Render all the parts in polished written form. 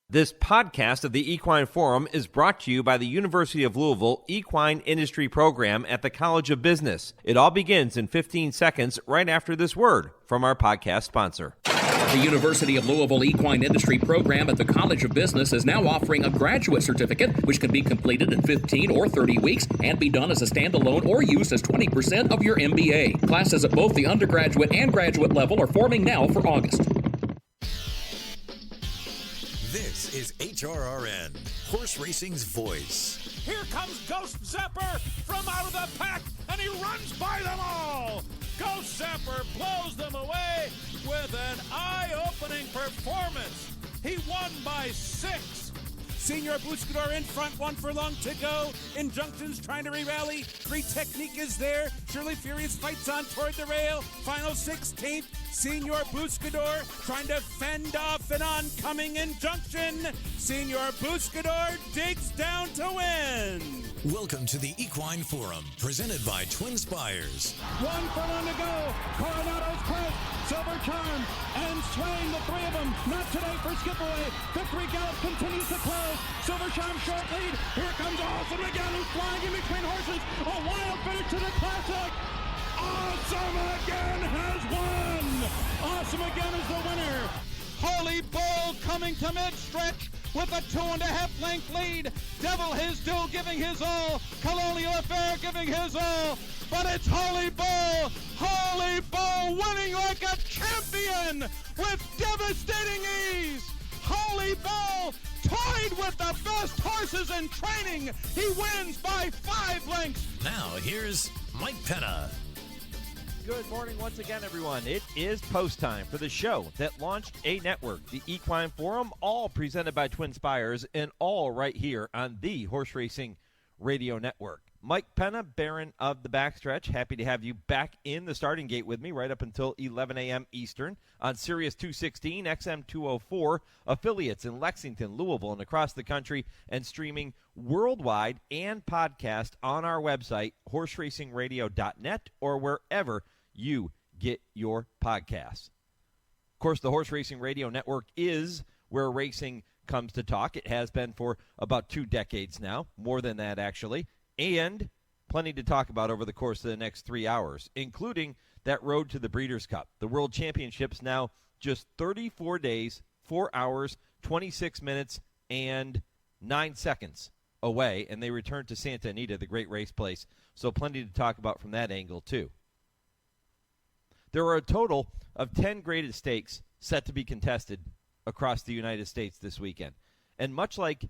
This podcast of the Equine Forum is brought to you by the University of Louisville Equine Industry Program at the College of Business. It all begins in 15 seconds right after this word from our podcast sponsor. The University of Louisville Equine Industry Program at the College of Business is now offering a graduate certificate, which can be completed in 15 or 30 weeks and be done as a standalone or used as 20% of your MBA. Classes at both the undergraduate and graduate level are forming now for August. This is HRRN, horse racing's voice. Here comes Ghost Zapper from out of the pack, and he runs by them all. Ghost Zapper blows them away with an eye-opening performance. He won by 6. Senior Buscador in front, 1 furlong to go. Injunctions trying to re-rally. Free Technique is there. Shirley Furious fights on toward the rail. Final 16th. Senior Buscador trying to fend off an oncoming Injunction. Senior Buscador digs down to win. Welcome to the Equine Forum, presented by TwinSpires. 1 furlong to go. Coronado's Crest, Silver Charm, and Swain, the 3 of them. Not today for Skipaway. Victory Gallop continues to close. Silver Charm short lead. Here comes Awesome again, who's flying in between horses. A wild finish to the Classic. Awesome Again has won! Awesome Again is the winner! Holy Bull coming to mid-stretch with a 2.5 length lead. Devil His Due giving his all. Colonial Affair giving his all. But it's Holy Bull winning like a champion with devastating ease. Holy Bull tied with the best horses in training. He wins by 5 lengths. Now here's Mike Penna. Good morning once again, everyone. It is post time for the show that launched a network, the Equine Forum, all presented by TwinSpires and all right here on the Horse Racing Radio Network. Mike Penna, Baron of the Backstretch, happy to have you back in the starting gate with me right up until 11 a.m. Eastern on Sirius 216, XM 204, affiliates in Lexington, Louisville, and across the country, and streaming worldwide and podcast on our website, horseracingradio.net, or wherever you get your podcasts. Of course, the Horse Racing Radio Network is where racing comes to talk. It has been for about 2 decades now, more than that actually, and plenty to talk about over the course of the next 3 hours, including that road to the Breeders' Cup. The World Championships now just 34 days, 4 hours, 26 minutes, and 9 seconds away, and they return to Santa Anita, the great race place. So plenty to talk about from that angle, too. There are a total of 10 graded stakes set to be contested across the United States this weekend. And much like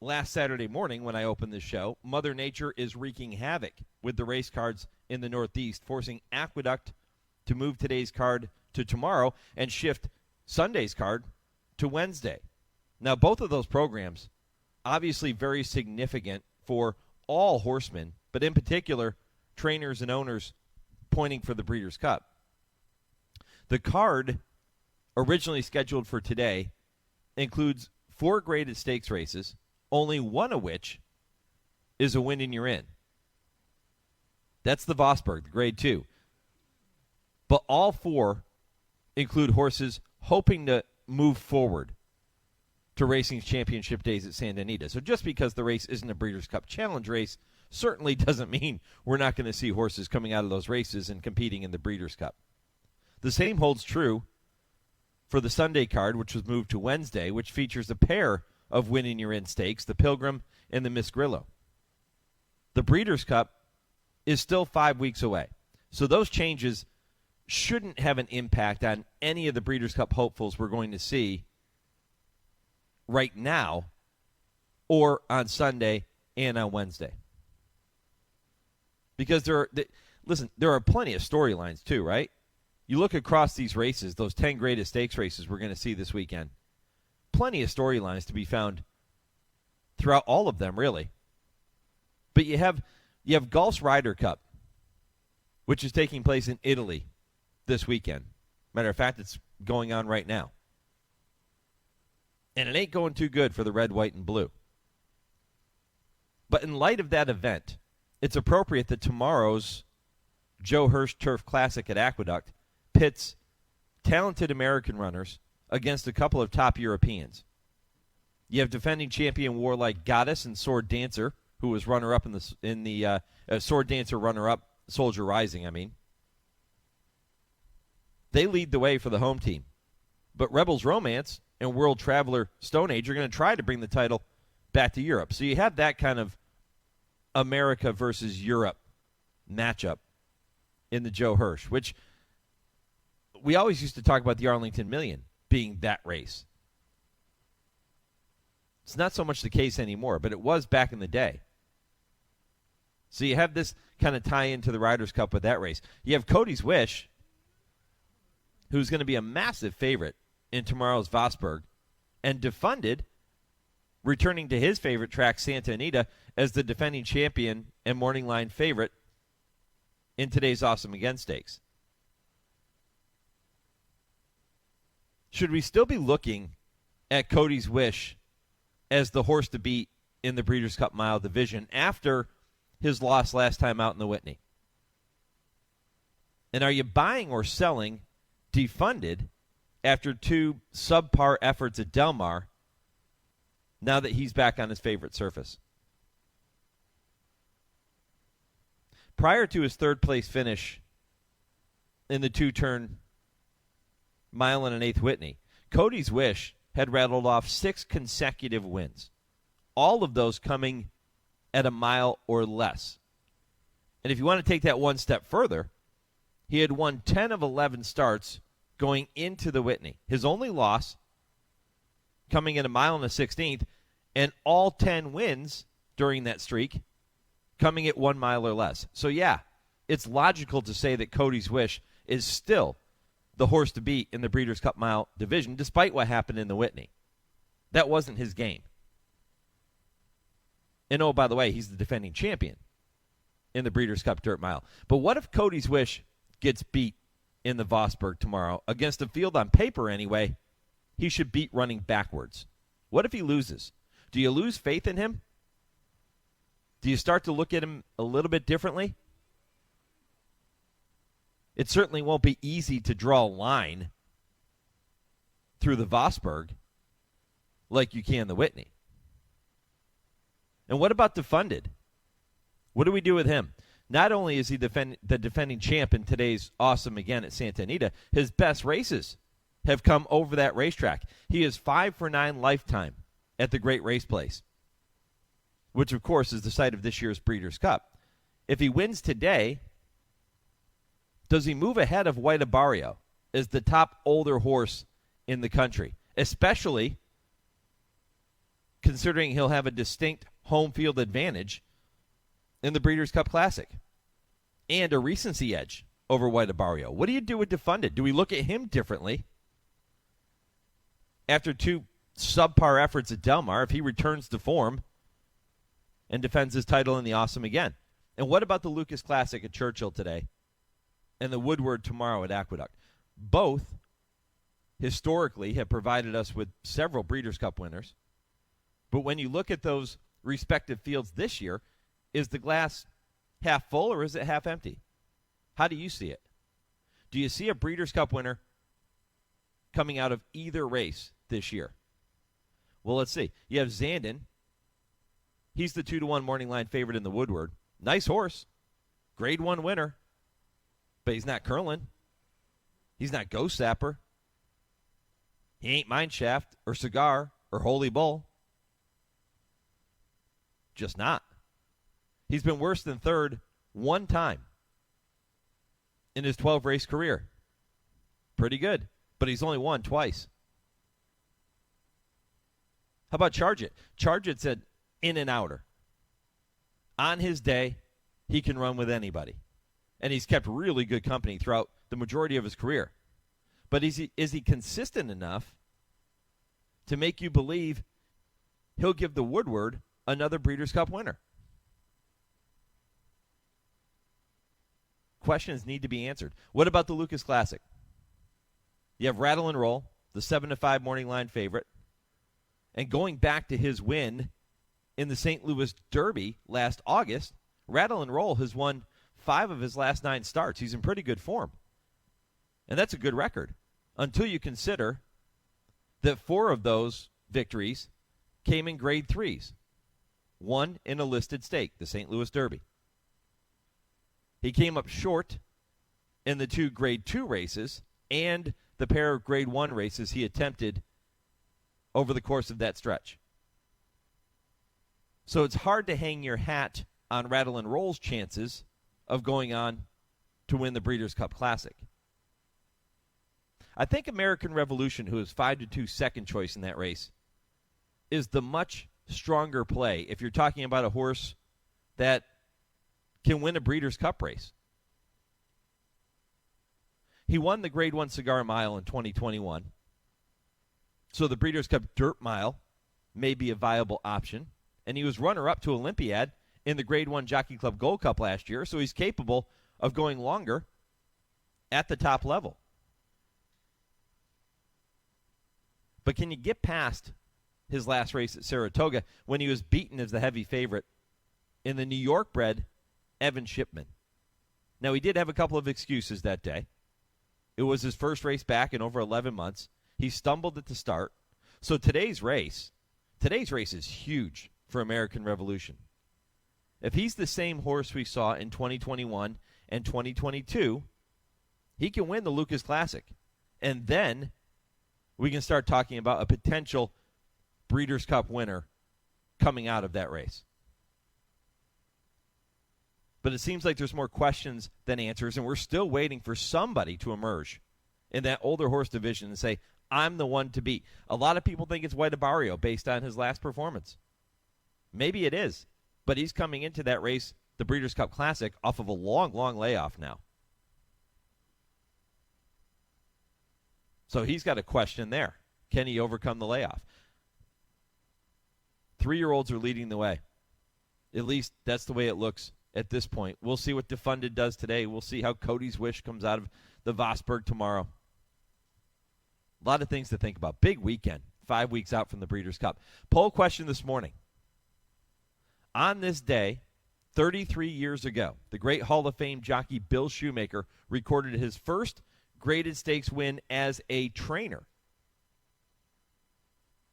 last Saturday morning when I opened this show, Mother Nature is wreaking havoc with the race cards in the Northeast, forcing Aqueduct to move today's card to tomorrow and shift Sunday's card to Wednesday. Now, both of those programs obviously very significant for all horsemen, but in particular, trainers and owners pointing for the Breeders' Cup. The card originally scheduled for today includes 4 graded stakes races, only one of which is a win and you're in. That's the Vosburg, the grade 2. But all 4 include horses hoping to move forward to Racing Championship days at Santa Anita. So just because the race isn't a Breeders' Cup Challenge race certainly doesn't mean we're not going to see horses coming out of those races and competing in the Breeders' Cup. The same holds true for the Sunday card, which was moved to Wednesday, which features a pair of winning your in stakes, the Pilgrim and the Miss Grillo. The Breeders' Cup is still 5 weeks away. So those changes shouldn't have an impact on any of the Breeders' Cup hopefuls we're going to see right now or on Sunday and on Wednesday. Because there are plenty of storylines too, right? You look across these races, those 10 greatest stakes races we're going to see this weekend. Plenty of storylines to be found throughout all of them, really. But you have Golf's Ryder Cup, which is taking place in Italy this weekend. Matter of fact, it's going on right now. And it ain't going too good for the red, white, and blue. But in light of that event, it's appropriate that tomorrow's Joe Hirsch Turf Classic at Aqueduct pits talented American runners against a couple of top Europeans. You have defending champion Warlike Goddess and Sword Dancer, who was runner-up in the Sword Dancer runner-up, Soldier Rising, I mean. They lead the way for the home team. But Rebels Romance and World Traveler Stone Age are going to try to bring the title back to Europe. So you have that kind of America versus Europe matchup in the Joe Hirsch, which we always used to talk about the Arlington Million being that race. It's not so much the case anymore, but it was back in the day. So you have this kind of tie into the Riders' Cup with that race. You have Cody's Wish, who's going to be a massive favorite in tomorrow's Vosburg, and Defunded, returning to his favorite track, Santa Anita, as the defending champion and morning line favorite in today's Awesome Again Stakes. Should we still be looking at Cody's Wish as the horse to beat in the Breeders' Cup Mile division after his loss last time out in the Whitney? And are you buying or selling Defunded after two subpar efforts at Del Mar now that he's back on his favorite surface? Prior to his third-place finish in the two-turn mile and an eighth Whitney, Cody's Wish had rattled off 6 consecutive wins, all of those coming at a mile or less. And if you want to take that one step further, he had won 10 of 11 starts going into the Whitney. His only loss coming in a mile and a 16th, and all 10 wins during that streak coming at 1 mile or less. So, yeah, it's logical to say that Cody's Wish is still the horse to beat in the Breeders' Cup Mile division, despite what happened in the Whitney. That wasn't his game. And, oh, by the way, he's the defending champion in the Breeders' Cup Dirt Mile. But what if Cody's Wish gets beat in the Vosburg tomorrow against a field on paper anyway he should beat running backwards? What if he loses? Do you lose faith in him? Do you start to look at him a little bit differently? It certainly won't be easy to draw a line through the Vosburg like you can the Whitney. And what about Defunded? What do we do with him? Not only is he the defending champ in today's Awesome Again at Santa Anita, his best races have come over that racetrack. He is 5 for 9 lifetime at the Great Race Place, which, of course, is the site of this year's Breeders' Cup. If he wins today, does he move ahead of White Abarrio as the top older horse in the country, especially considering he'll have a distinct home field advantage in the Breeders' Cup Classic and a recency edge over White Abarrio? What do you do with Defunded? Do we look at him differently after 2 subpar efforts at Del Mar if he returns to form and defends his title in the Awesome Again? And what about the Lucas Classic at Churchill today and the Woodward tomorrow at Aqueduct? Both historically have provided us with several Breeders' Cup winners. But when you look at those respective fields this year, is the glass half full or is it half empty? How do you see it? Do you see a Breeders' Cup winner coming out of either race this year? Well, let's see. You have Zandon. He's the 2-1 morning line favorite in the Woodward. Nice horse. Grade 1 winner. But he's not Curlin. He's not Ghost Sapper. He ain't Mineshaft or Cigar or Holy Bull. Just not. He's been worse than third 1 time in his 12-race career. Pretty good, but he's only won twice. How about Charge It? Charge It's an in and outer. On his day, he can run with anybody. And he's kept really good company throughout the majority of his career. But is he consistent enough to make you believe he'll give the Woodward another Breeders' Cup winner? Questions need to be answered. What about the Lucas Classic? You have Rattle and Roll, the 7-5 morning line favorite. And going back to his win in the St. Louis Derby last August, Rattle and Roll has won 5 of his last 9 starts. He's in pretty good form. And that's a good record until you consider that 4 of those victories came in grade 3s. One in a listed stake, the St. Louis Derby. He came up short in the 2 grade 2 races and the pair of grade 1 races he attempted over the course of that stretch. So it's hard to hang your hat on Rattle and Roll's chances of going on to win the Breeders' Cup Classic. I think American Revolution, who is 5-2 second choice in that race, is the much stronger play if you're talking about a horse that can win a Breeders' Cup race. He won the Grade 1 Cigar Mile in 2021. So the Breeders' Cup Dirt Mile may be a viable option. And he was runner-up to Olympiad in the Grade 1 Jockey Club Gold Cup last year, so he's capable of going longer at the top level. But can you get past his last race at Saratoga when he was beaten as the heavy favorite in the New York-bred Evan Shipman? Now, he did have a couple of excuses that day. It was his first race back in over 11 months. He stumbled at the start. So today's race is huge for American Revolution. If he's the same horse we saw in 2021 and 2022, he can win the Lucas Classic. And then we can start talking about a potential Breeders' Cup winner coming out of that race. But it seems like there's more questions than answers, and we're still waiting for somebody to emerge in that older horse division and say, I'm the one to beat. A lot of people think it's White Barrio based on his last performance. Maybe it is, but he's coming into that race, the Breeders' Cup Classic, off of a long, long layoff now. So he's got a question there. Can he overcome the layoff? 3-year-olds are leading the way. At least that's the way it looks at this point. We'll see what Defunded does today. We'll see how Cody's Wish comes out of the Vosburg tomorrow. A lot of things to think about. Big weekend, 5 weeks out from the Breeders' Cup. Poll question this morning. On this day, 33 years ago, the great Hall of Fame jockey Bill Shoemaker recorded his first graded stakes win as a trainer.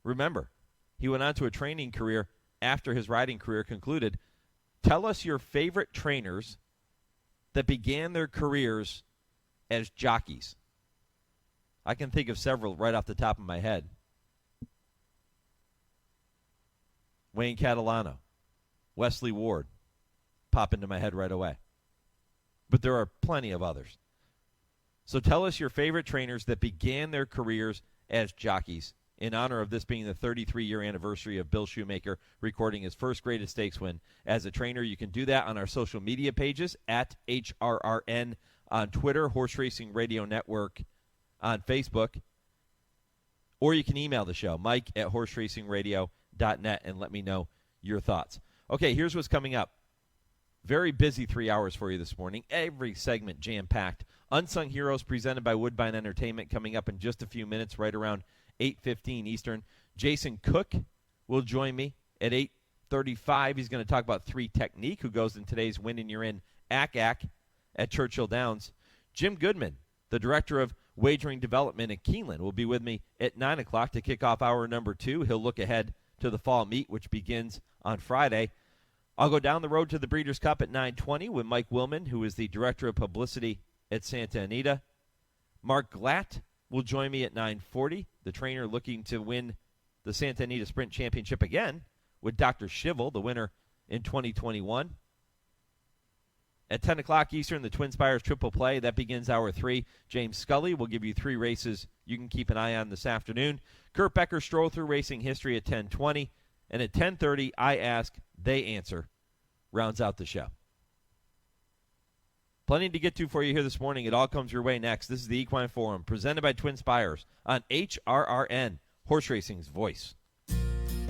Remember, he went on to a training career after his riding career concluded. Tell us your favorite trainers that began their careers as jockeys. I can think of several right off the top of my head. Wayne Catalano, Wesley Ward pop into my head right away. But there are plenty of others. So tell us your favorite trainers that began their careers as jockeys in honor of this being the 33-year anniversary of Bill Shoemaker recording his first graded stakes win as a trainer. You can do that on our social media pages at HRRN on Twitter, Horse Racing Radio Network on Facebook, or you can email the show, mike@horseracingradio.net, and let me know your thoughts. Okay, here's what's coming up. Very busy 3 hours for you this morning. Every segment jam-packed. Unsung Heroes presented by Woodbine Entertainment coming up in just a few minutes, right around 8:15 Eastern. Jason Cook will join me at 8:35. He's going to talk about 3 Technique, who goes in today's Win and You're In ACAC at Churchill Downs. Jim Goodman, the Director of Wagering Development at Keeneland, will be with me at 9 o'clock to kick off hour number 2. He'll look ahead to the fall meet, which begins on Friday. I'll go down the road to the Breeders' Cup at 9:20 with Mike Willman, who is the Director of Publicity at Santa Anita. Mark Glatt will join me at 9:40, the trainer looking to win the Santa Anita Sprint Championship again with Dr. Shivel, the winner in 2021. At 10 o'clock Eastern, the TwinSpires Triple Play. That begins hour 3. James Scully will give you 3 races you can keep an eye on this afternoon. Kurt Becker, Stroll Through Racing History at 10:20. And at 10:30, I Ask, They Answer rounds out the show. Plenty to get to for you here this morning. It all comes your way next. This is the Equine Forum, presented by TwinSpires on HRRN, Horse Racing's voice.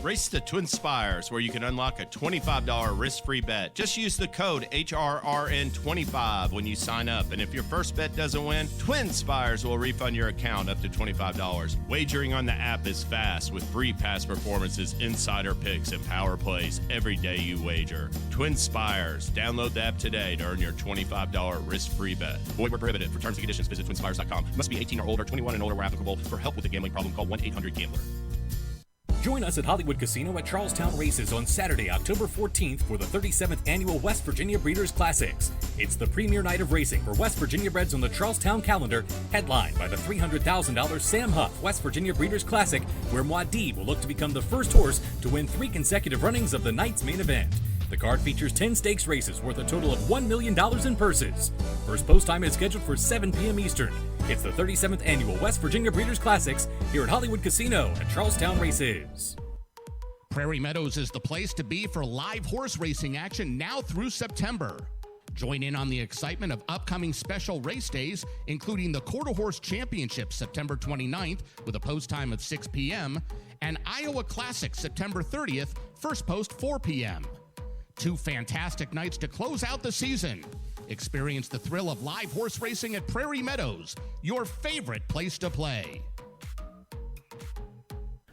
Race to TwinSpires, where you can unlock a $25 risk-free bet. Just use the code HRRN25 when you sign up. And if your first bet doesn't win, TwinSpires will refund your account up to $25. Wagering on the app is fast with free past performances, insider picks, and power plays every day you wager. TwinSpires. Download the app today to earn your $25 risk-free bet. Void where prohibited. For terms and conditions, visit TwinSpires.com. Must be 18 or older, 21 and older where applicable. For help with a gambling problem, call 1-800-GAMBLER. Join us at Hollywood Casino at Charlestown Races on Saturday, October 14th for the 37th Annual West Virginia Breeders' Classics. It's the premier night of racing for West Virginia breds on the Charlestown calendar, headlined by the $300,000 Sam Huff West Virginia Breeders' Classic, where Muad'Dib will look to become the first horse to win 3 consecutive runnings of the night's main event. The card features 10 stakes races worth a total of $1 million in purses. First post time is scheduled for 7 p.m. Eastern. It's the 37th Annual West Virginia Breeders' Classics here at Hollywood Casino at Charlestown Races. Prairie Meadows is the place to be for live horse racing action now through September. Join in on the excitement of upcoming special race days, including the Quarter Horse Championship September 29th with a post time of 6 p.m. and Iowa Classic September 30th, first post 4 p.m. 2 fantastic nights to close out the season. Experience the thrill of live horse racing at Prairie Meadows, your favorite place to play.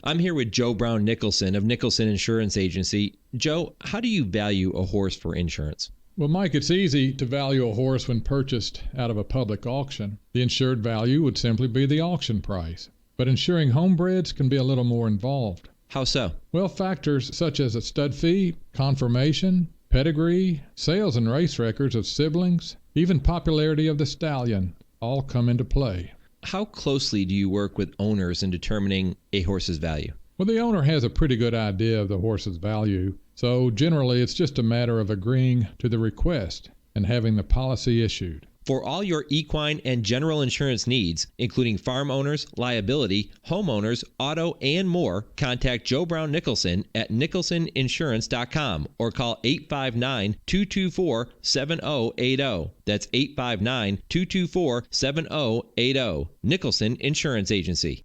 I'm here with Joe Brown Nicholson of Nicholson Insurance Agency. Joe, how do you value a horse for insurance? Well, Mike, it's easy to value a horse when purchased out of a public auction. The insured value would simply be the auction price. But insuring homebreds can be a little more involved. How so? Well, factors such as a stud fee, conformation, pedigree, sales and race records of siblings, even popularity of the stallion, all come into play. How closely do you work with owners in determining a horse's value? Well, the owner has a pretty good idea of the horse's value, so generally it's just a matter of agreeing to the request and having the policy issued. For all your equine and general insurance needs, including farm owners, liability, homeowners, auto, and more, contact Joe Brown Nicholson at nicholsoninsurance.com or call 859-224-7080. That's 859-224-7080. Nicholson Insurance Agency.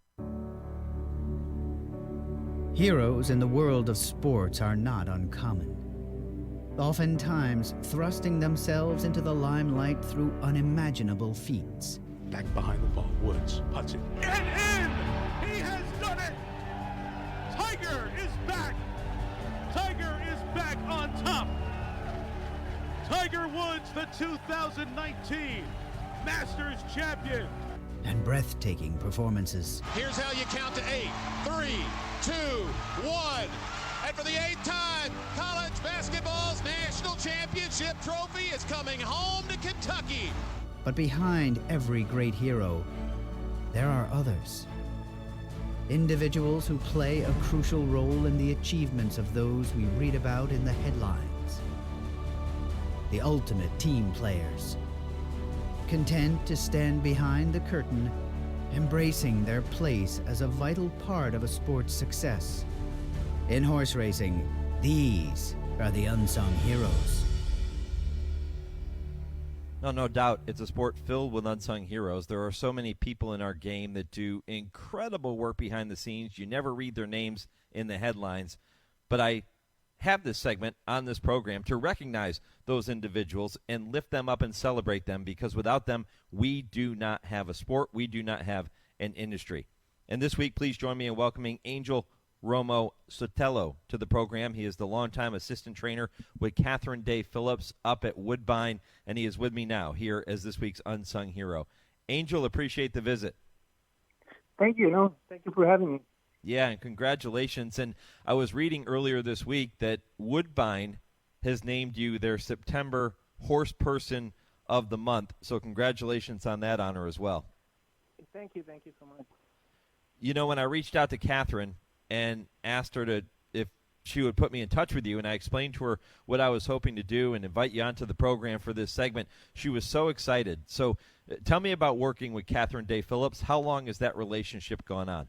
Heroes in the world of sports are not uncommon, oftentimes thrusting themselves into the limelight through unimaginable feats. Back behind the ball, Woods puts it. And in! He has done it! Tiger is back! Tiger is back on top! Tiger Woods, the 2019 Masters champion! And breathtaking performances. Here's how you count to 8. 3, 2, 1. And for the 8th time, college basketball's national championship trophy is coming home to Kentucky. But behind every great hero, there are others. Individuals who play a crucial role in the achievements of those we read about in the headlines. The ultimate team players, content to stand behind the curtain, embracing their place as a vital part of a sport's success. In horse racing, these are the unsung heroes. No doubt, it's a sport filled with unsung heroes. There are so many people in our game that do incredible work behind the scenes. You never read their names in the headlines. But I have this segment on this program to recognize those individuals and lift them up and celebrate them, because without them, we do not have a sport. We do not have an industry. And this week, please join me in welcoming Angel Romo Sotelo to the program. He is the longtime assistant trainer with Catherine Day Phillips up at Woodbine, and he is with me now here as this week's Unsung Hero. Angel, appreciate the visit. Thank you. Thank you for having me. Yeah, and congratulations. And I was reading earlier this week that Woodbine has named you their September Horse Person of the Month, so congratulations on that honor as well. Thank you so much. You know, when I reached out to Catherine and asked her if she would put me in touch with you, and I explained to her what I was hoping to do and invite you onto the program for this segment, she was so excited. So tell me about working with Catherine Day Phillips. How long has that relationship gone on?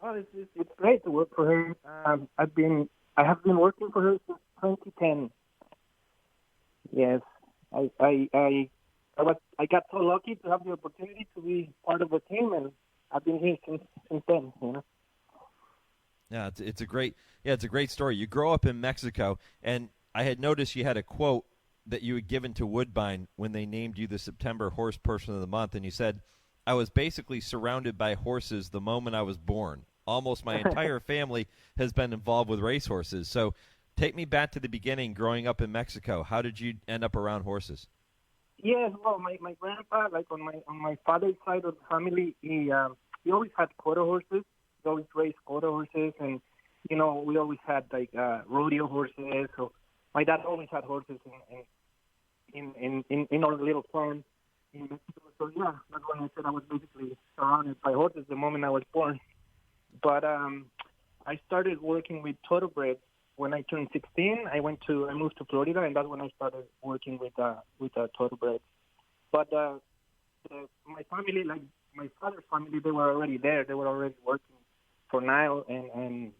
Well, it's great to work for her. I have been working for her since 2010. Yes, I got so lucky to have the opportunity to be part of the team, and I've been here since then. You know. Yeah, it's a great story. You grow up in Mexico, and I had noticed you had a quote that you had given to Woodbine when they named you the September Horse Person of the Month, and you said, "I was basically surrounded by horses the moment I was born. Almost my entire family has been involved with racehorses." So take me back to the beginning, growing up in Mexico. How did you end up around horses? Yes, well, my grandpa, like on my father's side of the family, he always had quarter horses. always raced quarter horses, and we always had like rodeo horses. So my dad always had horses in our little farm in Mexico. So yeah, that's when I said I was basically surrounded by horses the moment I was born. But I started working with thoroughbreds when I turned 16. I moved to Florida, and that's when I started working with thoroughbreds. But my family, like my father's family, they were already there. They were already working for Nile, and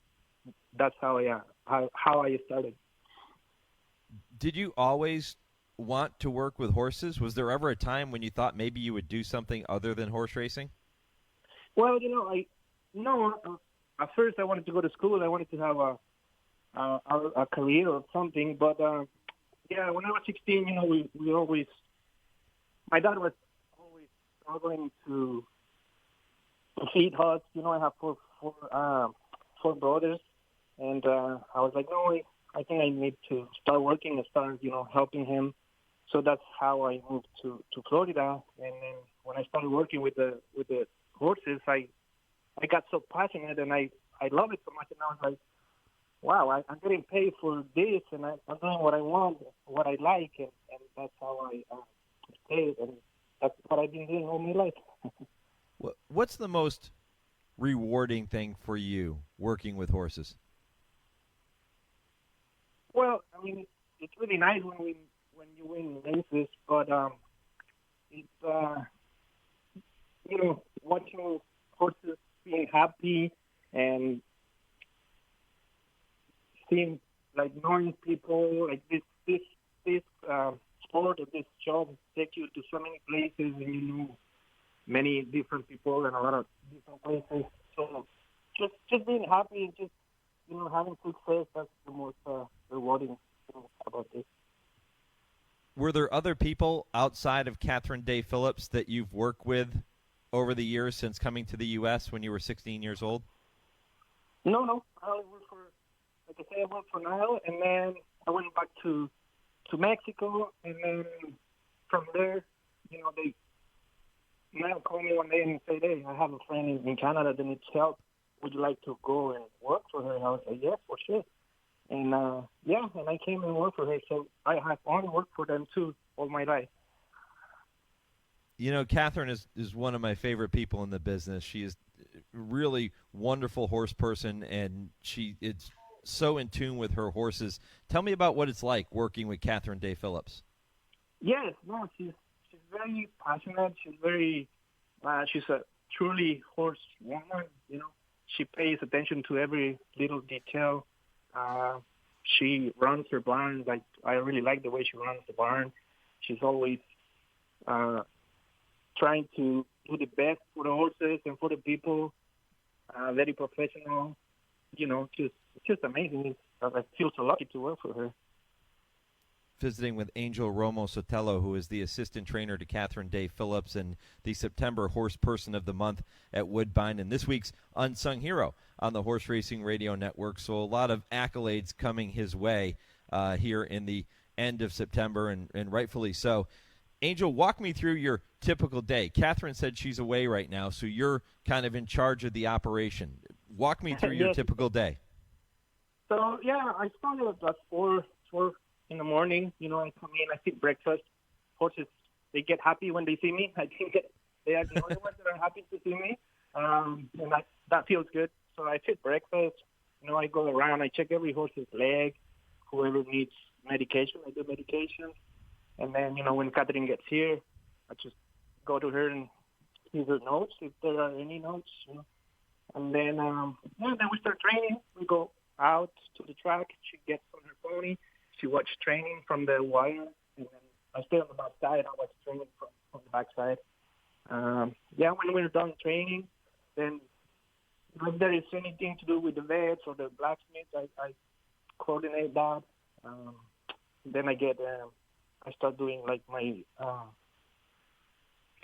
that's how I started. Did you always want to work with horses? Was there ever a time when you thought maybe you would do something other than horse racing? Well, at first I wanted to go to school. I wanted to have a career or something. But when I was 16, we always. My dad was always struggling to feed us. I have four brothers, and I was like, no, I think I need to start working and start, helping him. So that's how I moved to Florida. And then when I started working with the horses, I got so passionate, and I love it so much. And I was like, wow, I'm getting paid for this, and I'm doing what I want, what I like, and that's how I stayed. And that's what I've been doing all my life. What's the most rewarding thing for you working with horses? Well, I mean, it's really nice when you win races, but it's watching horses being happy and seeing like knowing people like this sport or this job take you to so many places, and many different people and a lot of different places. So just being happy and just having success, that's the most rewarding thing about this. Were there other people outside of Catherine Day Phillips that you've worked with over the years since coming to the U.S. when you were 16 years old? No. I worked I worked for Nile, and then I went back to Mexico, and then from there, they Nile called me one day and said, hey, I have a friend in Canada that needs help. Would you like to go and work for her? And I was like, yes, for sure. And, and I came and worked for her. So I have only worked for them, too, all my life. Catherine is one of my favorite people in the business. She is a really wonderful horse person, and it's so in tune with her horses. Tell me about what it's like working with Catherine Day Phillips. Yes, no, she's very passionate. She's very, she's a truly horse woman. She pays attention to every little detail. She runs her barn. Like, I really like the way she runs the barn. She's always trying to do the best for the horses and for the people. Very professional. Just amazing. I feel so lucky to work for her. Visiting with Angel Romo Sotelo, who is the assistant trainer to Catherine Day Phillips and the September Horse Person of the Month at Woodbine, and this week's Unsung Hero on the Horse Racing Radio Network. So a lot of accolades coming his way here in the end of September, and rightfully so. Angel, walk me through your typical day. Catherine said she's away right now, so you're kind of in charge of the operation. Walk me through your typical day. So, I started at 4 in the morning. I come in, I feed breakfast. Horses, they get happy when they see me. I think they are the only ones that are happy to see me, and that feels good. So I feed breakfast. I go around, I check every horse's leg. Whoever needs medication, I do medication. And then, when Catherine gets here, I just go to her and see her notes, if there are any notes. And then, then we start training. We go out to the track. She gets on her pony. She watched training from the wire, and then I stay on the back side. I watch training from the back side. When we're done training, then if there is anything to do with the vets or the blacksmiths, I coordinate that. Then I start doing like my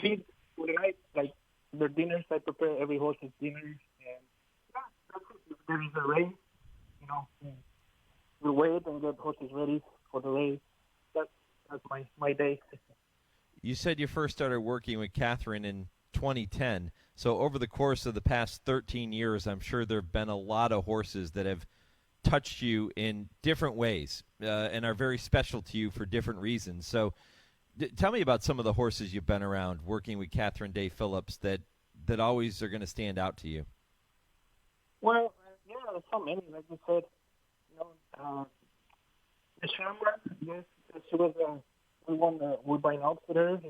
feed for the night, like their dinners. I prepare every horse's dinner, and that's it. If there is a race, we wait and get horses ready for the race. That's my day. You said you first started working with Catherine in 2010. So over the course of the past 13 years, I'm sure there have been a lot of horses that have touched you in different ways and are very special to you for different reasons. So tell me about some of the horses you've been around working with Catherine Day Phillips that always are going to stand out to you. Well, yeah, there's so many, like you said. The Shamrock, yes, she was. We won the Woodbine Oaks with her.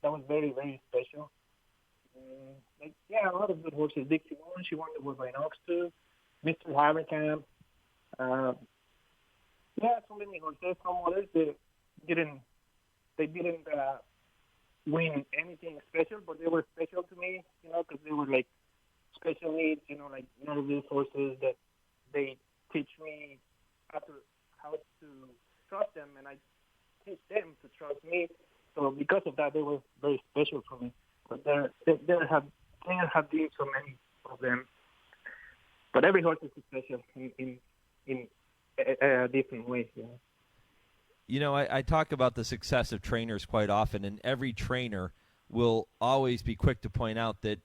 That was very, very special. A lot of good horses. Dixie won. She won the Woodbine Oaks too. Mr. Haverkamp. So many horses. Some others they didn't win anything special, but they were special to me, because they were like special needs, like nervous horses that they teach me how to trust them, and I teach them to trust me. So because of that, they were very special for me. But there have been so many of them. But every horse is special in a different way. I talk about the success of trainers quite often, and every trainer will always be quick to point out that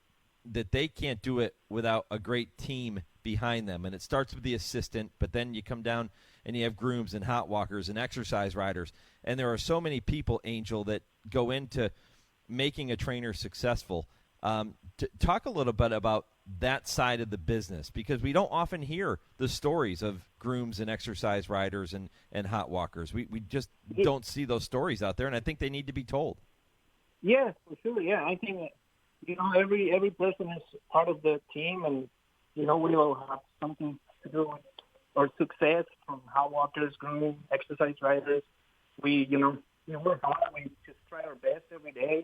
they can't do it without a great team behind them. And it starts with the assistant, but then you come down and you have grooms and hot walkers and exercise riders. And there are so many people, Angel, that go into making a trainer successful. Talk a little bit about that side of the business, because we don't often hear the stories of grooms and exercise riders and hot walkers. We just don't see those stories out there, and I think they need to be told. Yeah, for sure. Yeah, I think every person is part of the team, and we all have something to do with our success, from hot walkers, grooms, exercise riders. We work hard. We just try our best every day.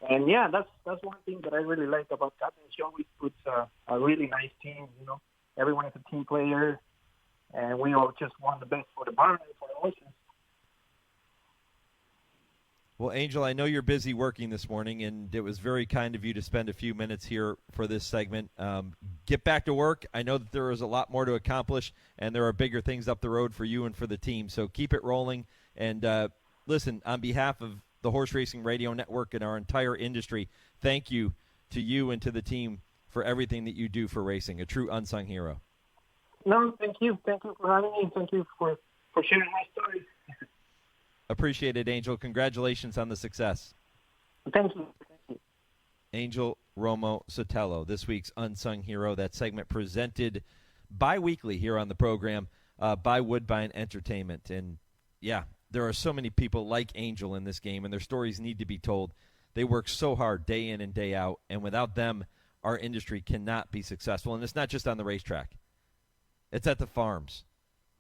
And that's one thing that I really like about Catherine. She always puts a really nice team. Everyone is a team player, and we all just want the best for the barn and for the horses. Well, Angel, I know you're busy working this morning, and it was very kind of you to spend a few minutes here for this segment. Get back to work. I know that there is a lot more to accomplish, and there are bigger things up the road for you and for the team. So keep it rolling. And listen, on behalf of the Horse Racing Radio Network and our entire industry, thank you to you and to the team for everything that you do for racing. A true unsung hero. No, thank you. Thank you for having me. Thank you for sharing my story. Appreciate it, Angel. Congratulations on the success. Thank you. Angel Romo Sotelo, this week's Unsung Hero. That segment presented bi-weekly here on the program by Woodbine Entertainment. And, there are so many people like Angel in this game, and their stories need to be told. They work so hard day in and day out, and without them, our industry cannot be successful. And it's not just on the racetrack. It's at the farms.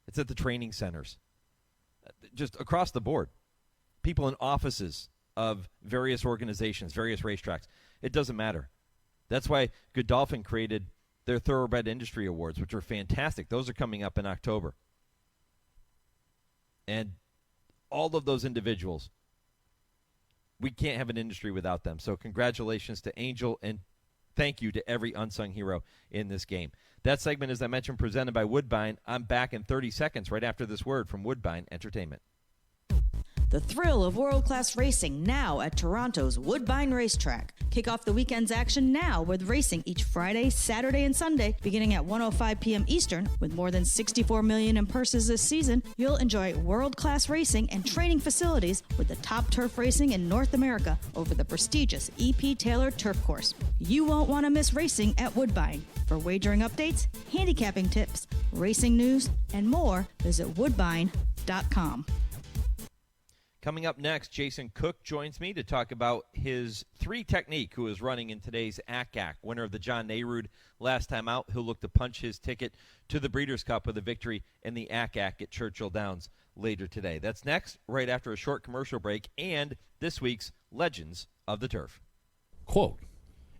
It's at the training centers. Just across the board. People in offices of various organizations, various racetracks. It doesn't matter. That's why Godolphin created their Thoroughbred Industry Awards, which are fantastic. Those are coming up in October. And all of those individuals, we can't have an industry without them. So congratulations to Angel, and thank you to every unsung hero in this game. That segment, as I mentioned, presented by Woodbine. I'm back in 30 seconds right after this word from Woodbine Entertainment. The thrill of world-class racing now at Toronto's Woodbine Racetrack. Kick off the weekend's action now with racing each Friday, Saturday, and Sunday beginning at 1:05 p.m. Eastern. With more than $64 million in purses this season, you'll enjoy world-class racing and training facilities with the top turf racing in North America over the prestigious E.P. Taylor Turf Course. You won't want to miss racing at Woodbine. For wagering updates, handicapping tips, racing news, and more, visit woodbine.com. Coming up next, Jason Cook joins me to talk about his 3 technique, who is running in today's ACAC, winner of the John Nehrude last time out. He'll look to punch his ticket to the Breeders' Cup with a victory in the ACAC at Churchill Downs later today. That's next, right after a short commercial break, and this week's Legends of the Turf. Quote,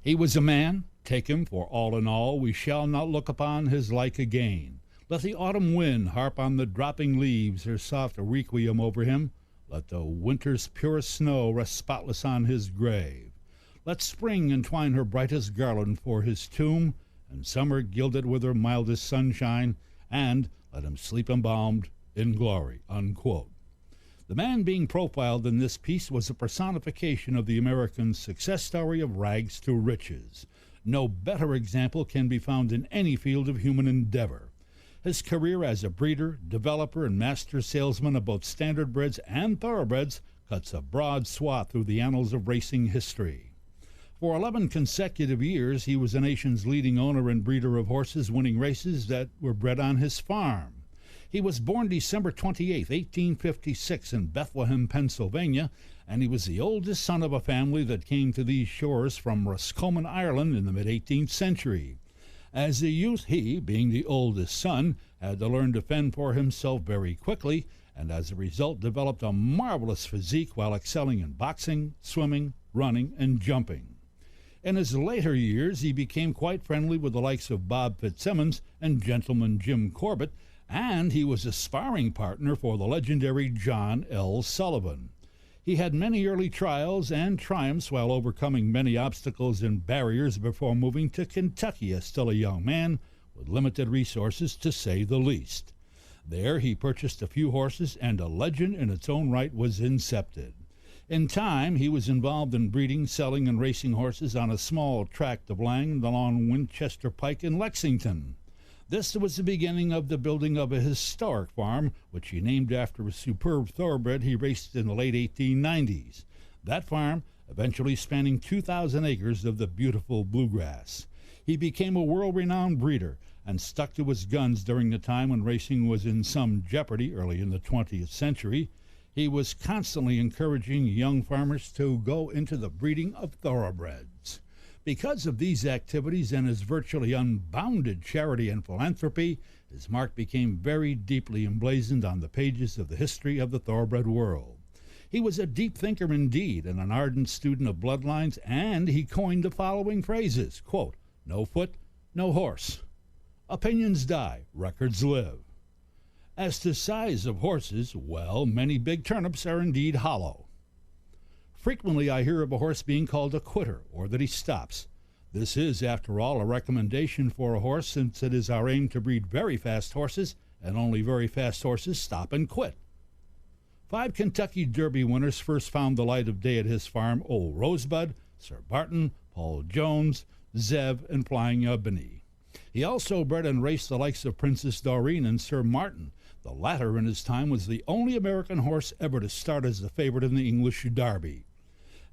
"He was a man, take him for all in all, we shall not look upon his like again. Let the autumn wind harp on the dropping leaves her soft requiem over him. Let the winter's purest snow rest spotless on his grave. Let spring entwine her brightest garland for his tomb, and summer gild it with her mildest sunshine, and let him sleep embalmed in glory." Unquote. The man being profiled in this piece was a personification of the American success story of rags to riches. No better example can be found in any field of human endeavor. His career as a breeder, developer, and master salesman of both standardbreds and thoroughbreds cuts a broad swath through the annals of racing history. For 11 consecutive years, he was the nation's leading owner and breeder of horses, winning races that were bred on his farm. He was born December 28, 1856 in Bethlehem, Pennsylvania, and he was the oldest son of a family that came to these shores from Roscommon, Ireland in the mid-18th century. As a youth, he, being the oldest son, had to learn to fend for himself very quickly, and as a result developed a marvelous physique while excelling in boxing, swimming, running, and jumping. In his later years, he became quite friendly with the likes of Bob Fitzsimmons and Gentleman Jim Corbett, and he was a sparring partner for the legendary John L. Sullivan. He had many early trials and triumphs while overcoming many obstacles and barriers before moving to Kentucky as still a young man with limited resources, to say the least. There he purchased a few horses, and a legend in its own right was incepted. In time, he was involved in breeding, selling, and racing horses on a small tract of land along Winchester Pike in Lexington. This was the beginning of the building of a historic farm, which he named after a superb thoroughbred he raced in the late 1890s. That farm, eventually spanning 2,000 acres of the beautiful bluegrass. He became a world-renowned breeder and stuck to his guns during the time when racing was in some jeopardy early in the 20th century. He was constantly encouraging young farmers to go into the breeding of thoroughbreds. Because of these activities and his virtually unbounded charity and philanthropy, his mark became very deeply emblazoned on the pages of the history of the thoroughbred world. He was a deep thinker indeed and an ardent student of bloodlines, and he coined the following phrases, quote, "No foot, no horse. Opinions die, records live." As to size of horses, well, many big turnips are indeed hollow. Frequently I hear of a horse being called a quitter, or that he stops. This is, after all, a recommendation for a horse, since it is our aim to breed very fast horses, and only very fast horses stop and quit. 5 Kentucky Derby winners first found the light of day at his farm: Old Rosebud, Sir Barton, Paul Jones, Zev, and Flying Ebony. He also bred and raced the likes of Princess Doreen and Sir Martin. The latter in his time was the only American horse ever to start as the favorite in the English Derby.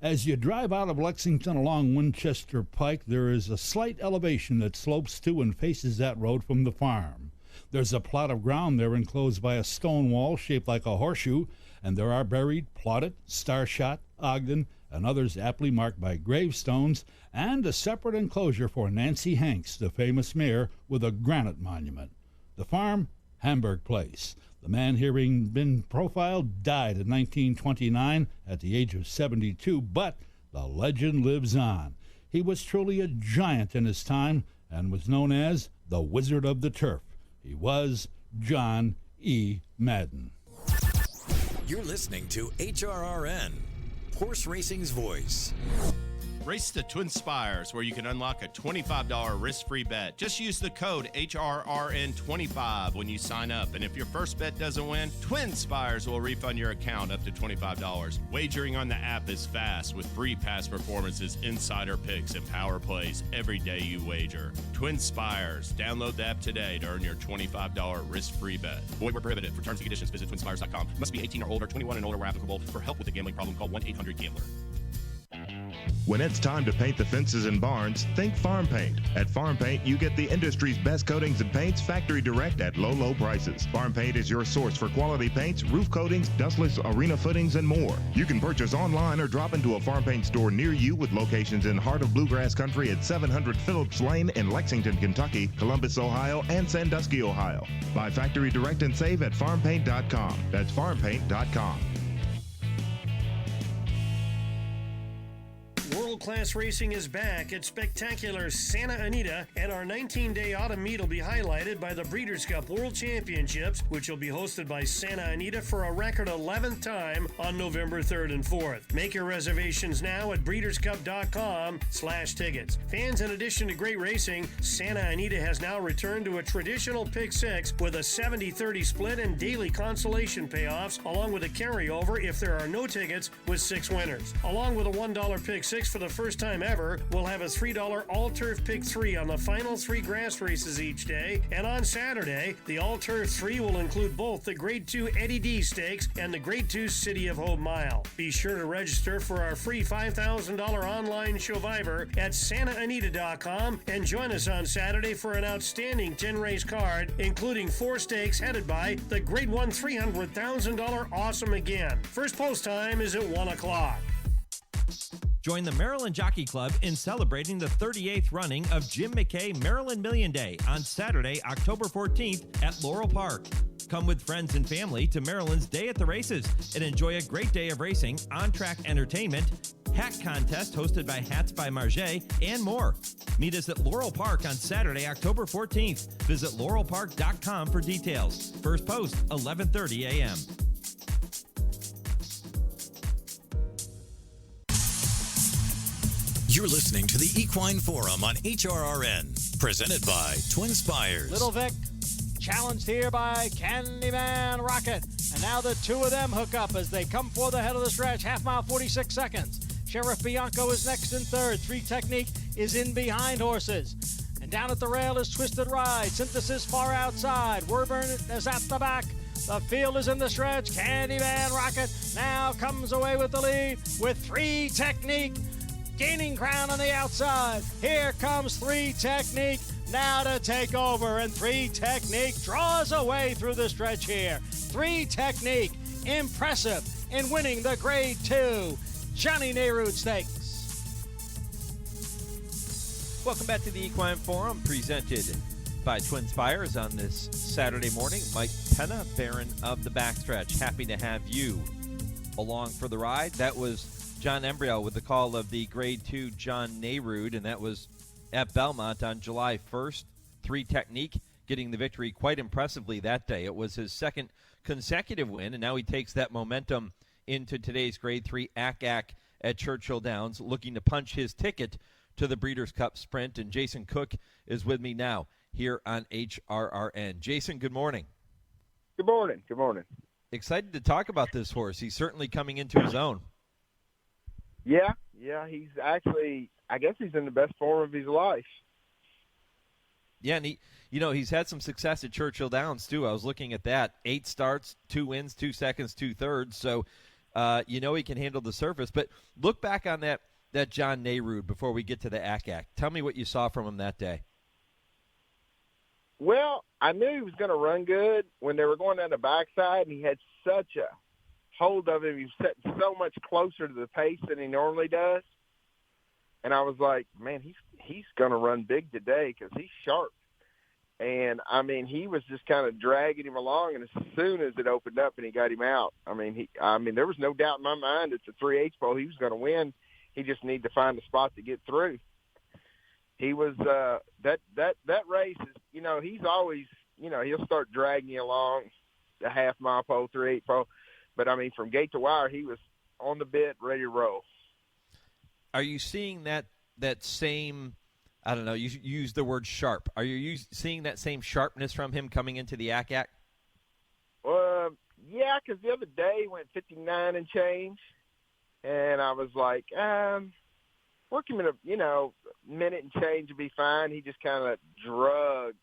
As you drive out of Lexington along Winchester Pike, there is a slight elevation that slopes to and faces that road from the farm. There's a plot of ground there enclosed by a stone wall shaped like a horseshoe, and there are buried Ploddet, Starshot, Ogden, and others aptly marked by gravestones, and a separate enclosure for Nancy Hanks, the famous mare, with a granite monument. The farm, Hamburg Place. The man having been profiled died in 1929 at the age of 72, but the legend lives on. He was truly a giant in his time and was known as the Wizard of the Turf. He was John E. Madden. You're listening to HRRN, Horse Racing's Voice. Race the TwinSpires, where you can unlock a $25 risk-free bet. Just use the code HRRN25 when you sign up. And if your first bet doesn't win, TwinSpires will refund your account up to $25. Wagering on the app is fast with free past performances, insider picks, and power plays every day you wager. TwinSpires. Download the app today to earn your $25 risk-free bet. Void where prohibited. For terms and conditions, visit TwinSpires.com. Must be 18 or older, 21 and older where applicable. For help with a gambling problem, call 1-800-GAMBLER. When it's time to paint the fences and barns, think Farm Paint. At Farm Paint, you get the industry's best coatings and paints factory direct at low, low prices. Farm Paint is your source for quality paints, roof coatings, dustless arena footings, and more. You can purchase online or drop into a Farm Paint store near you with locations in heart of bluegrass country at 700 Phillips Lane in Lexington, Kentucky, Columbus, Ohio, and Sandusky, Ohio. Buy factory direct and save at farmpaint.com. That's farmpaint.com. Class Racing is back at spectacular Santa Anita, and our 19-day autumn meet will be highlighted by the Breeders' Cup World Championships, which will be hosted by Santa Anita for a record 11th time on November 3rd and 4th. Make your reservations now at breederscup.com/tickets. Fans, in addition to great racing, Santa Anita has now returned to a traditional Pick 6 with a 70-30 split and daily consolation payoffs, along with a carryover if there are no tickets with 6 winners. Along with a $1 Pick 6 for the first time ever, we'll have a $3 All-Turf Pick 3 on the final 3 grass races each day, and on Saturday, the All-Turf 3 will include both the Grade 2 Eddie D Stakes and the Grade 2 City of Hope Mile. Be sure to register for our free $5,000 online Showviver at santaanita.com and join us on Saturday for an outstanding 10-race card, including 4 stakes headed by the Grade 1 $300,000 Awesome Again. First post time is at 1 o'clock. Join the Maryland Jockey Club in celebrating the 38th running of Jim McKay Maryland Million Day on Saturday, October 14th at Laurel Park. Come with friends and family to Maryland's Day at the Races and enjoy a great day of racing, on-track entertainment, hat contest hosted by Hats by Marget, and more. Meet us at Laurel Park on Saturday, October 14th. Visit laurelpark.com for details. First post, 11:30 a.m. You're listening to the Equine Forum on HRRN, presented by TwinSpires. Little Vic challenged here by Candyman Rocket. And now the two of them hook up as they come for the head of the stretch. Half mile, 46 seconds. Sheriff Bianco is next in third. 3 Technique is in behind horses. And down at the rail is Twisted Ride. Synthesis far outside. Werburn is at the back. The field is in the stretch. Candyman Rocket now comes away with the lead with 3 Technique. Gaining ground on the outside. Here comes 3 Technique now to take over, and 3 Technique draws away through the stretch here. 3 Technique, impressive in winning the Grade 2 Johnny Nehru Stakes. Welcome back to the Equine Forum, presented by TwinSpires on this Saturday morning. Mike Penna, Baron of the Backstretch. Happy to have you along for the ride. That was John Embryo with the call of the Grade 2 John Nehru, and that was at Belmont on July 1st. 3 Technique getting the victory quite impressively that day. It was his second consecutive win, and now he takes that momentum into today's Grade 3 ACAC at Churchill Downs, looking to punch his ticket to the Breeders' Cup Sprint. And Jason Cook is with me now here on HRRN. Jason, good morning. Good morning. Good morning. Excited to talk about this horse. He's certainly coming into his own. Yeah, he's actually, I guess he's in the best form of his life. Yeah, and he's had some success at Churchill Downs, too. I was looking at that. 8 starts, 2 wins, 2 seconds, 2 thirds. So, he can handle the surface. But look back on that John Nehru before we get to the ACAC. Tell me what you saw from him that day. Well, I knew he was going to run good when they were going down the backside, and he had such a hold of him. He was sitting so much closer to the pace than he normally does. And I was like, man, he's going to run big today because he's sharp. And, he was just kind of dragging him along, and as soon as it opened up and he got him out, there was no doubt in my mind at the 3/8 pole he was going to win. He just needed to find a spot to get through. He was that race is, he's always, he'll start dragging you along the half-mile pole, 3/8 pole. But, from gate to wire, he was on the bit, ready to roll. Are you seeing that same, I don't know, you use the word sharp. Are you seeing that same sharpness from him coming into the ACAC? Yeah, because the other day he went 59 and change. And I was like, work him in a, minute and change would be fine. He just kind of drug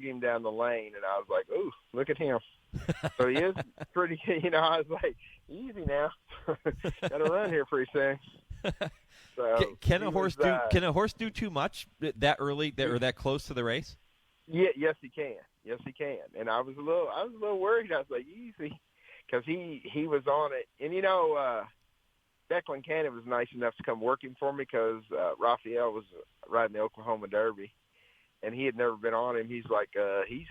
him down the lane. And I was like, ooh, look at him. So he is pretty, I was like, easy now. Got to run here pretty soon. So can a horse do too much that early or that close to the race? Yeah, yes he can. Yes he can. And I was a little worried. I was like, easy, because he was on it. And Declan Cannon was nice enough to come working for me because Raphael was riding the Oklahoma Derby, and he had never been on him. He's like, he's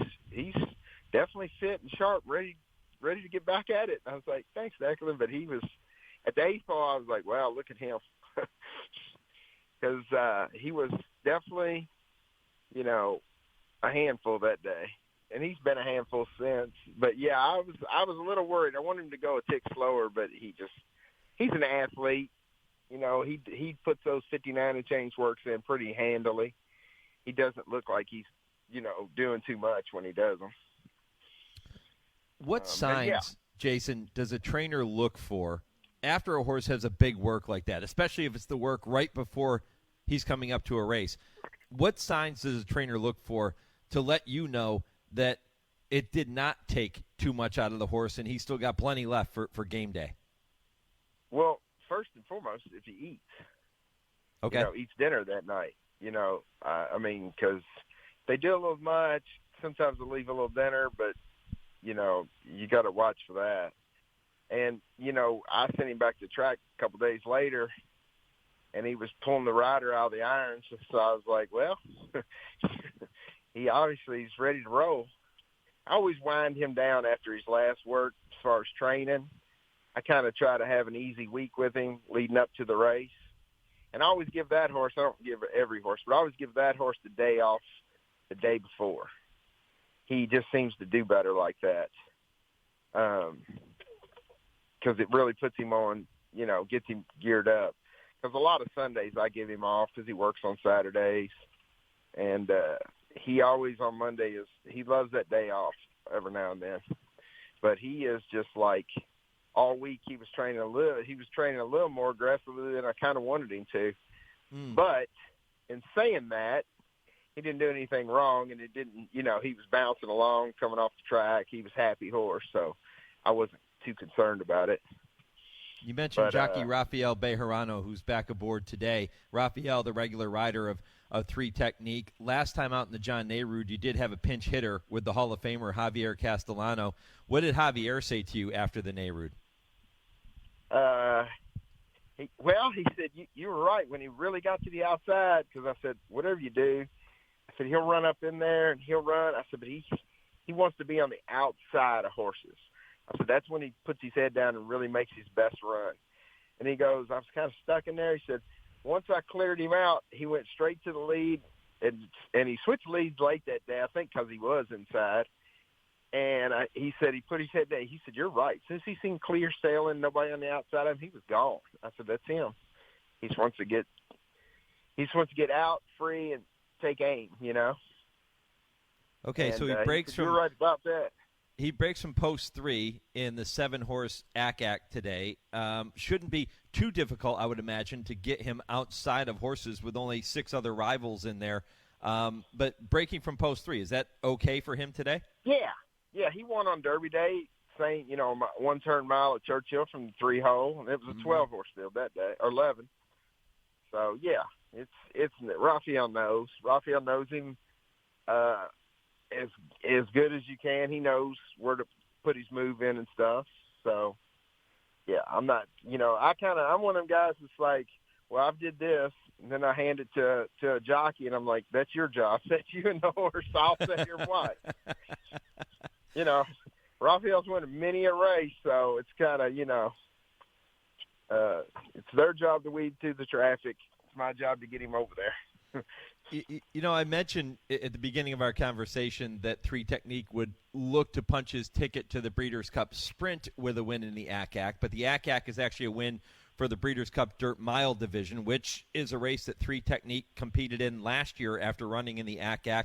definitely fit and sharp, ready to get back at it. And I was like, thanks, Declan. But he was at the 8th pole. I was like, wow, look at him. because he was definitely, a handful that day, and he's been a handful since. But yeah, I was a little worried. I wanted him to go a tick slower, but he's an athlete. He puts those 59 and change works in pretty handily. He doesn't look like he's, doing too much when he does them. What signs, Jason, does a trainer look for after a horse has a big work like that, especially if it's the work right before he's coming up to a race? What signs does a trainer look for to let you know that it did not take too much out of the horse and he's still got plenty left for game day? Well, first and foremost, if he eats. Okay. Eats dinner that night. Because they do a little much. Sometimes they'll leave a little dinner, but, you got to watch for that. And, I sent him back to the track a couple days later, and he was pulling the rider out of the irons. So I was like, well, he obviously is ready to roll. I always wind him down after his last work as far as training. I kind of try to have an easy week with him leading up to the race. And I always give that horse, I don't give every horse, but I always give that horse the day off the day before. He just seems to do better like that. Because it really puts him on, gets him geared up. Because a lot of Sundays I give him off because he works on Saturdays. And he always on Monday he loves that day off every now and then. But he is just like all week he was training a little more aggressively than I kind of wanted him to. But in saying that, he didn't do anything wrong, and it didn't, he was bouncing along, coming off the track. He was a happy horse, so I wasn't too concerned about it. You mentioned jockey Rafael Bejarano, who's back aboard today. Rafael, the regular rider of 3 Technique. Last time out in the John Nehrude, you did have a pinch hitter with the Hall of Famer Javier Castellano. What did Javier say to you after the Nehrude? He said, you were right when he really got to the outside, because I said, whatever you do, I said, he'll run up in there and he'll run. I said, but he wants to be on the outside of horses. I said, that's when he puts his head down and really makes his best run. And he goes, I was kind of stuck in there. He said, once I cleared him out, he went straight to the lead, and he switched leads late that day, I think because he was inside. And he said he put his head down. He said, you're right. Since he seen clear sailing, nobody on the outside of him, he was gone. I said, that's him. He just wants to get out free and take aim, Okay, and, so he breaks from. You're right about that. He breaks from post 3 in the 7-horse ACAC today. Shouldn't be too difficult, I would imagine, to get him outside of horses with only 6 other rivals in there. But breaking from post 3, is that okay for him today? Yeah, he won on Derby Day, saying, 1-turn mile at Churchill from the 3-hole, and it was a 12-horse field that day, or 11. So yeah, it's Rafael knows. Rafael knows him as good as you can. He knows where to put his move in and stuff. So yeah, I'm not. I'm one of them guys that's like, well, I did this, and then I hand it to a jockey, and I'm like, that's your job. Set you and the horse. I'll set your what. Rafael's winning many a race, so it's kind of, it's their job to weed through the traffic. It's my job to get him over there. I mentioned at the beginning of our conversation that 3 Technique would look to punch his ticket to the Breeders' Cup Sprint with a win in the ACAC, but the ACAC is actually a win for the Breeders' Cup Dirt Mile Division, which is a race that 3 Technique competed in last year after running in the ACAC.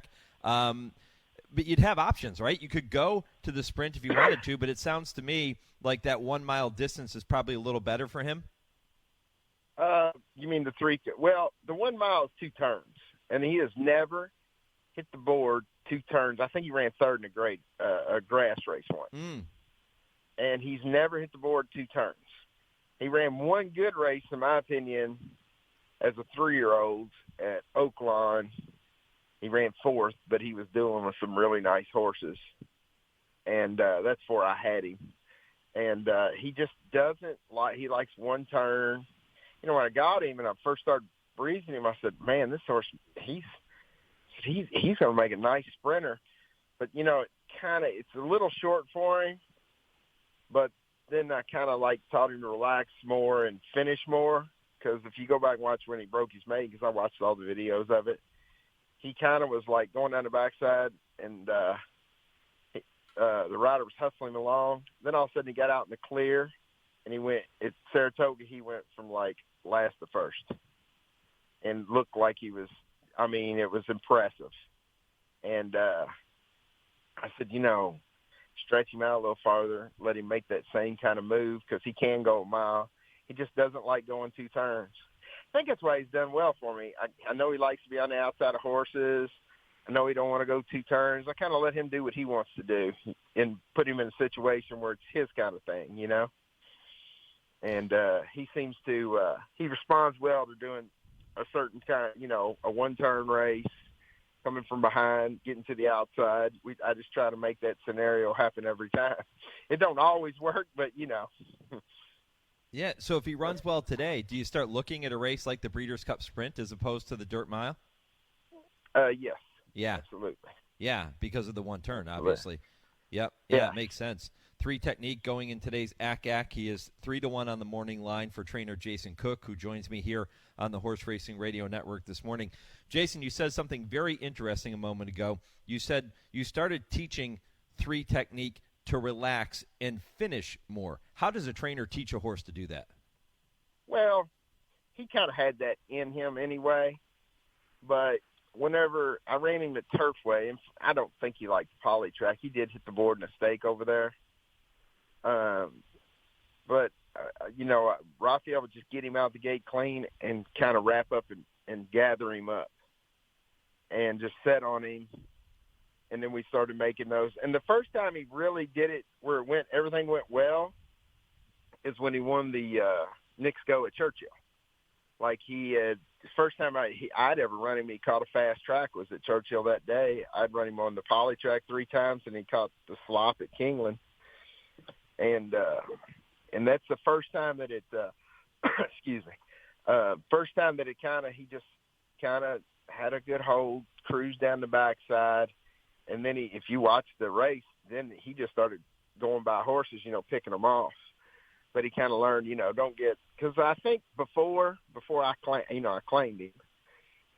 But you'd have options, right? You could go to the Sprint if you wanted to, but it sounds to me like that 1 mile distance is probably a little better for him. You mean the 3? Well, the 1 mile is 2 turns, and he has never hit the board 2 turns. I think he ran 3rd in a grass race once. And he's never hit the board 2 turns. He ran 1 good race, in my opinion, as a 3-year-old at Oaklawn. He ran 4th, but he was dealing with some really nice horses. And that's where I had him. And he just doesn't like – he likes 1 turn. When I got him and I first started breezing him, I said, man, this horse, he's going to make a nice sprinter. But, it's a little short for him. But then I kind of taught him to relax more and finish more. because if you go back and watch when he broke his mate, because I watched all the videos of it, he kind of was like going down the backside, and the rider was hustling along. Then all of a sudden he got out in the clear, and he went at Saratoga. He went from like last to first, and looked like he was. I mean, it was impressive. And I said, stretch him out a little farther, let him make that same kind of move, because he can go a mile. He just doesn't like going 2 turns. I think that's why he's done well for me. I know he likes to be on the outside of horses. I know he don't want to go 2 turns. I kind of let him do what he wants to do and put him in a situation where it's his kind of thing, And he seems to he responds well to doing a certain kind, a 1-turn race, coming from behind, getting to the outside. I just try to make that scenario happen every time. It don't always work, but Yeah, so if he runs well today, do you start looking at a race like the Breeders' Cup Sprint as opposed to the Dirt Mile? Yes. Yeah. Absolutely. Yeah, because of the 1 turn, obviously. Yep. Yeah. Yeah, it makes sense. 3 Technique going in today's ACAC. He is 3-1 on the morning line for trainer Jason Cook, who joins me here on the Horse Racing Radio Network this morning. Jason, you said something very interesting a moment ago. You said you started teaching 3 Technique to relax and finish more. How does a trainer teach a horse to do that? Well, he kind of had that in him anyway, but whenever I ran him at Turfway, and I don't think he liked the poly track. He did hit the board in a stake over there. But Raphael would just get him out the gate clean and kind of wrap up and gather him up and just set on him. And then we started making those. And the first time he really did it where everything went well is when he won the Knicks Go at Churchill. Like the first time I'd ever run him, he caught a fast track was at Churchill that day. I'd run him on the poly track 3 times, and he caught the slop at Keeneland. And that's the first time that it, excuse me, first time that he just kind of had a good hold, cruised down the backside. And then if you watch the race, then he just started going by horses, picking them off. But he kind of learned, don't get, because I think before I claimed him,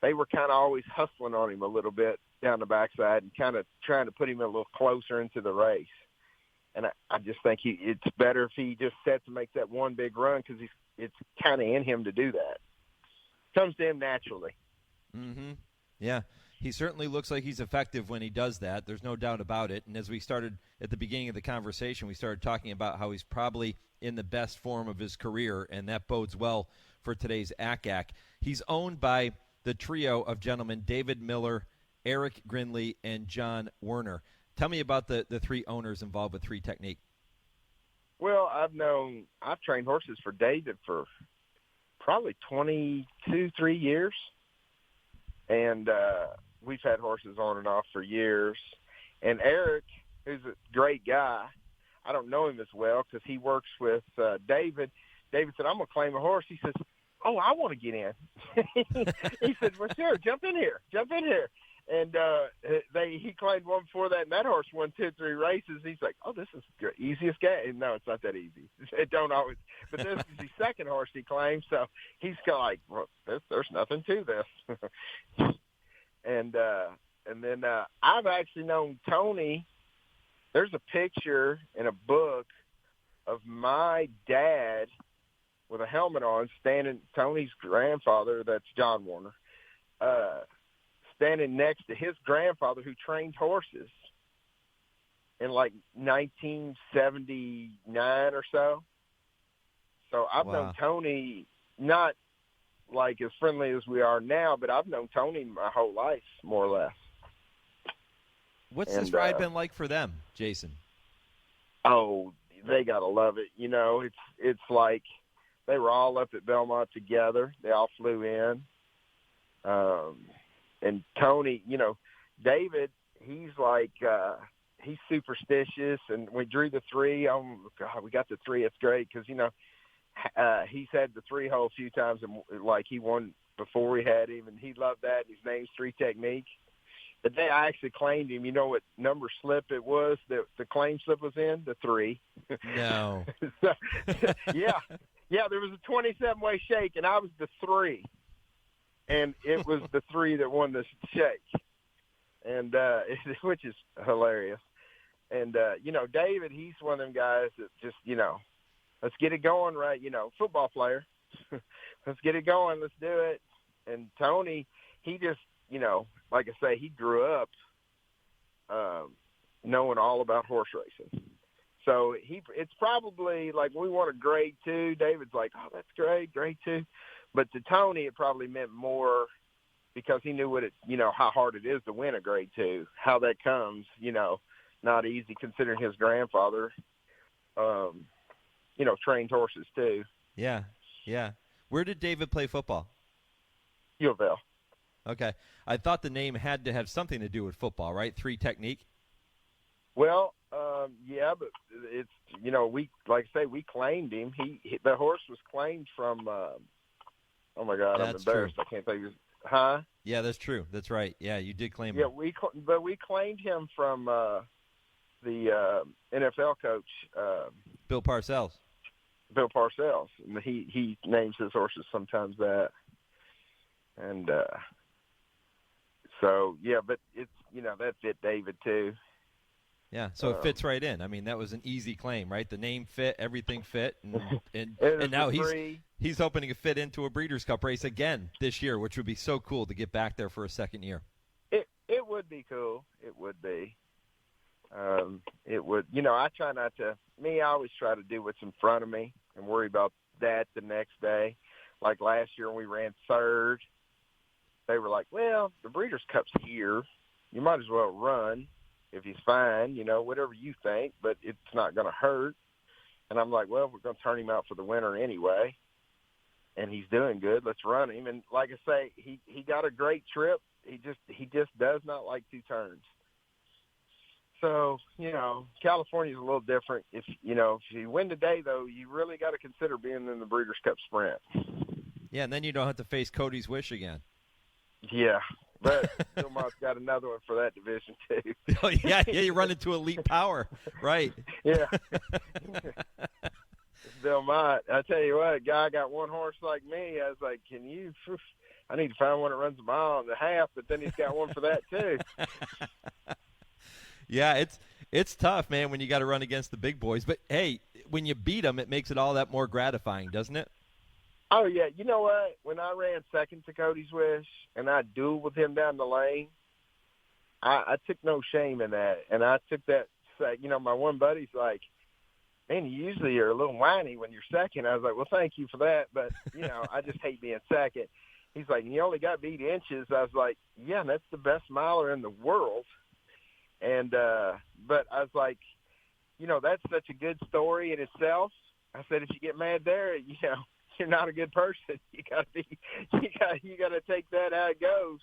they were kind of always hustling on him a little bit down the backside and kind of trying to put him a little closer into the race. And I just think it's better if he just sets and makes that one big run, because it's kind of in him to do that. Comes to him naturally. Mm-hmm. Yeah. He certainly looks like he's effective when he does that. There's no doubt about it. And as we started at the beginning of the conversation, we started talking about how he's probably in the best form of his career, and that bodes well for today's ACAC. He's owned by the trio of gentlemen, David Miller, Eric Grinley, and John Werner. Tell me about the 3 owners involved with 3 Technique. Well, I've trained horses for David for probably 22, 3 years. And we've had horses on and off for years. And Eric, who's a great guy, I don't know him as well because he works with David. David said, I'm going to claim a horse. He says, oh, I want to get in. He said, well, sure, jump in here. And he claimed one before that, and that horse won 2 or 3 races. He's like, oh, this is the easiest game. No, it's not that easy. It don't always. But this is the second horse he claimed, so he's kind of like, well, there's nothing to this. And then I've actually known Tony. There's a picture in a book of my dad with a helmet on, standing, Tony's grandfather, that's John Werner, standing next to his grandfather who trained horses in like 1979 or so. So I've known Tony, not like as friendly as we are now, but I've known Tony my whole life, more or less. What's this ride been like for them, Jason? Oh, they got to love it. It's like they were all up at Belmont together. They all flew in. And Tony, David, he's like, he's superstitious. And we drew the 3. Oh, God, we got the 3. It's great because, he's had the 3 hole a few times, and like he won before we had him, and he loved that. His name's 3 Technique. The day I actually claimed him, you know what number slip it was that the claim slip was in? The 3. No. So, yeah. Yeah, there was a 27-way shake, and I was the 3. And it was the 3 that won the shake, and which is hilarious. And, David, he's one of them guys that just, let's get it going, right? Football player. Let's get it going. Let's do it. And Tony, he just, like I say, he grew up knowing all about horse racing. So it's probably like we won a grade 2. David's like, oh, that's great, grade 2. But to Tony, it probably meant more because he knew how hard it is to win a grade 2, how that comes, not easy considering his grandfather, trained horses too. Yeah. Yeah. Where did David play football? Louisville. Okay. I thought the name had to have something to do with football, right? 3 Technique? Well, yeah, but it's, we claimed him. The horse was claimed from, oh my God, I'm embarrassed. True. I can't think of his, huh? Yeah, that's true. That's right. Yeah, you did claim him. Yeah, we claimed him from the NFL coach. Bill Parcells. Bill Parcells. And he names his horses sometimes that. And so, yeah, but it's, that fit David too. Yeah, so it fits right in. I mean, that was an easy claim, right? The name fit, everything fit, and now he's hoping to fit into a Breeders' Cup race again this year, which would be so cool to get back there for a second year. It would be cool. It would be. It would. I try not to. I always try to do what's in front of me and worry about that the next day. Like last year when we ran 3rd, they were like, "Well, the Breeders' Cup's here. You might as well run." If he's fine, whatever you think, but it's not going to hurt. And I'm like, well, we're going to turn him out for the winter anyway. And he's doing good. Let's run him. And like I say, he got a great trip. He just does not like 2 turns. So, California's a little different. If you win today, though, you really got to consider being in the Breeders' Cup Sprint. Yeah, and then you don't have to face Cody's Wish again. Yeah. But Philmont's got another one for that division too. Oh yeah, you run into elite power, right? Yeah. Philmont, I tell you what, a guy got one horse like me. I was like, I need to find one that runs 1.5 miles, but then he's got one for that too. Yeah, it's tough, man, when you got to run against the big boys. But hey, when you beat them, it makes it all that more gratifying, doesn't it? Oh, yeah. You know what? When I ran second to Cody's Wish and I dueled with him down the lane, I took no shame in that. And I took that, my one buddy's like, man, you usually are a little whiny when you're second. I was like, well, thank you for that. But, I just hate being second. He's like, you only got beat inches. I was like, yeah, and that's the best miler in the world. And, but I was like, that's such a good story in itself. I said, if you get mad there, you're not a good person. You got to take that how it goes.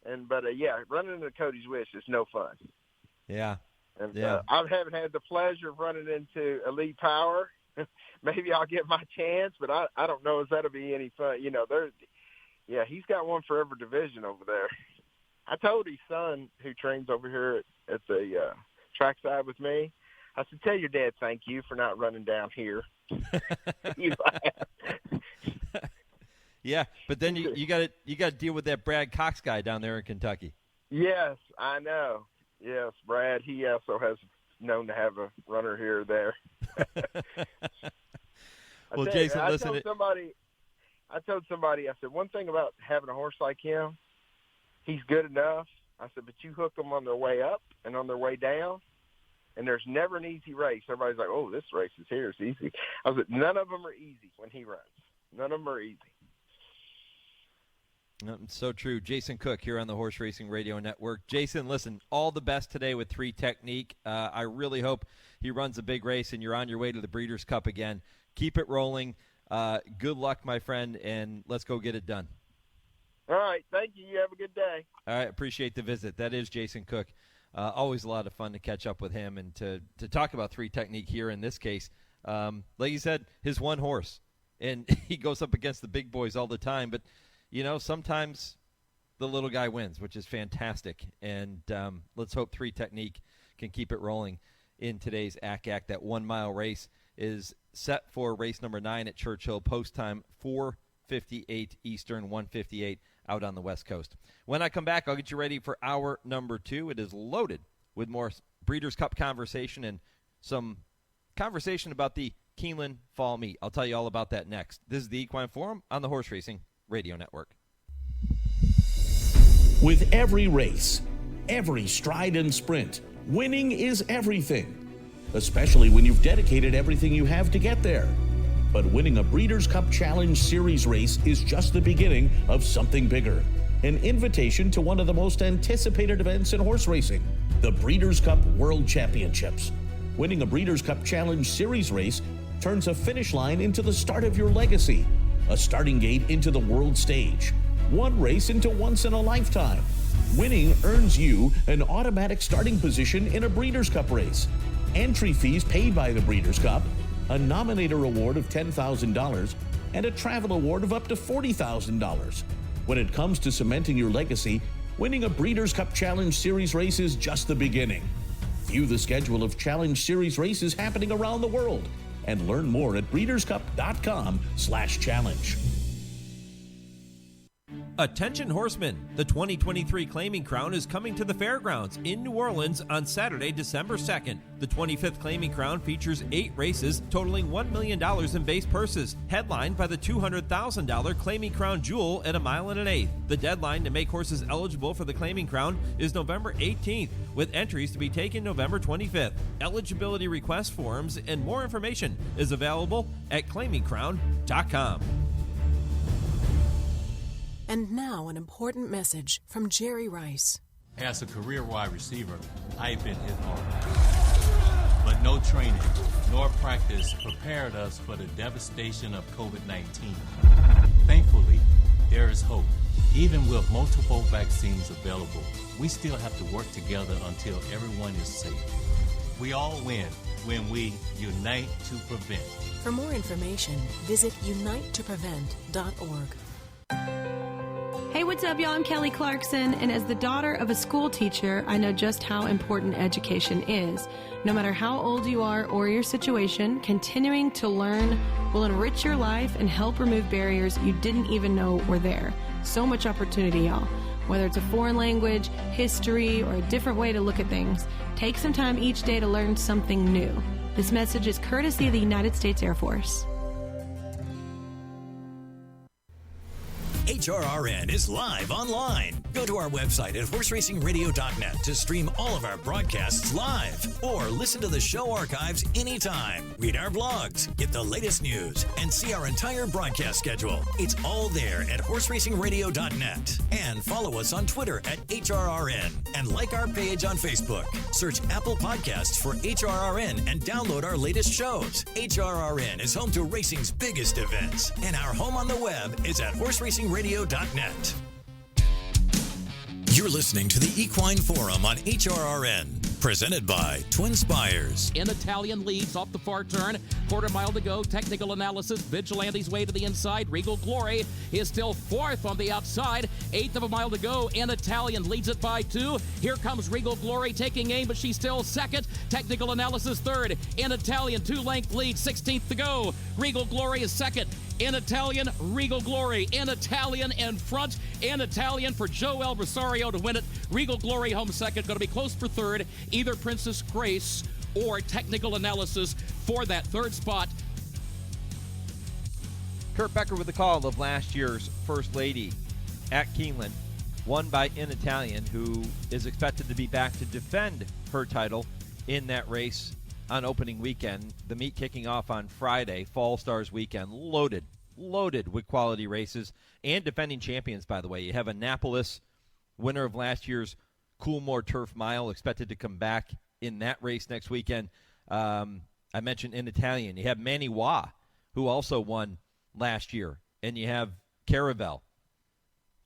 And running into Cody's Wish is no fun. Yeah. And I haven't had the pleasure of running into Elite Power. Maybe I'll get my chance, but I don't know if that'll be any fun. He's got one for every division over there. I told his son, who trains over here at the trackside with me, I said, tell your dad thank you for not running down here. Yeah, but then you got to deal with that Brad Cox guy down there in Kentucky. Yes, I know. Yes, Brad. He also has known to have a runner here or there. Well, Jason, listen. I told somebody. I said one thing about having a horse like him. He's good enough. I said, but you hook them on their way up and on their way down. And there's never an easy race. Everybody's like, oh, this race is here. It's easy. I was like, none of them are easy when he runs. None of them are easy. So true. Jason Cook here on the Horse Racing Radio Network. Jason, listen, all the best today with 3 Technique. I really hope he runs a big race and you're on your way to the Breeders' Cup again. Keep it rolling. Good luck, my friend, and let's go get it done. All right. Thank you. You have a good day. All right. Appreciate the visit. That is Jason Cook. Always a lot of fun to catch up with him and to talk about 3 Technique here in this case. Like you said, his one horse. And he goes up against the big boys all the time. But, sometimes the little guy wins, which is fantastic. And let's hope 3 Technique can keep it rolling in today's ACAC, that 1 mile race is set for race number 9 at Churchill. Post time 4:58 Eastern, 1:58 out on the West Coast. When I come back, I'll get you ready for hour number 2. It is loaded with more Breeders' Cup conversation and some conversation about the Keeneland Fall Meet. I'll tell you all about that next. This is the Equine Forum on the Horse Racing Radio Network. With every race, every stride and sprint, winning is everything. Especially when you've dedicated everything you have to get there. But winning a Breeders' Cup Challenge Series race is just the beginning of something bigger. An invitation to one of the most anticipated events in horse racing, the Breeders' Cup World Championships. Winning a Breeders' Cup Challenge Series race turns a finish line into the start of your legacy, a starting gate into the world stage, one race into once in a lifetime. Winning earns you an automatic starting position in a Breeders' Cup race, entry fees paid by the Breeders' Cup, a nominator award of $10,000, and a travel award of up to $40,000. When it comes to cementing your legacy, winning a Breeders' Cup Challenge Series race is just the beginning. View the schedule of Challenge Series races happening around the world and learn more at breederscup.com/challenge. Attention horsemen, the 2023 Claiming Crown is coming to the fairgrounds in New Orleans on Saturday, December 2nd. The 25th Claiming Crown features 8 races totaling $1 million in base purses, headlined by the $200,000 Claiming Crown Jewel at 1 1/8 miles. The deadline to make horses eligible for the Claiming Crown is November 18th, with entries to be taken November 25th. Eligibility request forms and more information is available at claimingcrown.com. And now an important message from Jerry Rice. As a career wide receiver, I've been hit hard. But no training nor practice prepared us for the devastation of COVID-19. Thankfully, there is hope. Even with multiple vaccines available, we still have to work together until everyone is safe. We all win when we unite to prevent. For more information, visit unitetoprevent.org. Hey, what's up, y'all? I'm Kelly Clarkson, and as the daughter of a school teacher, I know just how important education is. No matter how old you are or your situation, continuing to learn will enrich your life and help remove barriers you didn't even know were there. So much opportunity, y'all. Whether it's a foreign language, history, or a different way to look at things, take some time each day to learn something new. This message is courtesy of the United States Air Force. HRRN is live online. Go to our website at horseracingradio.net to stream all of our broadcasts live or listen to the show archives anytime. Read our blogs, get the latest news, and see our entire broadcast schedule. It's all there at horseracingradio.net. And follow us on Twitter at HRRN and like our page on Facebook. Search Apple Podcasts for HRRN and download our latest shows. HRRN is home to racing's biggest events, and our home on the web is at horseracingradio.net. You're listening to the Equine Forum on HRRN, presented by TwinSpires. In Italian leads off the far turn, quarter mile to go, technical analysis, Vigilante's way to the inside, Regal Glory is still fourth on the outside, 1/8 of a mile to go, In Italian leads it by 2, here comes Regal Glory taking aim, but she's still second, technical analysis third, In Italian 2-length lead, 16th to go, Regal Glory is second, In Italian, Regal Glory, In Italian in front, In Italian for Joel Rosario to win it, Regal Glory home second, going to be close for third, either Princess Grace or technical analysis for that third spot. Kurt Becker with the call of last year's First Lady at Keeneland, won by In Italian, who is expected to be back to defend her title in that race on opening weekend. The meet kicking off on Friday, Fall Stars weekend, loaded with quality races and defending champions, by the way. You have Annapolis, winner of last year's Coolmore Turf Mile, expected to come back in that race next weekend. I mentioned In Italian. You have Manny Wah, who also won last year. And you have Caravel,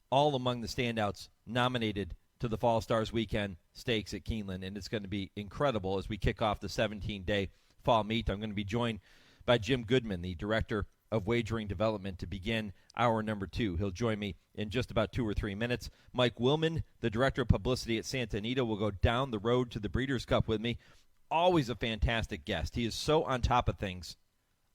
all among the standouts nominated to the Fall Stars Weekend Stakes at Keeneland. And it's going to be incredible as we kick off the 17-day fall meet. I'm going to be joined by Jim Goodman, the Director of Wagering Development, to begin hour number 2. He'll join me in just about 2 or 3 minutes. Mike Willman, the Director of Publicity at Santa Anita, will go down the road to the Breeders' Cup with me. always a fantastic guest. He is so on top of things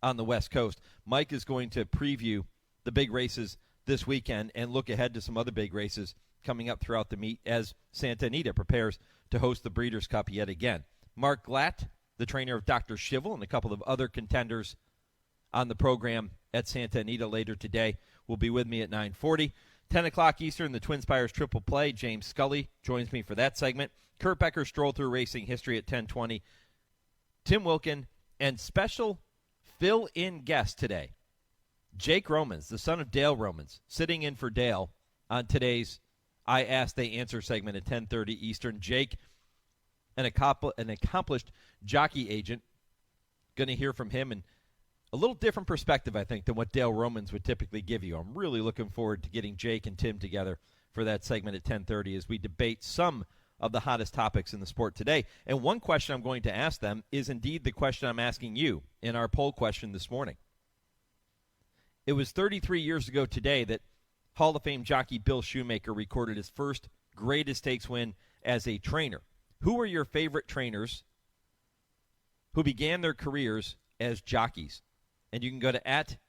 on the West Coast. Mike is going to preview the big races this weekend and look ahead to some other big races coming up throughout the meet as Santa Anita prepares to host the Breeders' Cup yet again. Mark Glatt, the trainer of Dr. Shivel, and a couple of other contenders on the program at Santa Anita later today, will be with me at 9:40. 10 o'clock Eastern, the TwinSpires Triple Play. James Scully joins me for that segment. Kurt Becker, Stroll Through Racing History at 10:20. Tim Wilkin, and special fill-in guest today, Jake Romans, the son of Dale Romans, sitting in for Dale on today's I Ask, They Answer segment at 10:30 Eastern. Jake, an accomplished jockey agent, going to hear from him, and a little different perspective, I think, than what Dale Romans would typically give you. I'm really looking forward to getting Jake and Tim together for that segment at 10:30 as we debate some of the hottest topics in the sport today. And one question I'm going to ask them is indeed the question I'm asking you in our poll question this morning. It was 33 years ago today that Hall of Fame jockey Bill Shoemaker recorded his first greatest stakes win as a trainer. Who are your favorite trainers who began their careers as jockeys? And you can go to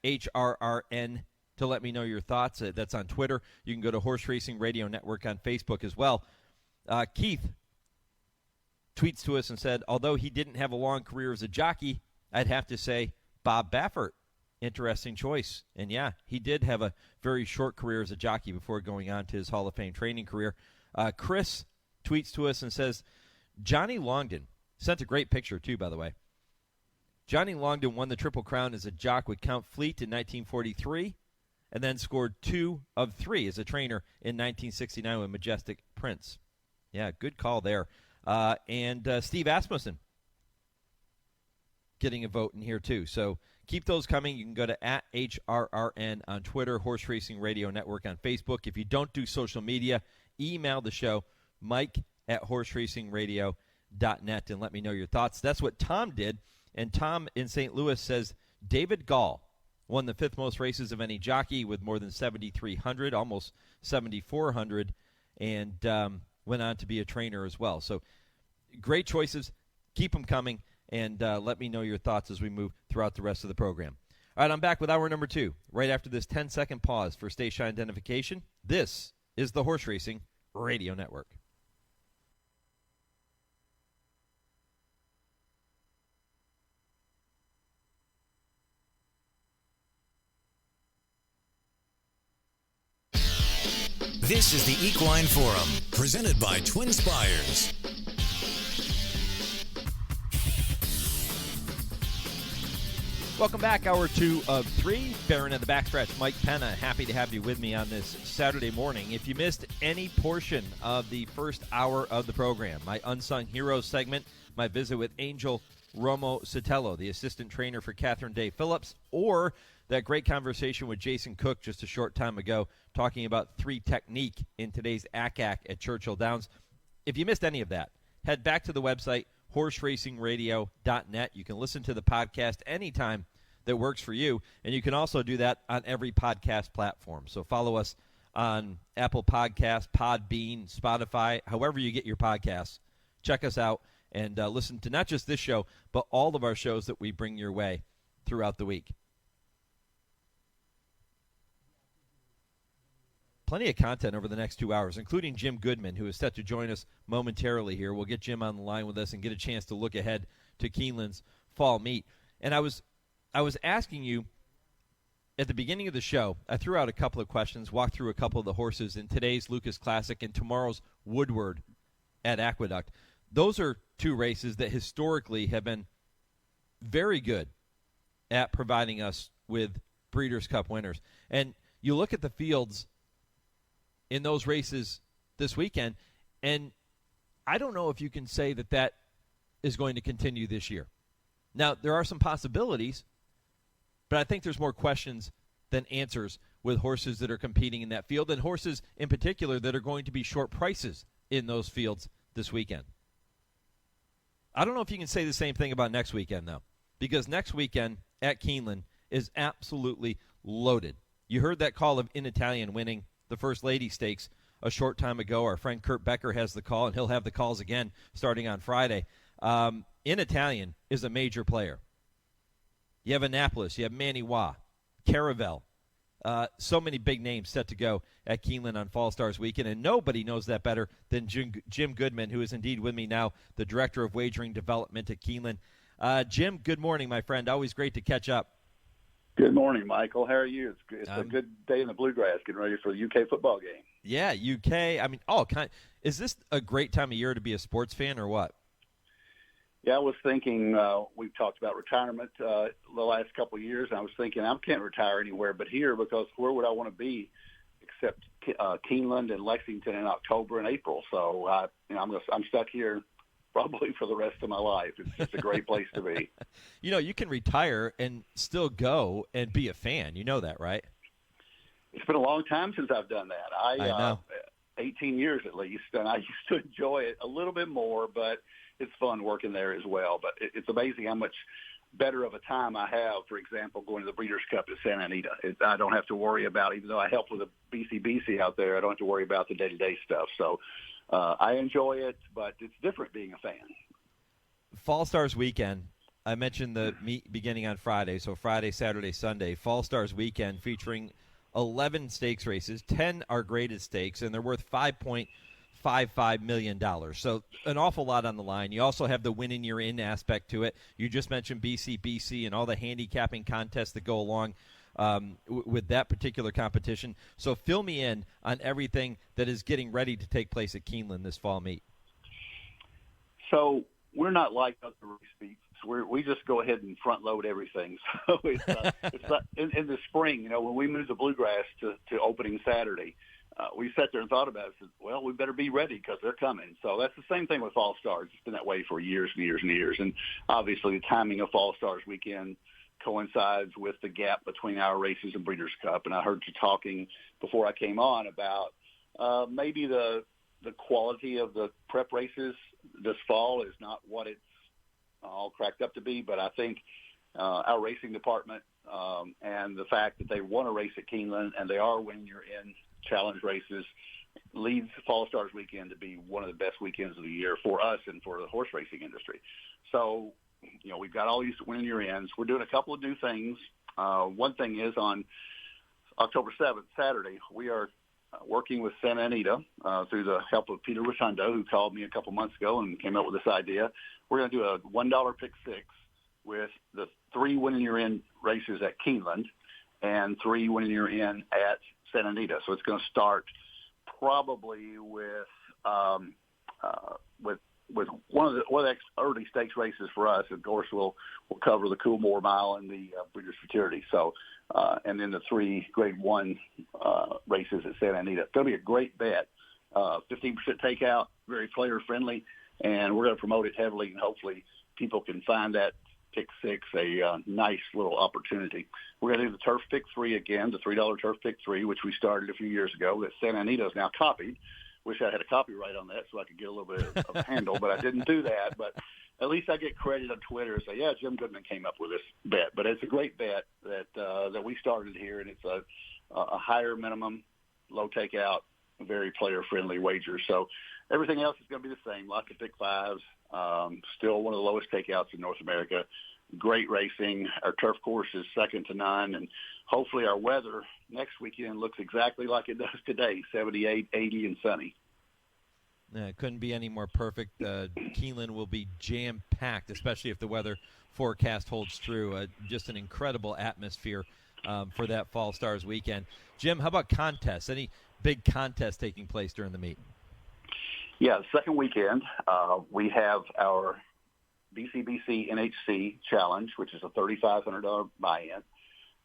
@HRRN to let me know your thoughts. That's on Twitter. You can go to Horse Racing Radio Network on Facebook as well. Keith tweets to us and said, although he didn't have a long career as a jockey, I'd have to say Bob Baffert. Interesting choice. And, yeah, he did have a very short career as a jockey before going on to his Hall of Fame training career. Chris tweets to us and says, Johnny Longden, sent a great picture too, by the way. Johnny Longden won the Triple Crown as a jock with Count Fleet in 1943 and then scored 2 of 3 as a trainer in 1969 with Majestic Prince. Yeah, good call there. And Steve Asmussen getting a vote in here too. So keep those coming. You can go to @HRRN on Twitter, Horse Racing Radio Network on Facebook. If you don't do social media, email the show, mike@horseracingradio.net, and let me know your thoughts. That's what Tom did. And Tom in St. Louis says David Gall won the 5th most races of any jockey with more than 7,300, almost 7,400, and went on to be a trainer as well. So great choices. Keep them coming, and let me know your thoughts as we move throughout the rest of the program. All right, I'm back with hour number 2, right after this 10-second pause for station identification. This is the Horse Racing Radio Network. This is the Equine Forum, presented by TwinSpires. Welcome back, hour 2 of 3. Baron at the backstretch, Mike Penna. Happy to have you with me on this Saturday morning. If you missed any portion of the first hour of the program, my Unsung Hero segment, my visit with Angel Romo Sotelo, the assistant trainer for Catherine Day Phillips, or that great conversation with Jason Cook just a short time ago, talking about 3 technique in today's ACAC at Churchill Downs. If you missed any of that, head back to the website, horseracingradio.net. You can listen to the podcast anytime that works for you, and you can also do that on every podcast platform. So follow us on Apple Podcasts, Podbean, Spotify, however you get your podcasts. Check us out and listen to not just this show, but all of our shows that we bring your way throughout the week. Plenty of content over the next 2 hours, including Jim Goodman, who is set to join us momentarily here. We'll get Jim on the line with us and get a chance to look ahead to Keeneland's fall meet. And I was asking you at the beginning of the show, I threw out a couple of questions, walked through a couple of the horses in today's Lucas Classic and tomorrow's Woodward at Aqueduct. Those are 2 races that historically have been very good at providing us with Breeders' Cup winners. And you look at the fields in those races this weekend, and I don't know if you can say that that is going to continue this year. Now, there are some possibilities, but I think there's more questions than answers with horses that are competing in that field, and horses in particular that are going to be short prices in those fields this weekend. I don't know if you can say the same thing about next weekend, though, because next weekend at Keeneland is absolutely loaded. You heard that call of In Italian winning the First Lady Stakes a short time ago. Our friend Kurt Becker has the call, and he'll have the calls again starting on Friday. In Italian is a major player. You have Annapolis. You have Maniwa, Caravel. So many big names set to go at Keeneland on Fall Stars Weekend, and nobody knows that better than Jim Goodman, who is indeed with me now, the Director of Wagering Development at Keeneland. Jim, good morning, my friend. Always great to catch up. Good morning, Michael. How are you? It's a good day in the Bluegrass, getting ready for the UK football game. Yeah, UK. I mean, is this a great time of year to be a sports fan or what? Yeah, I was thinking, we've talked about retirement the last couple of years, and I was thinking I can't retire anywhere but here, because where would I want to be except Keeneland and Lexington in October and April? So I'm stuck here probably for the rest of my life. It's just a great place to be. You can retire and still go and be a fan. You know that, right? It's been a long time since I've done that. I know. 18 years at least, and I used to enjoy it a little bit more, but it's fun working there as well. But it's amazing how much better of a time I have, for example, going to the Breeders' Cup at Santa Anita. I don't have to worry about, even though I help with the BCBC out there, I don't have to worry about the day-to-day stuff. So I enjoy it, but it's different being a fan. Fall Stars Weekend, I mentioned the meet beginning on Friday, so Friday, Saturday, Sunday. Fall Stars Weekend featuring 11 stakes races. 10 are graded stakes, and they're worth $5.55 million. So an awful lot on the line. You also have the win and you're in aspect to it. You just mentioned BCBC and all the handicapping contests that go along with that particular competition. So fill me in on everything that is getting ready to take place at Keeneland this fall meet. So we're not like other race meets. We just go ahead and front load everything. So it's not, in the spring, when we moved the Bluegrass to opening Saturday, we sat there and thought about it and said, well, we better be ready because they're coming. So that's the same thing with Fall Stars. It's been that way for years and years and years. And obviously the timing of Fall Stars Weekend coincides with the gap between our races and Breeders' Cup. And I heard you talking before I came on about maybe the quality of the prep races this fall is not what it's all cracked up to be. But I think our racing department and the fact that they want to race at Keeneland and they are winning your in challenge races leads Fall Stars Weekend to be one of the best weekends of the year for us and for the horse racing industry. So, we've got all these win your ends. We're doing a couple of new things. One thing is on October 7th, Saturday, we are working with Santa Anita through the help of Peter Rotundo, who called me a couple months ago and came up with this idea. We're going to do a $1 pick six with the 3 winning your in races at Keeneland and 3 winning your in at Santa Anita. So it's going to start probably with one of the early stakes races for us. Of course, we'll cover the Coolmore Mile and the Breeders' Futurity. So and then the 3 Grade 1 races at Santa Anita. It's going to be a great bet. 15% takeout, very player friendly, and we're going to promote it heavily, and hopefully people can find that pick six a nice little opportunity. We're going to do the Turf Pick 3 again, the $3 Turf Pick 3, which we started a few years ago that Santa Anita is now copied. Wish I had a copyright on that so I could get a little bit of handle, but I didn't do that. But at least I get credit on Twitter and say, yeah, Jim Goodman came up with this bet. But it's a great bet that we started here, and it's a higher minimum, low takeout, very player-friendly wager. So everything else is going to be the same. Lots of pick fives. Still one of the lowest takeouts in North America. Great racing. Our turf course is second to none, and hopefully our weather next weekend looks exactly like it does today, 78, 80, and sunny. Yeah, it couldn't be any more perfect. Keeneland will be jam-packed, especially if the weather forecast holds true. Just an incredible atmosphere for that Fall Stars Weekend. Jim, how about contests? Any big contests taking place during the meet? Yeah, the second weekend, we have our BCBC NHC Challenge, which is a $3,500 buy-in.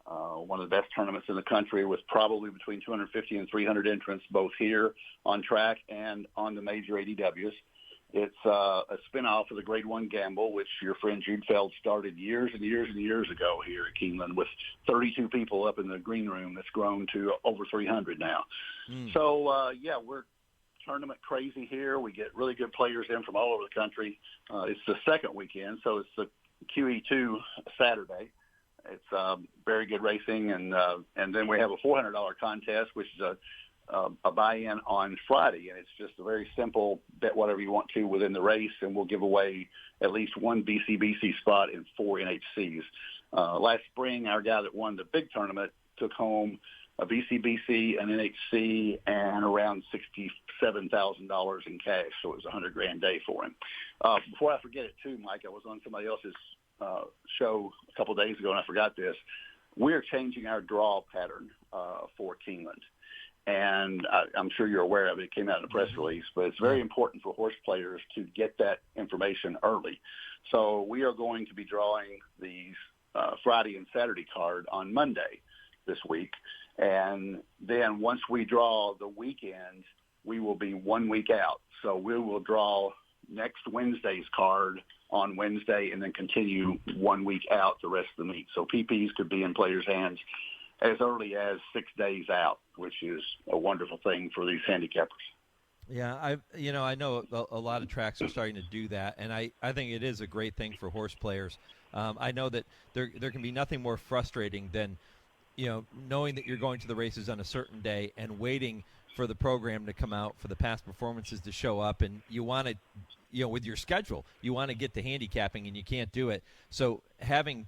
One of the best tournaments in the country with probably between 250 and 300 entrants, both here on track and on the major ADWs. It's a spinoff of the Grade 1 Gamble, which your friend Jude Feld started years and years and years ago here at Keeneland with 32 people up in the green room that's grown to over 300 now. So, we're tournament crazy here. We get really good players in from all over the country. It's the second weekend, so it's the QE2 Saturday. It's very good racing, and then we have a $400 contest, which is a buy-in on Friday, and it's just a very simple bet whatever you want to within the race, and we'll give away at least one BCBC spot in 4 NHCs. Last spring, our guy that won the big tournament took home a BCBC, an NHC, and around $67,000 in cash, so it was a $100,000 day for him. Before I forget it, too, Mike, I was on somebody else's show a couple of days ago, and I forgot this. We're changing our draw pattern for Keeneland. And I'm sure you're aware of it. It came out in a press release, but it's very important for horse players to get that information early. So we are going to be drawing these Friday and Saturday card on Monday this week. And then once we draw the weekend, we will be 1 week out. So we will draw next Wednesday's card on Wednesday and then continue 1 week out the rest of the meet. So PPs could be in players' hands as early as 6 days out, which is a wonderful thing for these handicappers. Yeah, I know a lot of tracks are starting to do that, and I think it is a great thing for horse players. I know that there can be nothing more frustrating than, knowing that you're going to the races on a certain day and waiting for the program to come out, for the past performances to show up, and you want to, with your schedule, you want to get to handicapping and you can't do it. So having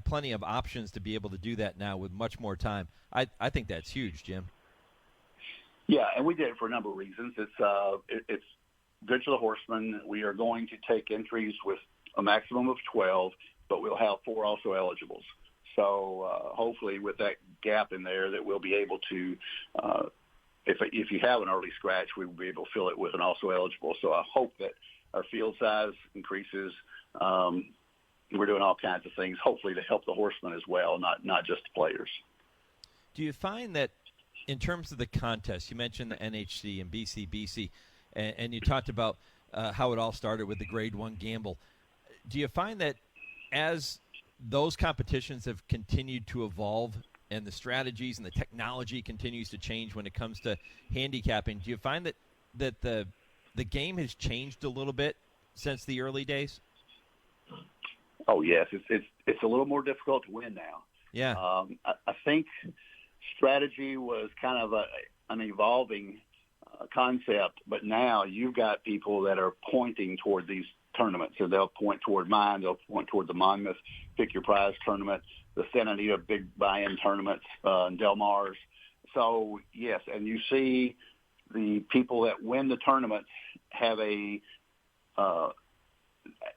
plenty of options to be able to do that now with much more time, I think that's huge, Jim. Yeah, and we did it for a number of reasons. It's good for the horsemen. We are going to take entries with a maximum of 12, but we'll have 4 also eligibles. So hopefully with that gap in there that we'll be able to, if you have an early scratch, we will be able to fill it with an also eligible. So I hope that our field size increases. We're doing all kinds of things, hopefully to help the horsemen as well, not just the players. Do you find that in terms of the contest, you mentioned the NHC and BCBC, and you talked about how it all started with the Grade 1 gamble. Do you find that as those competitions have continued to evolve and the strategies and the technology continues to change when it comes to handicapping, do you find that the game has changed a little bit since the early days? Oh yes, it's a little more difficult to win now. Yeah, I think strategy was kind of an evolving concept, but now you've got people that are pointing toward these tournaments. So they'll point toward mine, they'll point toward the Monmouth Pick Your Prize tournament, the Santa Anita Big Buy-In tournaments, and Del Mar's. So yes, and you see the people that win the tournaments have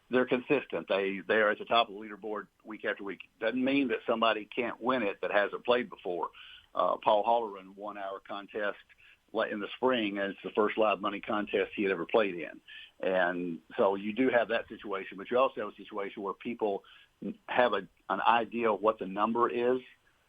they're consistent. They're at the top of the leaderboard week after week. Doesn't mean that somebody can't win it that hasn't played before. Paul Halloran won our contest in the spring, and it's the first live money contest he had ever played in. And so you do have that situation, but you also have a situation where people have an idea of what the number is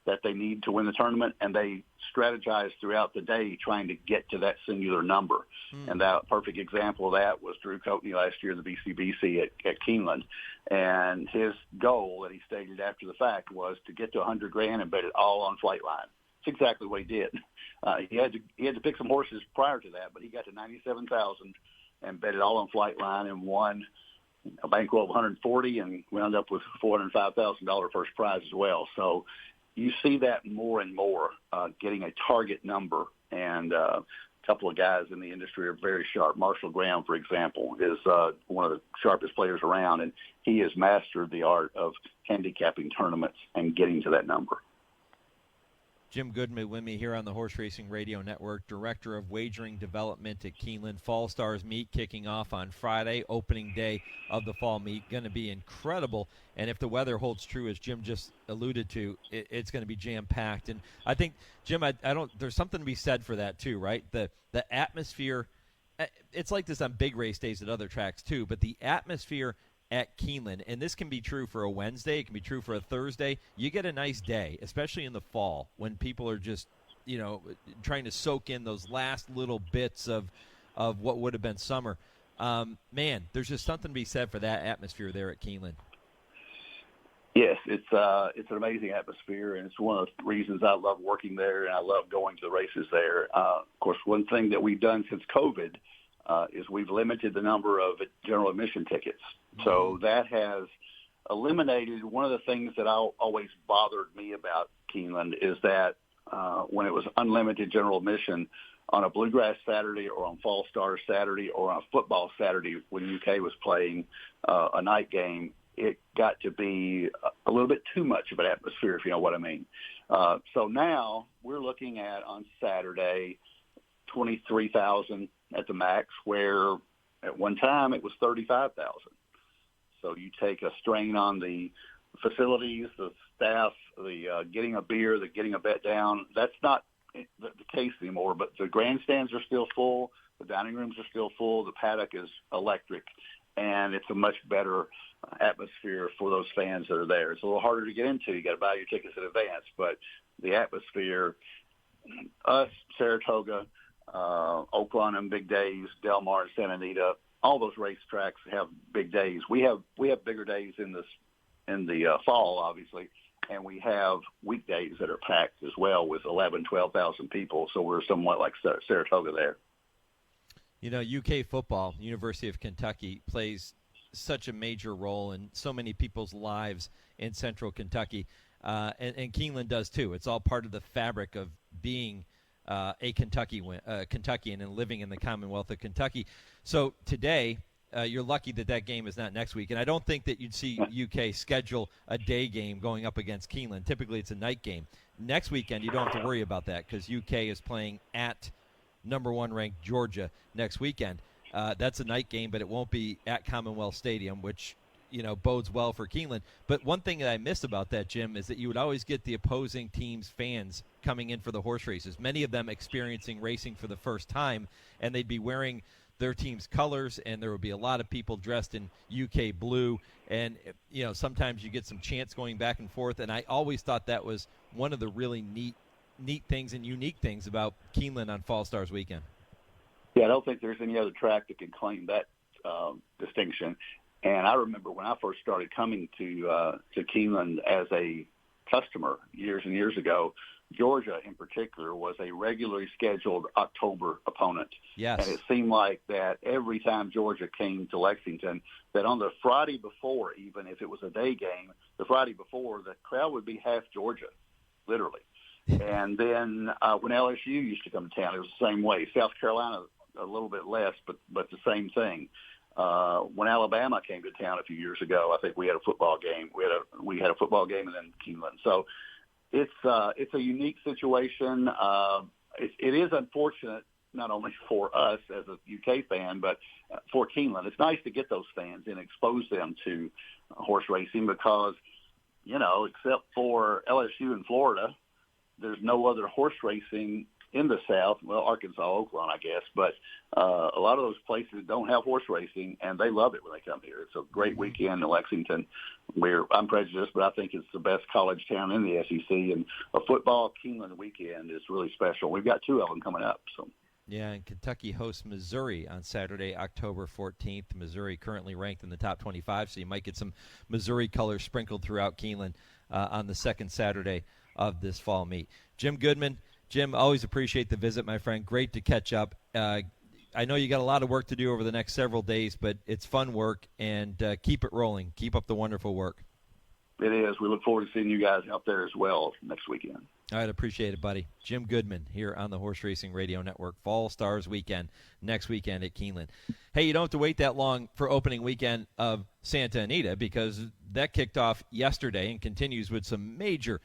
that they need to win the tournament, and they strategize throughout the day trying to get to that singular number. And that perfect example of that was Drew Coatney last year in the BCBC at Keeneland. And his goal that he stated after the fact was to get to $100,000 and bet it all on Flightline. That's exactly what he did. He had to pick some horses prior to that, but he got to $97,000 and bet it all on Flightline and won a bankroll of $140 and wound up with $405,000 first prize as well. So you see that more and more, getting a target number, and a couple of guys in the industry are very sharp. Marshall Graham, for example, is one of the sharpest players around, and he has mastered the art of handicapping tournaments and getting to that number. Jim Goodman with me here on the Horse Racing Radio Network, Director of Wagering Development at Keeneland. Fall Stars meet kicking off on Friday, opening day of the fall meet. Going to be incredible. And if the weather holds true, as Jim just alluded to, it's going to be jam-packed. And I think, Jim, there's something to be said for that too, right? The atmosphere, it's like this on big race days at other tracks too, but the atmosphere at Keeneland, and this can be true for a Wednesday, it can be true for a Thursday. You get a nice day, especially in the fall when people are just, trying to soak in those last little bits of what would have been summer. Man, there's just something to be said for that atmosphere there at Keeneland. Yes, it's an amazing atmosphere, and it's one of the reasons I love working there, and I love going to the races there. Of course, one thing that we've done since COVID is we've limited the number of general admission tickets. So that has eliminated one of the things that always bothered me about Keeneland is that when it was unlimited general admission on a Bluegrass Saturday or on Fall Stars Saturday or on a football Saturday when UK was playing a night game, it got to be a little bit too much of an atmosphere, if you know what I mean. So now we're looking at on Saturday 23,000 at the max, where at one time it was 35,000. So you take a strain on the facilities, the staff, the getting a beer, the getting a bet down. That's not the case anymore, but the grandstands are still full, the dining rooms are still full, the paddock is electric, and it's a much better atmosphere for those fans that are there. It's a little harder to get into. You got to buy your tickets in advance, but the atmosphere, us, Saratoga, Oakland and big days, Del Mar and Santa Anita, all those racetracks have big days. We have bigger days in the fall, obviously, and we have weekdays that are packed as well with 11,000, 12,000 people. So we're somewhat like Saratoga there. You know, UK football, University of Kentucky, plays such a major role in so many people's lives in central Kentucky, and Keeneland does too. It's all part of the fabric of being a Kentuckian and living in the Commonwealth of Kentucky. So today, you're lucky that game is not next week, and I don't think that you'd see UK schedule a day game going up against Keeneland. Typically, it's a night game. Next weekend, you don't have to worry about that because UK is playing at number 1 ranked Georgia next weekend. That's a night game, but it won't be at Commonwealth Stadium, which bodes well for Keeneland. But one thing that I miss about that, Jim, is that you would always get the opposing team's fans coming in for the horse races, many of them experiencing racing for the first time, and they'd be wearing their team's colors, and there would be a lot of people dressed in UK blue, and sometimes you get some chants going back and forth, and I always thought that was one of the really neat things and unique things about Keeneland on Fall Stars weekend. Yeah, I don't think there's any other track that can claim that distinction. And I remember when I first started coming to Keeneland as a customer years and years ago, Georgia in particular was a regularly scheduled October opponent. Yes. And it seemed like that every time Georgia came to Lexington, that on the Friday before, even if it was a day game, the Friday before, the crowd would be half Georgia, literally. And then when LSU used to come to town, it was the same way. South Carolina, a little bit less, but the same thing. When Alabama came to town a few years ago, I think we had a football game. We had a football game and then Keeneland. So it's a unique situation. It is unfortunate not only for us as a UK fan, but for Keeneland. It's nice to get those fans and expose them to horse racing because, except for LSU in Florida, there's no other horse racing in the South. Well, Arkansas, Oakland, I guess, but a lot of those places don't have horse racing, and they love it when they come here. It's a great weekend in Lexington. I'm prejudiced, but I think it's the best college town in the SEC, and a football Keeneland weekend is really special. We've got 2 of them coming up. So. Yeah, and Kentucky hosts Missouri on Saturday, October 14th. Missouri currently ranked in the top 25, so you might get some Missouri colors sprinkled throughout Keeneland on the second Saturday of this fall meet. Jim Goodman. Jim, always appreciate the visit, my friend. Great to catch up. I know you got a lot of work to do over the next several days, but it's fun work, and keep it rolling. Keep up the wonderful work. It is. We look forward to seeing you guys out there as well next weekend. All right, appreciate it, buddy. Jim Goodman here on the Horse Racing Radio Network. Fall Stars weekend, next weekend at Keeneland. Hey, you don't have to wait that long for opening weekend of Santa Anita because that kicked off yesterday and continues with some major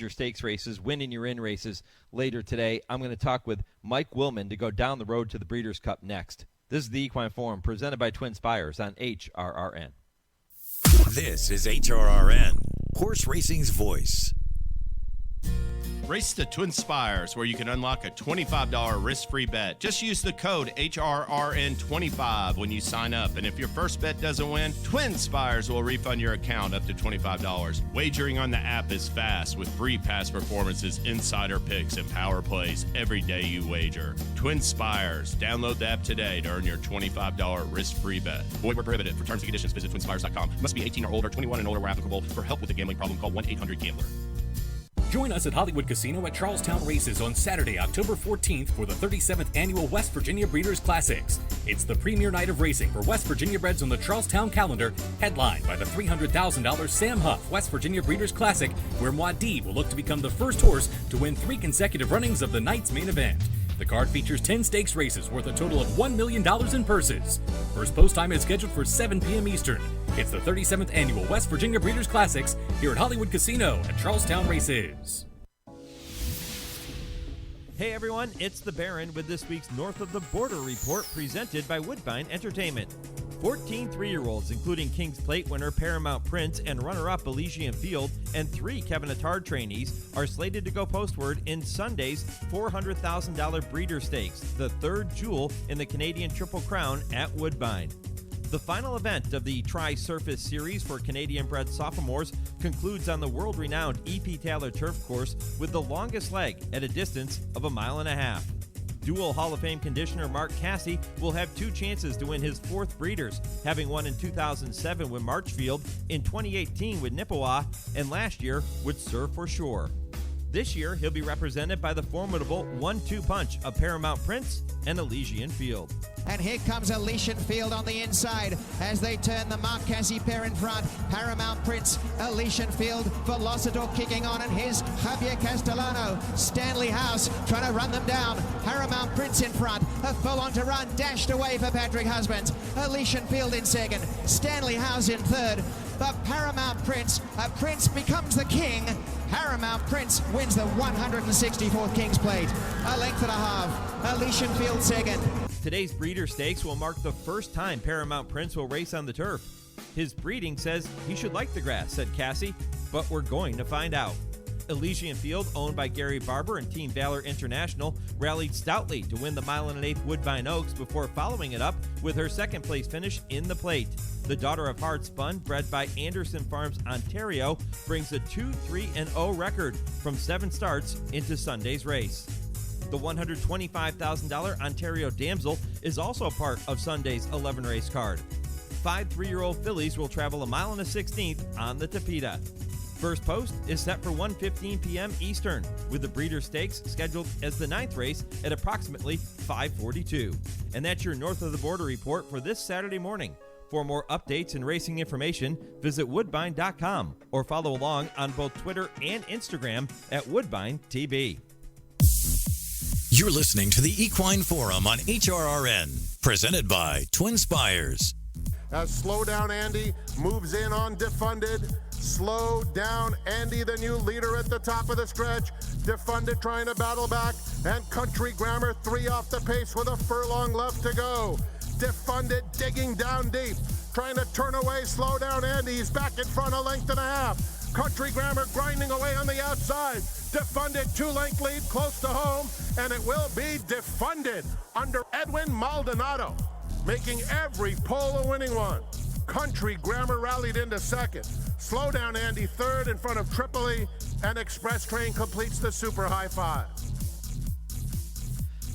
stakes races, win-in your in races later today. I'm going to talk with Mike Willman to go down the road to the Breeders' Cup next. This is the Equine Forum presented by TwinSpires on HRRN. This is HRRN, Horse Racing's voice. Race to TwinSpires, where you can unlock a $25 risk-free bet. Just use the code HRRN25 when you sign up. And if your first bet doesn't win, TwinSpires will refund your account up to $25. Wagering on the app is fast with free past performances, insider picks, and power plays every day you wager. TwinSpires. Download the app today to earn your $25 risk-free bet. Void where prohibited. For terms and conditions, visit TwinSpires.com. Must be 18 or older, 21 and older where applicable. For help with a gambling problem, call 1-800-GAMBLER. Join us at Hollywood Casino at Charlestown Races on Saturday, October 14th for the 37th Annual West Virginia Breeders' Classics. It's the premier night of racing for West Virginia breds on the Charlestown calendar, headlined by the $300,000 Sam Huff West Virginia Breeders' Classic, where Muad'Dib will look to become the first horse to win 3 consecutive runnings of the night's main event. The card features 10 stakes races worth a total of $1 million in purses. First post time is scheduled for 7 p.m. Eastern. It's the 37th Annual West Virginia Breeders' Classics here at Hollywood Casino at Charlestown Races. Hey everyone, it's the Baron with this week's North of the Border Report presented by Woodbine Entertainment. 14 3-year-olds, including King's Plate winner Paramount Prince and runner-up Elysian Field, and 3 Kevin Attard trainees are slated to go postward in Sunday's $400,000 Breeder Stakes, the third jewel in the Canadian Triple Crown at Woodbine. The final event of the Tri-Surface Series for Canadian-bred sophomores concludes on the world-renowned E.P. Taylor Turf Course with the longest leg at a distance of 1.5 miles. Dual Hall of Fame conditioner Mark Casse will have 2 chances to win his 4th Breeders, having won in 2007 with Marchfield, in 2018 with Nippewa, and last year with Surf for Shore. This year, he'll be represented by the formidable 1-2 punch of Paramount Prince and Elysian Field. And here comes Elysian Field on the inside as they turn the Mark Casse pair in front. Paramount Prince, Elysian Field, Velocitor kicking on, and here's Javier Castellano. Stanley House trying to run them down. Paramount Prince in front, a full-on to run, dashed away for Patrick Husbands. Elysian Field in second, Stanley House in third. But Paramount Prince, Prince becomes the king. Paramount Prince wins the 164th King's Plate. A length and a half. Elysian Field second. Today's Breeder Stakes will mark the first time Paramount Prince will race on the turf. His breeding says he should like the grass, said Casse, but we're going to find out. Elysian Field, owned by Gary Barber and Team Valor International, rallied stoutly to win the 1 1/8 Woodbine Oaks before following it up with her second-place finish in the Plate. The Daughter of Hard Spun, bred by Anderson Farms, Ontario, brings a 2-3-0 record from 7 starts into Sunday's race. The $125,000 Ontario Damsel is also part of Sunday's 11-race card. 5 3-year-old fillies will travel 1.16 miles on the Tapeta. First post is set for 1:15 p.m. Eastern, with the Breeder Stakes scheduled as the 9th race at approximately 5:42. And that's your North of the Border report for this Saturday morning. For more updates and racing information, visit woodbine.com or follow along on both Twitter and Instagram at Woodbine TV. You're listening to the Equine Forum on HRRN, presented by TwinSpires. As Slow Down Andy moves in on Defunded. Slow Down Andy, the new leader at the top of the stretch. Defunded trying to battle back, and Country Grammar 3 off the pace with a furlong left to go. Defunded digging down deep, trying to turn away Slow Down Andy. He's back in front, 1.5 lengths. Country Grammar grinding away on the outside. Defunded 2-length lead close to home, and it will be Defunded under Edwin Maldonado, making every pole a winning one. Country Grammar rallied into second. Slow Down Andy third in front of Tripoli, and Express Train completes the super high 5.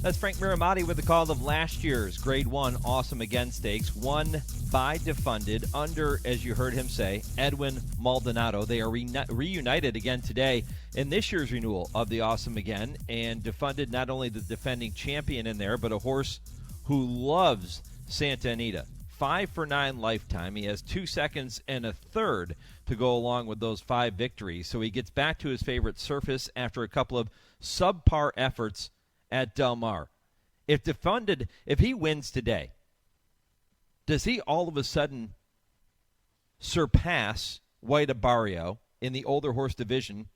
That's Frank Miramati with the call of last year's Grade 1 Awesome Again Stakes, won by Defunded under, as you heard him say, Edwin Maldonado. They are reunited again today in this year's renewal of the Awesome Again, and Defunded, not only the defending champion in there, but a horse who loves Santa Anita. 5 for 9 lifetime. He has 2 seconds and a third to go along with those 5 victories. So he gets back to his favorite surface after a couple of subpar efforts at Del Mar. If Defunded, if he wins today, does he all of a sudden surpass White Abarrio in the older horse division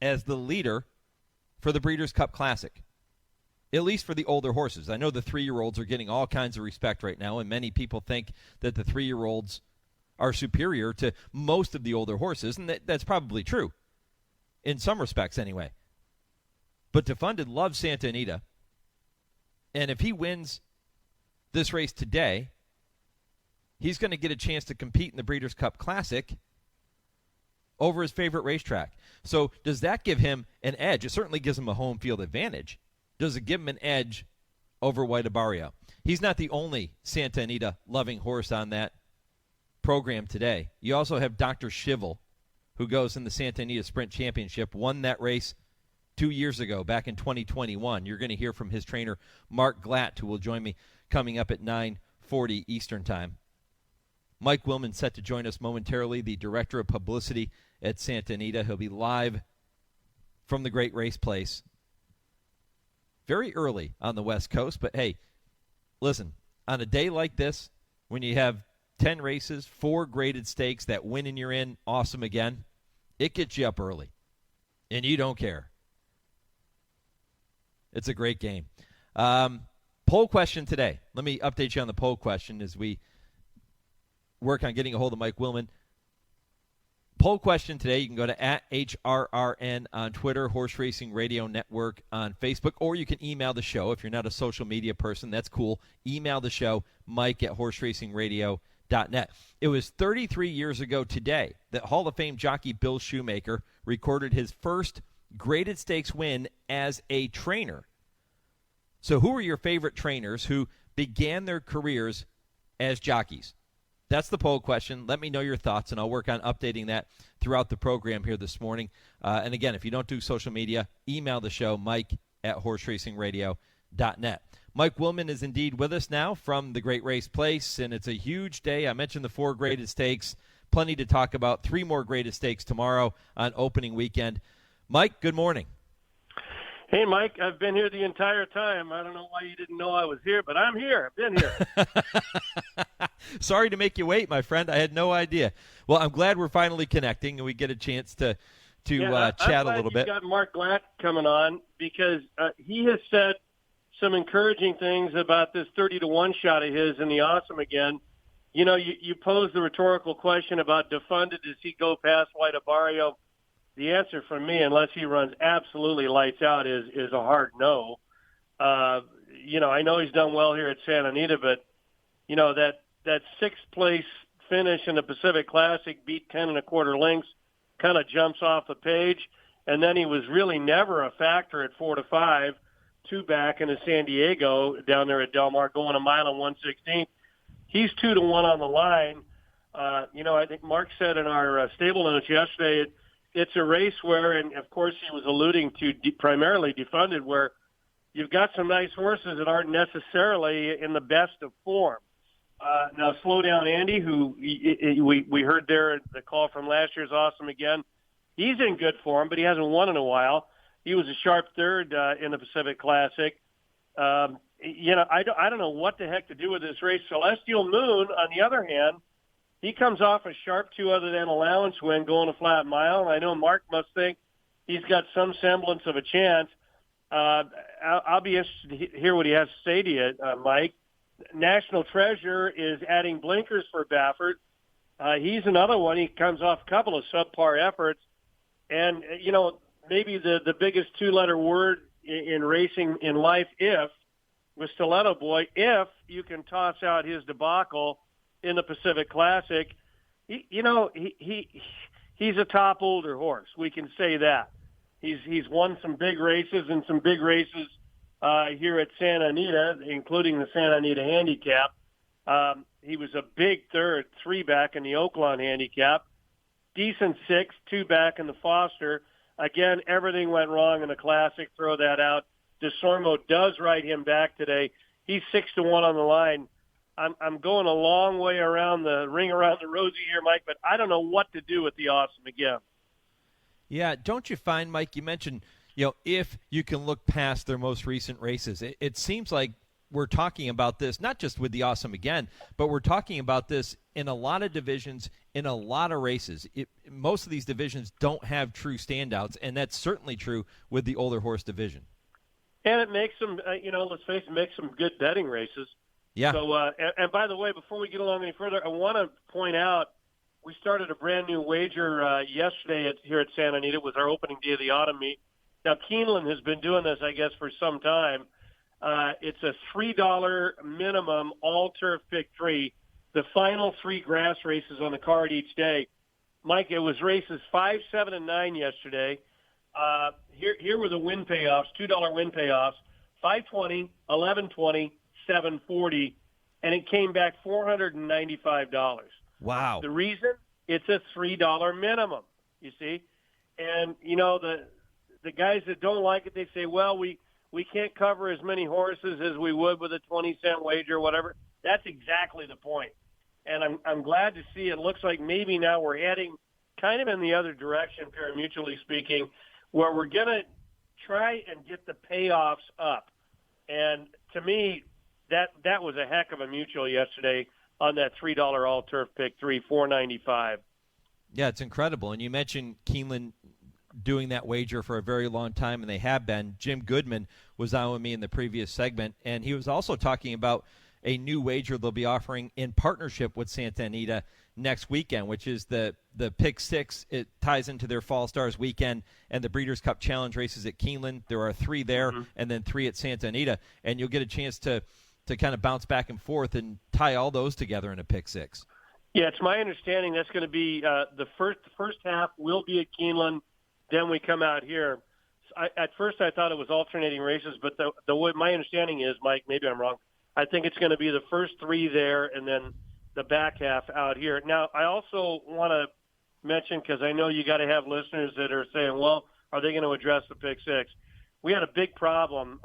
as the leader for the Breeders' Cup Classic? At least for the older horses. I know the 3-year-olds are getting all kinds of respect right now, and many people think that the 3-year-olds are superior to most of the older horses, and that's probably true, in some respects anyway. But Defunded loves Santa Anita, and if he wins this race today, he's going to get a chance to compete in the Breeders' Cup Classic over his favorite racetrack. So does that give him an edge? It certainly gives him a home field advantage. Does it give him an edge over White Abarrio? He's not the only Santa Anita loving horse on that program today. You also have Dr. Shivel, who goes in the Santa Anita Sprint Championship, won that race 2 years ago, back in 2021. You're going to hear from his trainer, Mark Glatt, who will join me coming up at 9:40 Eastern Time. Mike Willman set to join us momentarily, the Director of Publicity at Santa Anita. He'll be live from the Great Race Place very early on the West Coast. But, hey, listen, on a day like this, when you have 10 races, 4 graded stakes, that win and you're in, awesome again, it gets you up early, and you don't care. It's a great game. Poll question today. Let me update you on the poll question as we work on getting a hold of Mike Willman. Poll question today. You can go to @HRRN on Twitter, Horse Racing Radio Network on Facebook, or you can email the show. If you're not a social media person, that's cool. Email the show, mike@horseracingradio.net. It was 33 years ago today that Hall of Fame jockey Bill Shoemaker recorded his first graded stakes win as a trainer. So who are your favorite trainers who began their careers as jockeys? That's the poll question. Let me know your thoughts, and I'll work on updating that throughout the program here this morning. And again, if you don't do social media, email the show, mike@horseracingradio.net. Mike Willman is indeed with us now from the Great Race Place, and it's a huge day. I mentioned the 4 graded stakes. Plenty to talk about. 3 more graded stakes tomorrow on opening weekend. Mike, good morning. Hey, Mike, I've been here the entire time. I don't know why you didn't know I was here, but I'm here. I've been here. Sorry to make you wait, my friend. I had no idea. Well, I'm glad we're finally connecting and we get a chance to chat a little bit. You've got Mark Glatt coming on because he has said some encouraging things about this 30-1 shot of his in the Awesome again. You know, you posed the rhetorical question about defunded. Does he go past White Abario? The answer from me, unless he runs absolutely lights out, is a hard no. You know, I know he's done well here at Santa Anita, but, you know, that 6th-place finish in the Pacific Classic, beat 10 1/4 lengths, kind of jumps off the page. And then he was really never a factor at 4-5, 2 back in the San Diego down there at Del Mar, going a mile and 1/16. He's 2-1 on the line. You know, I think Mark said in our stable notes yesterday, it's a race where, and of course he was alluding to primarily defunded, where you've got some nice horses that aren't necessarily in the best of form. Now, Slow Down Andy, who we heard there the call from last year's Awesome again, he's in good form, but he hasn't won in a while. He was a sharp third in the Pacific Classic. You know, I don't know what the heck to do with this race. Celestial Moon, on the other hand, he comes off a sharp 2 other than allowance win going a flat mile. And I know Mark must think he's got some semblance of a chance. I'll be interested to hear what he has to say to you, Mike. National Treasure is adding blinkers for Baffert. He's another one. He comes off a couple of subpar efforts. And, you know, maybe the biggest 2-letter word in racing in life, if, with Stiletto Boy, if you can toss out his debacle in the Pacific Classic, he's a top older horse. We can say that. He's won some big races and some big races here at Santa Anita, including the Santa Anita Handicap. He was a big third, 3 back in the Oaklawn Handicap. Decent 6, 2 back in the Foster. Again, everything went wrong in the Classic. Throw that out. DeSormo does ride him back today. He's 6-1 on the line. I'm going a long way around the ring around the rosy here, Mike, but I don't know what to do with the Awesome again. Yeah, don't you find, Mike, you mentioned, you know, if you can look past their most recent races, it seems like we're talking about this, not just with the Awesome again, but we're talking about this in a lot of divisions, in a lot of races. Most of these divisions don't have true standouts, and that's certainly true with the older horse division. And it makes them, let's face it, makes some good betting races. Yeah. So, and by the way, before we get along any further, I want to point out we started a brand new wager yesterday here at Santa Anita with our opening day of the autumn meet. Now, Keeneland has been doing this, I guess, for some time. It's a $3 minimum all-turf pick 3, the final 3 grass races on the card each day. Mike, it was races 5, 7, and 9 yesterday. Here were the win payoffs, $2 win payoffs, $5.20, $11.20, $7.40, and it came back $495. Wow. The reason? It's a $3 minimum. you see. And, the guys that don't like it, they say, well, we can't cover as many horses as we would with a 20-cent wager or whatever. That's exactly the point. And I'm glad to see it looks like maybe now we're heading kind of in the other direction, pari-mutually speaking, where we're going to try and get the payoffs up. And to me, that was a heck of a mutual yesterday on that $3 all-turf pick 3, $4.95. Yeah, it's incredible. And you mentioned Keeneland doing that wager for a very long time, and they have been. Jim Goodman was on with me in the previous segment, and he was also talking about a new wager they'll be offering in partnership with Santa Anita next weekend, which is the Pick 6. It ties into their Fall Stars weekend and the Breeders' Cup Challenge races at Keeneland. There are 3 there and then 3 at Santa Anita, and you'll get a chance to kind of bounce back and forth and tie all those together in a Pick 6. Yeah, it's my understanding that's going to be the first half will be at Keeneland. Then we come out here. At first, I thought it was alternating races, but the way my understanding is, Mike, maybe I'm wrong, I think it's going to be the first 3 there and then the back half out here. Now, I also want to mention, because I know you got to have listeners that are saying, well, are they going to address the Pick 6? We had a big problem,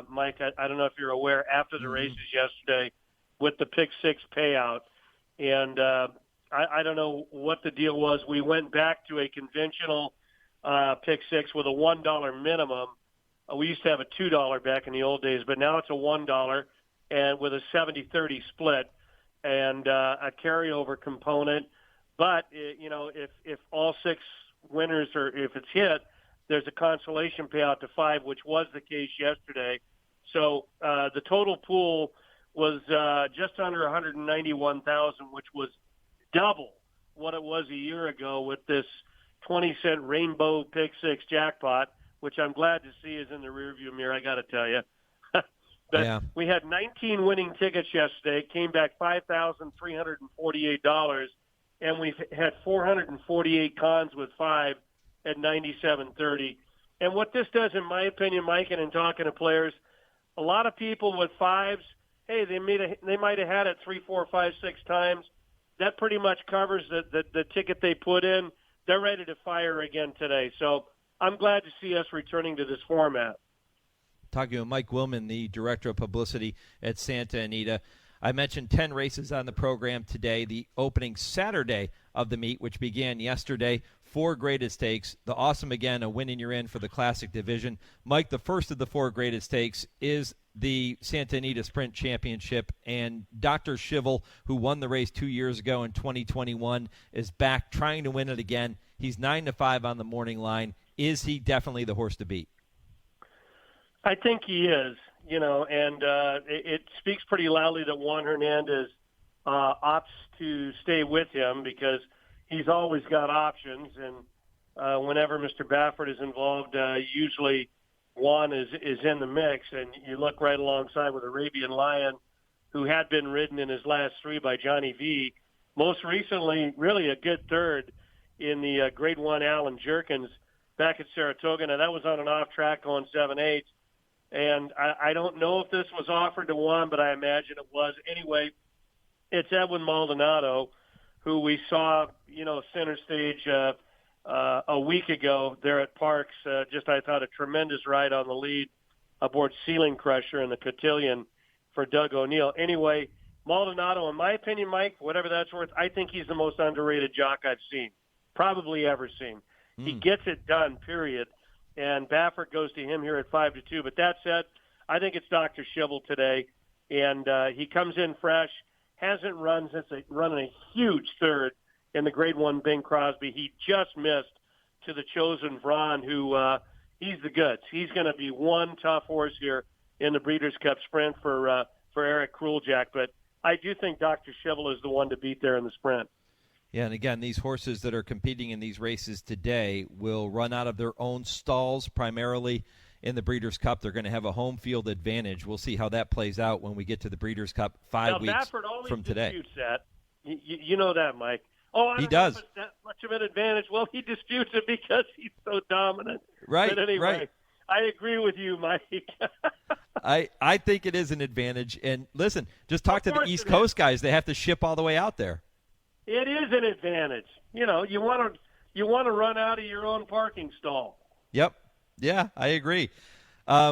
Mike, I don't know if you're aware, after the races yesterday with the Pick 6 payout. And I don't know what the deal was. We went back to a conventional Pick 6 with a $1 minimum. We used to have a $2 back in the old days, but now it's a $1 and with a 70-30 split and a carryover component. But, if all 6 winners or if it's hit, there's a consolation payout to 5, which was the case yesterday. So the total pool was just under $191,000, which was double what it was a year ago with this 20-cent rainbow Pick 6 jackpot, which I'm glad to see is in the rearview mirror, I got to tell you. But we had 19 winning tickets yesterday, came back $5,348, and we've had 448 cons with 5 at 97.30. And what this does, in my opinion, Mike, and in talking to players, a lot of people with 5s, hey, they might have had it 3, 4, 5, 6 times. That pretty much covers the ticket they put in. They're ready to fire again today. So I'm glad to see us returning to this format. Talking with Mike Willman, the Director of Publicity at Santa Anita. I mentioned 10 races on the program today. The opening Saturday of the meet, which began yesterday, 4 graded stakes. The Awesome Again, a win and you're in for the Classic Division. Mike, the first of the 4 graded stakes is the Santa Anita Sprint Championship, and Dr. Schivel, who won the race 2 years ago in 2021, is back trying to win it again. He's 9-5 on the morning line. Is he definitely the horse to beat? I think he is, and it speaks pretty loudly that Juan Hernandez opts to stay with him because he's always got options, and whenever Mr. Baffert is involved, usually Juan is in the mix, and you look right alongside with Arabian Lion, who had been ridden in his last 3 by Johnny V. Most recently, really a good third in the Grade 1 Allen Jerkins back at Saratoga. Now, that was on an off track going 7/8. And I don't know if this was offered to Juan, but I imagine it was. Anyway, it's Edwin Maldonado, who we saw, center stage a week ago there at Parks. I thought, a tremendous ride on the lead aboard Ceiling Crusher and the Cotillion for Doug O'Neill. Anyway, Maldonado, in my opinion, Mike, whatever that's worth, I think he's the most underrated jock I've seen, probably ever seen. He gets it done, period. And Baffert goes to him here at 5-2. But that said, I think it's Dr. Schivel today, and he comes in fresh. Hasn't run since running a huge third in the Grade 1 Bing Crosby. He just missed to the Chosen Vron, who he's the goods. He's going to be one tough horse here in the Breeders' Cup Sprint for Eric Kruljack. But I do think Dr. Schivel is the one to beat there in the Sprint. Yeah, and again, these horses that are competing in these races today will run out of their own stalls primarily in the Breeders' Cup. They're going to have a home field advantage. We'll see how that plays out when we get to the Breeders' Cup 5 weeks from today. Disputes that. You know that, Mike. Oh, I don't know if it's that much of an advantage. Well, he disputes it because he's so dominant. Right, but anyway, right. I agree with you, Mike. I think it is an advantage. And listen, just talk to the East Coast guys. They have to ship all the way out there. It is an advantage. You want you want to run out of your own parking stall. Yep. Yeah, I agree.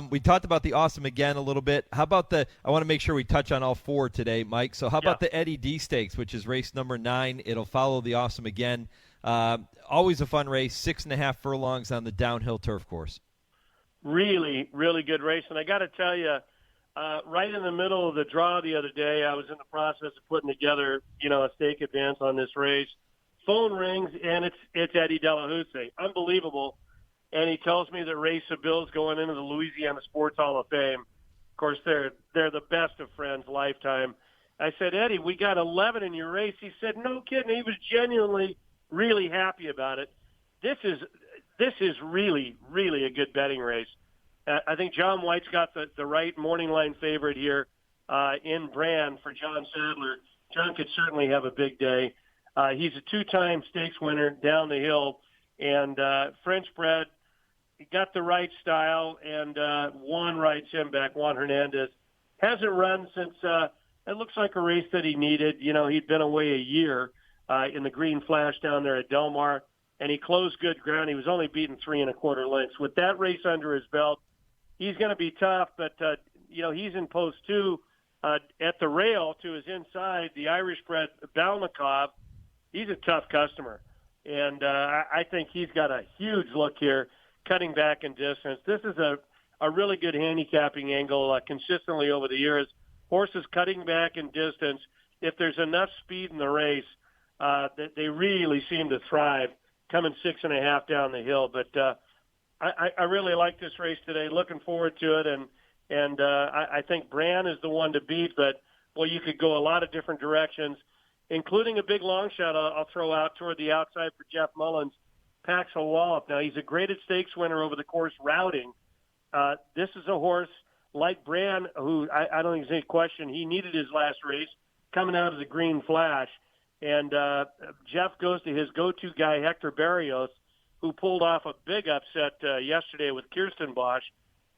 We talked about the Awesome Again a little bit. How about I want to make sure we touch on all four today, Mike. So how about the Eddie D Stakes, which is race number 9? It'll follow the Awesome Again. Always a fun race, 6.5 furlongs on the downhill turf course. Really, really good race. And I got to tell you, right in the middle of the draw the other day, I was in the process of putting together, a stake advance on this race. Phone rings, and it's Eddie Delahousse. Unbelievable. And he tells me that Ray Sabille's going into the Louisiana Sports Hall of Fame. Of course, they're the best of friends, lifetime. I said, Eddie, we got 11 in your race. He said, no kidding. He was genuinely really happy about it. This is really, really a good betting race. I think John White's got the right morning line favorite here in Brand for John Sadler. John could certainly have a big day. He's a 2-time stakes winner down the hill, and French bred. He got the right style, and Juan rides him back. Juan Hernandez hasn't run since it looks like a race that he needed. He'd been away a year in the Green Flash down there at Del Mar, and he closed good ground. He was only beaten 3 1/4 lengths. With that race under his belt, he's going to be tough, but, he's in post 2 at the rail to his inside. The Irish-bred Balmakov, he's a tough customer, and I think he's got a huge look here, cutting back in distance. This is a really good handicapping angle consistently over the years. Horses cutting back in distance, if there's enough speed in the race, they really seem to thrive coming 6.5 down the hill. But I really like this race today. Looking forward to it, and I think Bran is the one to beat. But well, you could go a lot of different directions, including a big long shot I'll throw out toward the outside for Jeff Mullins. Paxel Wallop. Now, he's a graded stakes winner over the course routing. This is a horse like Bran, who I don't think there's any question he needed his last race coming out of the Green Flash. And Jeff goes to his go-to guy, Hector Barrios, who pulled off a big upset yesterday with Kirsten Bosch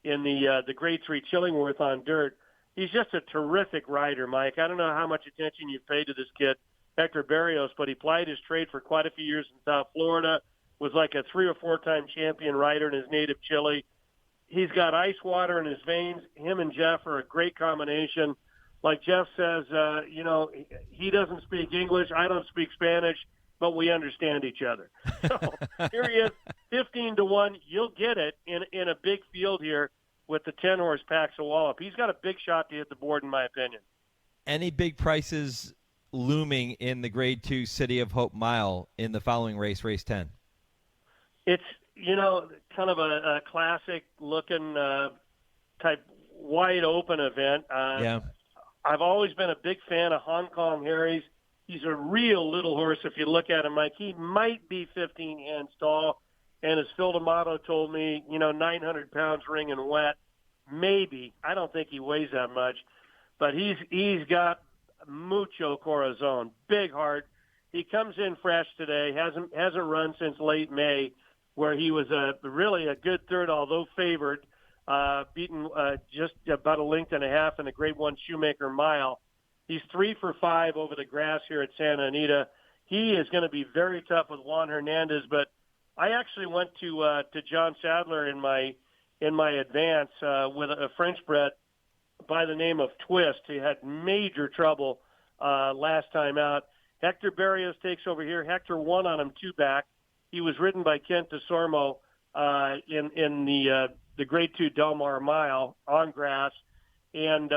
in the Grade 3 Chillingworth on dirt. He's just a terrific rider, Mike. I don't know how much attention you've paid to this kid, Hector Barrios, but he plied his trade for quite a few years in South Florida, was like a 3 or 4-time champion rider in his native Chile. He's got ice water in his veins. Him and Jeff are a great combination. Like Jeff says, he doesn't speak English. I don't speak Spanish, but we understand each other. So here he is, 15-1. You'll get it in a big field here with the 10-horse Paxel Wallop. He's got a big shot to hit the board, in my opinion. Any big prices looming in the Grade 2 City of Hope Mile in the following race, race 10? It's, kind of a classic-looking type wide-open event. Yeah. I've always been a big fan of Hong Kong Harry's. He's a real little horse if you look at him, Mike. He might be 15 hands tall, and as Phil D'Amato told me, 900 pounds ringing wet. Maybe. I don't think he weighs that much. But he's got mucho corazon, big heart. He comes in fresh today, hasn't run since late May, where he was really a good third, although favored, beaten just about a length and a half in the Grade 1 Shoemaker Mile. He's 3 for 5 over the grass here at Santa Anita. He is going to be very tough with Juan Hernandez, but I actually went to John Sadler in my advance with a French bred by the name of Twist. He had major trouble last time out. Hector Barrios takes over here. Hector won on him 2 back. He was ridden by Kent DeSormo in the Grade 2 Del Mar Mile on grass, and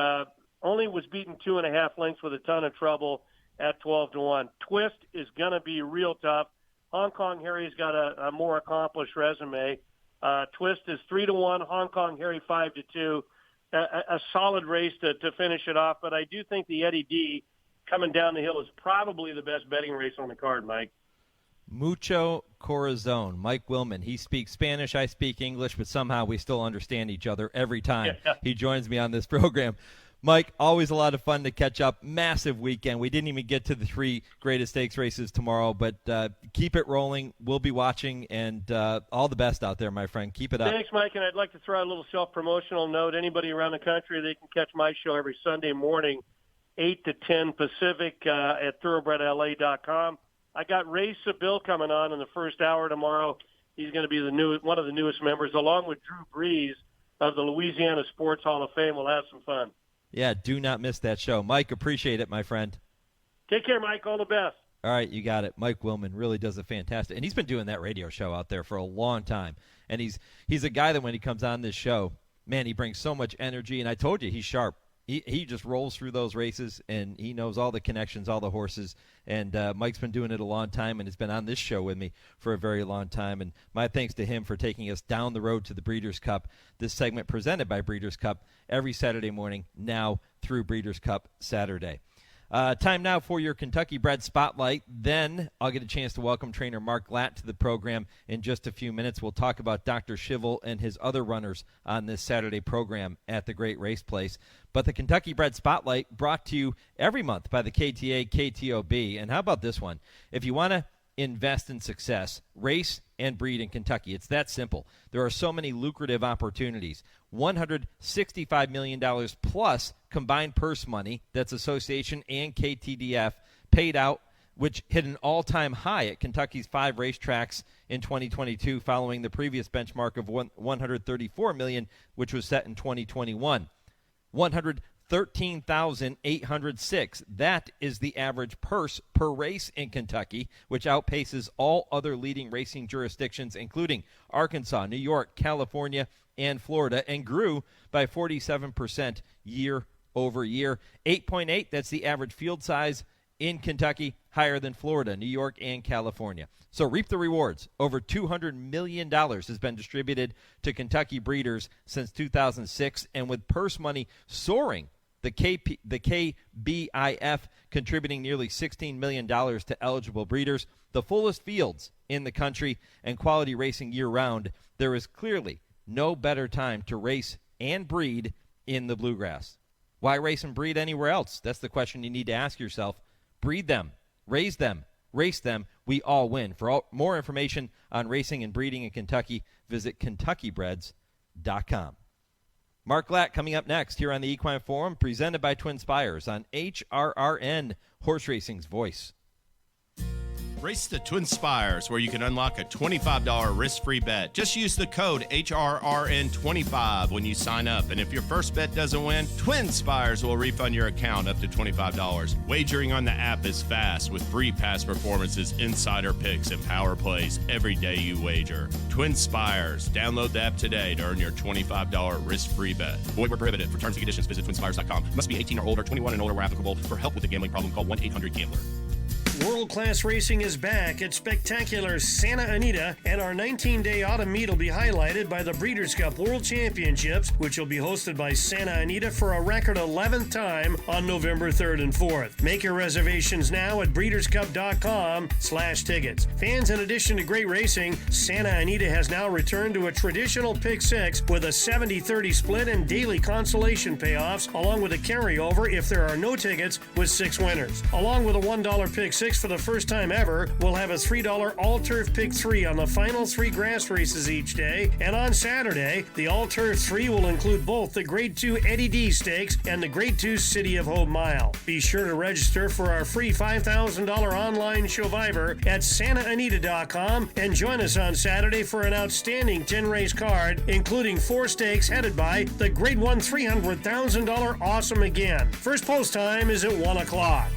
only was beaten 2.5 lengths with a ton of trouble at 12-1. Twist is going to be real tough. Hong Kong Harry's got a more accomplished resume. Twist is 3-1. Hong Kong Harry 5-2. A solid race to finish it off, but I do think the Eddie D coming down the hill is probably the best betting race on the card, Mike. Mucho Corazon, Mike Willman. He speaks Spanish, I speak English, but somehow we still understand each other every time he joins me on this program. Mike, always a lot of fun to catch up. Massive weekend. We didn't even get to the 3 greatest stakes races tomorrow, but keep it rolling. We'll be watching, and all the best out there, my friend. Keep it up. Thanks, Mike, and I'd like to throw out a little self-promotional note. Anybody around the country, they can catch my show every Sunday morning, 8 to 10 Pacific at thoroughbredla.com. I got Ray Seville coming on in the first hour tomorrow. He's going to be one of the newest members, along with Drew Brees of the Louisiana Sports Hall of Fame. We'll have some fun. Yeah, do not miss that show. Mike, appreciate it, my friend. Take care, Mike. All the best. All right, you got it. Mike Willman really does a fantastic, and he's been doing that radio show out there for a long time. And he's a guy that when he comes on this show, man, he brings so much energy. And I told you, he's sharp. He just rolls through those races, and he knows all the connections, all the horses. And Mike's been doing it a long time and has been on this show with me for a very long time. And my thanks to him for taking us down the road to the Breeders' Cup. This segment presented by Breeders' Cup every Saturday morning, now through Breeders' Cup Saturday. Time now for your Kentucky Bred Spotlight. Then I'll get a chance to welcome trainer Mark Glatt to the program in just a few minutes. We'll talk about Dr. Schivel and his other runners on this Saturday program at the Great Race Place. But the Kentucky Bred Spotlight brought to you every month by the KTA KTOB. And how about this one? If you want to invest in success, race and breed in Kentucky, it's that simple. There are so many lucrative opportunities. $165 million plus combined purse money, that's association and KTDF, paid out, which hit an all-time high at Kentucky's 5 racetracks in 2022, following the previous benchmark of $134 million, which was set in 2021. $113,806. That is the average purse per race in Kentucky, which outpaces all other leading racing jurisdictions, including Arkansas, New York, California, and Florida, and grew by 47% year over year. 8.8, that's the average field size in Kentucky, higher than Florida, New York, and California. So reap the rewards. Over $200 million has been distributed to Kentucky breeders since 2006, and with purse money soaring, the KBIF contributing nearly $16 million to eligible breeders, the fullest fields in the country, and quality racing year-round, there is clearly no better time to race and breed in the bluegrass. Why race and breed anywhere else? That's the question you need to ask yourself. Breed them, raise them, race them, we all win. For more information on racing and breeding in Kentucky, visit KentuckyBreds.com. Mark Glatt coming up next here on the Equine Forum, presented by TwinSpires on HRRN, Horse Racing's voice. Race the TwinSpires, where you can unlock a $25 risk-free bet. Just use the code HRRN25 when you sign up. And if your first bet doesn't win, TwinSpires will refund your account up to $25. Wagering on the app is fast with free past performances, insider picks, and power plays every day you wager. TwinSpires. Download the app today to earn your $25 risk-free bet. Void where prohibited. For terms and conditions, visit TwinSpires.com. Must be 18 or older, 21 and older where applicable. For help with a gambling problem, call 1-800-GAMBLER. World-class racing is back at spectacular Santa Anita, and our 19-day autumn meet will be highlighted by the Breeders' Cup World Championships, which will be hosted by Santa Anita for a record 11th time on November 3rd and 4th. Make your reservations now at breederscup.com/tickets. Fans, in addition to great racing, Santa Anita has now returned to a traditional Pick 6 with a 70-30 split and daily consolation payoffs, along with a carryover if there are no tickets with 6 winners. Along with a $1 Pick 6 for the first time ever, we'll have a $3 All-Turf Pick 3 on the final 3 grass races each day. And on Saturday, the All-Turf 3 will include both the Grade 2 Eddie D Stakes and the Grade 2 City of Hope Mile. Be sure to register for our free $5,000 online Showviver at SantaAnita.com and join us on Saturday for an outstanding 10-race card, including 4 stakes headed by the Grade 1 $300,000 Awesome Again. First post time is at 1 o'clock.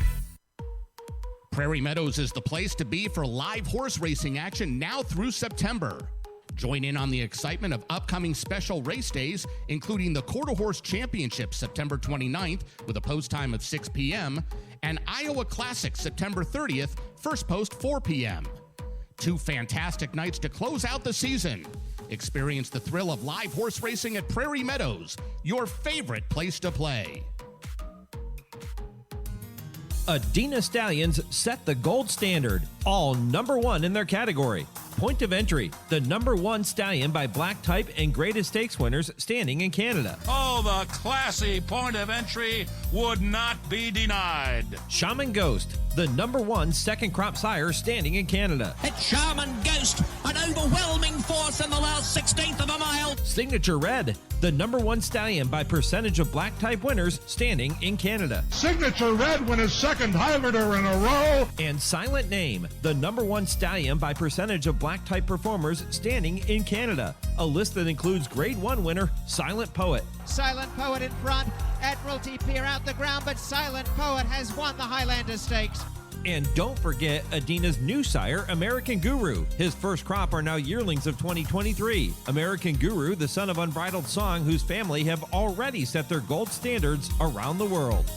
Prairie Meadows is the place to be for live horse racing action now through September. Join in on the excitement of upcoming special race days, including the Quarter Horse Championship September 29th with a post time of 6 p.m. and Iowa Classic September 30th, first post 4 p.m. 2 fantastic nights to close out the season. Experience the thrill of live horse racing at Prairie Meadows, your favorite place to play. Adina Stallions set the gold standard, all #1 in their category. Point of entry, the #1 stallion by black type and greatest stakes winners standing in Canada. Oh, the classy point of entry would not be denied. Shaman Ghost, the #1 second crop sire standing in Canada. It's Sherman Ghost, an overwhelming force in the last 16th of a mile. Signature Red, the #1 stallion by percentage of black type winners standing in Canada. Signature Red won his second Highlander in a row. And Silent Name, the #1 stallion by percentage of black type performers standing in Canada. A list that includes Grade 1 winner Silent Poet. Silent Poet in front. Admiralty Pier out the ground, but Silent Poet has won the Highlander Stakes. And don't forget Adina's new sire, American Guru. His first crop are now yearlings of 2023. American Guru, the son of Unbridled Song, whose family have already set their gold standards around the world.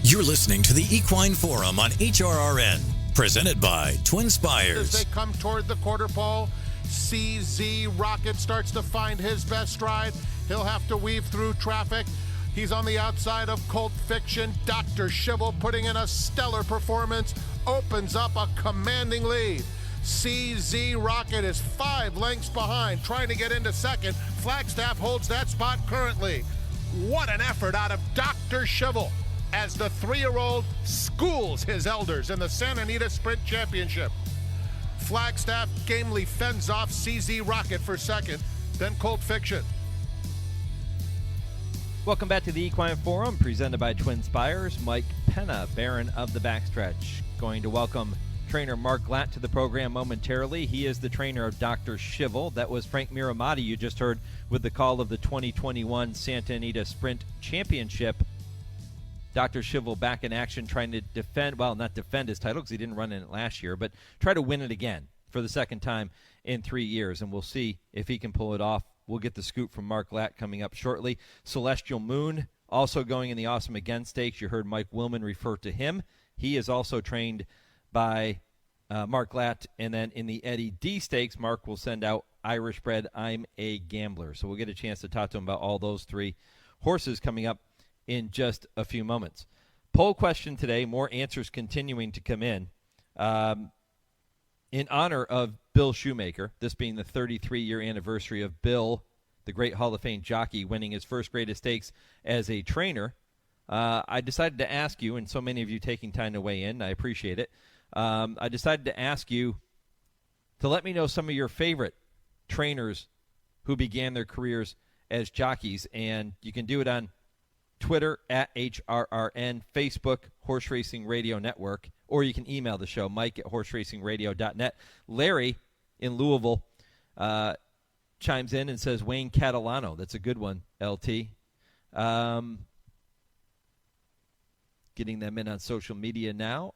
You're listening to the Equine Forum on HRRN, presented by TwinSpires. As they come toward the quarter pole, CZ Rocket starts to find his best stride. He'll have to weave through traffic. He's on the outside of Colt Fiction. Dr. Shivel putting in a stellar performance, opens up a commanding lead. CZ Rocket is 5 lengths behind, trying to get into second. Flagstaff holds that spot currently. What an effort out of Dr. Shivel as the 3-year-old schools his elders in the Santa Anita Sprint Championship. Flagstaff gamely fends off CZ Rocket for second, then Colt Fiction. Welcome back to the Equine Forum, presented by TwinSpires. Mike Penna, Baron of the Backstretch, going to welcome trainer Mark Glatt to the program momentarily. He is the trainer of Dr. Shivel. That was Frank Miramati you just heard with the call of the 2021 Santa Anita Sprint Championship. Dr. Shivel back in action, trying to defend, well, not defend his title because he didn't run in it last year, but try to win it again for the second time in 3 years, and we'll see if he can pull it off. We'll get the scoop from Mark Glatt coming up shortly. Celestial Moon also going in the Awesome Again Stakes. You heard Mike Willman refer to him. He is also trained by Mark Glatt. And then in the Eddie D Stakes, Mark will send out Irish Bred I'm a Gambler. So we'll get a chance to talk to him about all those 3 horses coming up in just a few moments. Poll question today, more answers continuing to come in honor of Bill Shoemaker, this being the 33-year anniversary of Bill, the great Hall of Fame jockey, winning his first greatest stakes as a trainer. I decided to ask you, and so many of you taking time to weigh in, I appreciate it. I decided to ask you to let me know some of your favorite trainers who began their careers as jockeys, and you can do it on Twitter at HRRN, Facebook, Horse Racing Radio Network, or you can email the show, mike@horseracingradio.net. Larry in Louisville chimes in and says Wayne Catalano. That's a good one, LT. Getting them in on social media now.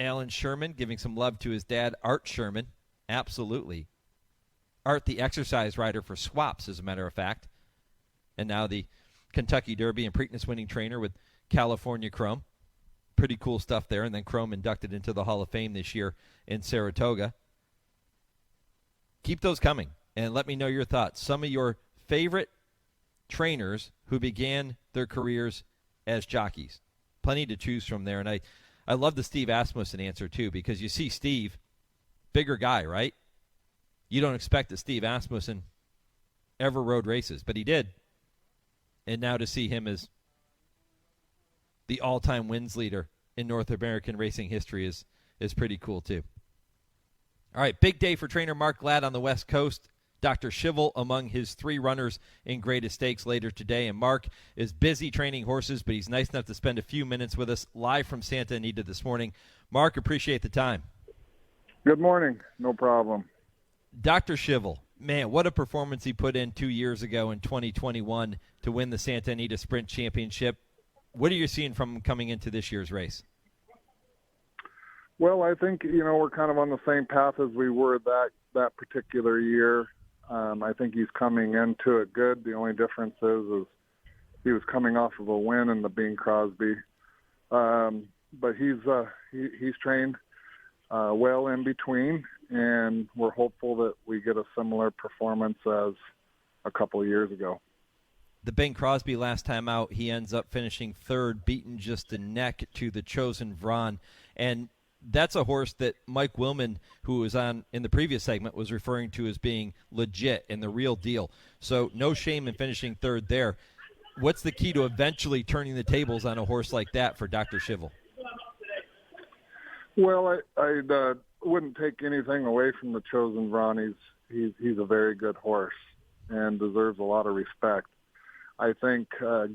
Alan Sherman giving some love to his dad, Art Sherman. Absolutely. Art, the exercise rider for Swaps, as a matter of fact. And now the Kentucky Derby and Preakness winning trainer with California Chrome. Pretty cool stuff there. And then Chrome inducted into the Hall of Fame this year in Saratoga. Keep those coming and let me know your thoughts. Some of your favorite trainers who began their careers as jockeys. Plenty to choose from there. And I love the Steve Asmussen answer too, because you see Steve, bigger guy, right? You don't expect that Steve Asmussen ever rode races, but he did. And now to see him as the all-time wins leader in North American racing history is pretty cool, too. All right, big day for trainer Mark Glatt on the West Coast. Dr. Shivel among his 3 runners in greatest stakes later today. And Mark is busy training horses, but he's nice enough to spend a few minutes with us live from Santa Anita this morning. Mark, appreciate the time. Good morning. No problem. Dr. Shivel, man, what a performance he put in 2 years ago in 2021 to win the Santa Anita Sprint Championship. What are you seeing from him coming into this year's race? Well, I think, we're kind of on the same path as we were that particular year. I think he's coming into it good. The only difference is he was coming off of a win in the Bing Crosby. But he's trained well in between, and we're hopeful that we get a similar performance as a couple of years ago. The Bing Crosby last time out, he ends up finishing 3rd, beaten just a neck to the Chosen Vron. And that's a horse that Mike Willman, who was on in the previous segment, was referring to as being legit and the real deal. So no shame in finishing 3rd there. what's the key to eventually turning the tables on a horse like that for Dr. Schivel? Well, I wouldn't take anything away from the Chosen Vron. He's a very good horse and deserves a lot of respect. I think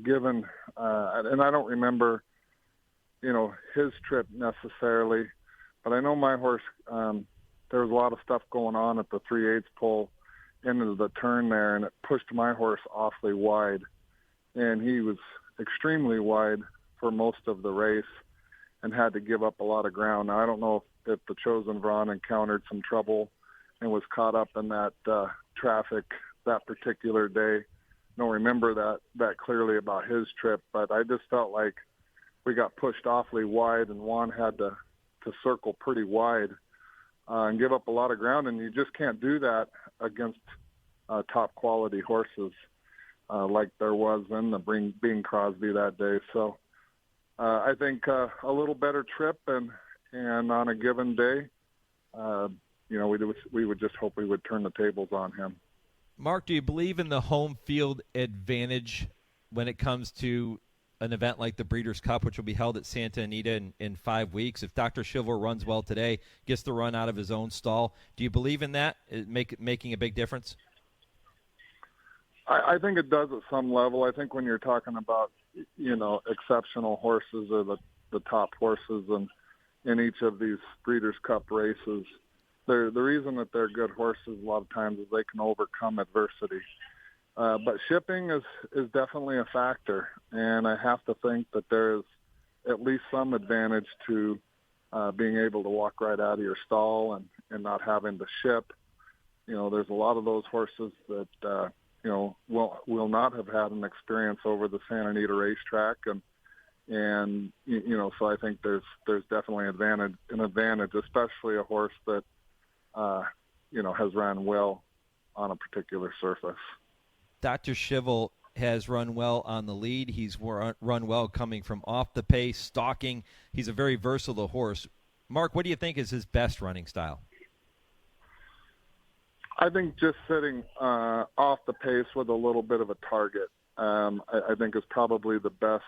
given, and I don't remember, his trip necessarily, but I know my horse, there was a lot of stuff going on at the 3/8 pole into the turn there, and it pushed my horse awfully wide. And he was extremely wide for most of the race and had to give up a lot of ground. Now, I don't know if the Chosen Vron encountered some trouble and was caught up in that traffic that particular day. I don't remember that clearly about his trip, but I just felt like we got pushed awfully wide, and Juan had to circle pretty wide and give up a lot of ground, and you just can't do that against top quality horses like there was in the Bing Crosby that day. So I think a little better trip, and on a given day, we would just hope we would turn the tables on him. Mark, do you believe in the home field advantage when it comes to an event like the Breeders' Cup, which will be held at Santa Anita in 5 weeks? If Dr. Schivel runs well today, gets the run out of his own stall, do you believe in that, making a big difference? I think it does at some level. I think when you're talking about, exceptional horses or the top horses in each of these Breeders' Cup races, the reason that they're good horses a lot of times is they can overcome adversity. But shipping is definitely a factor, and I have to think that there is at least some advantage to being able to walk right out of your stall and not having to ship. There's a lot of those horses that will not have had an experience over the Santa Anita racetrack, and so I think there's definitely an advantage, especially a horse that has run well on a particular surface. Dr. Schivel has run well on the lead. He's run well coming from off the pace, stalking. He's a very versatile horse. Mark, what do you think is his best running style? I think just sitting off the pace with a little bit of a target, I think is probably the best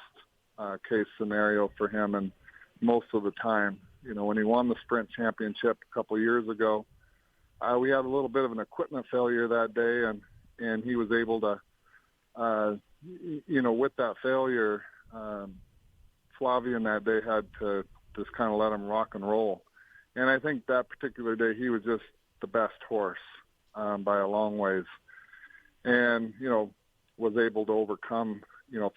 case scenario for him, and most of the time. When he won the sprint championship a couple of years ago, we had a little bit of an equipment failure that day, and he was able to, with that failure, Flavian that day had to just kind of let him rock and roll. And I think that particular day he was just the best horse by a long ways, and was able to overcome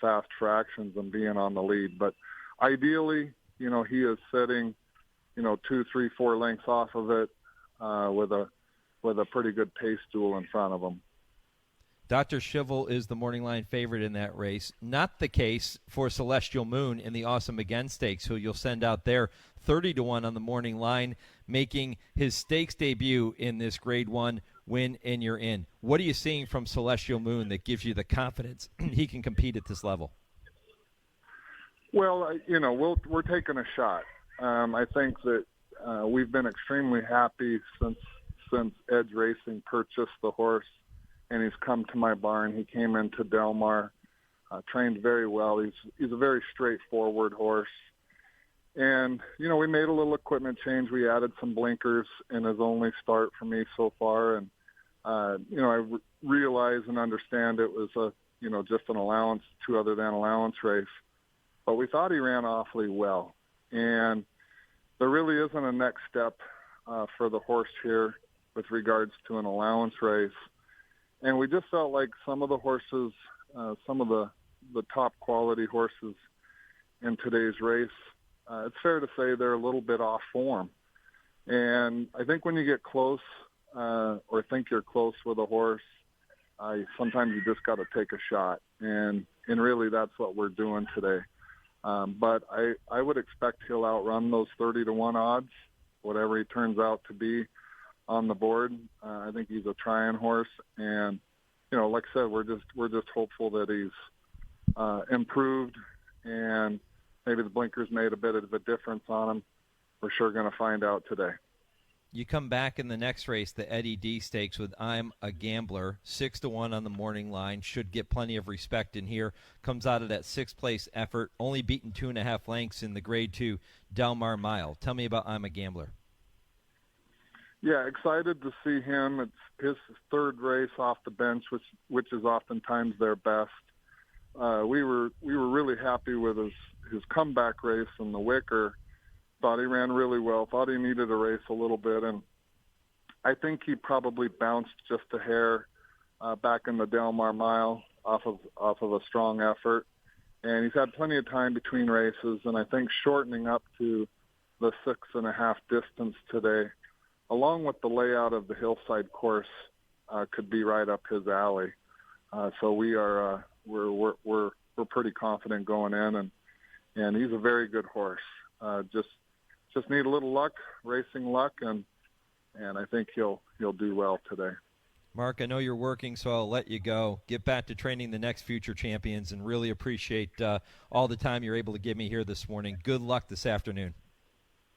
fast fractions and being on the lead. But ideally, he is sitting 2, 3, 4 lengths off of it with a pretty good pace duel in front of him. Dr. Schivel is the morning line favorite in that race. Not the case for Celestial Moon in the Awesome Again Stakes, who you'll send out there 30-1 on the morning line, making his stakes debut in this Grade 1 win, and you're in. What are you seeing from Celestial Moon that gives you the confidence he can compete at this level? Well, we're taking a shot. I think that we've been extremely happy since Edge Racing purchased the horse, and he's come to my barn. He came into Del Mar, trained very well. He's a very straightforward horse. And, we made a little equipment change. We added some blinkers in his only start for me so far. And, I realize and understand it was just an allowance, 2 other than allowance race. But we thought he ran awfully well. And there really isn't a next step for the horse here with regards to an allowance race. And we just felt like some of the horses, some of the top quality horses in today's race, it's fair to say they're a little bit off form. And I think when you get close or think you're close with a horse, sometimes you just got to take a shot. And really that's what we're doing today. But I would expect he'll outrun those 30-1 odds, whatever he turns out to be on the board. I think he's a trying horse, and like I said, we're just hopeful that he's improved, and maybe the blinkers made a bit of a difference on him. We're sure going to find out today. You come back in the next race, the Eddie D Stakes, with I'm a Gambler, 6-1 on the morning line. Should get plenty of respect in here. Comes out of that sixth-place effort, only beaten 2.5 lengths in the Grade 2 Del Mar Mile. Tell me about I'm a Gambler. Yeah, excited to see him. It's his third race off the bench, which is oftentimes their best. We were really happy with his comeback race in the Wicker. Thought he ran really well. Thought he needed a race a little bit, and I think he probably bounced just a hair back in the Del Mar Mile off of a strong effort. And he's had plenty of time between races, and I think shortening up to the 6.5 distance today, along with the layout of the hillside course, could be right up his alley. So we're pretty confident going in, and he's a very good horse. Just need a little luck, racing luck, and I think he'll do well today. Mark, I know you're working, so I'll let you go. Get back to training the next future champions, and really appreciate all the time you're able to give me here this morning. Good luck this afternoon.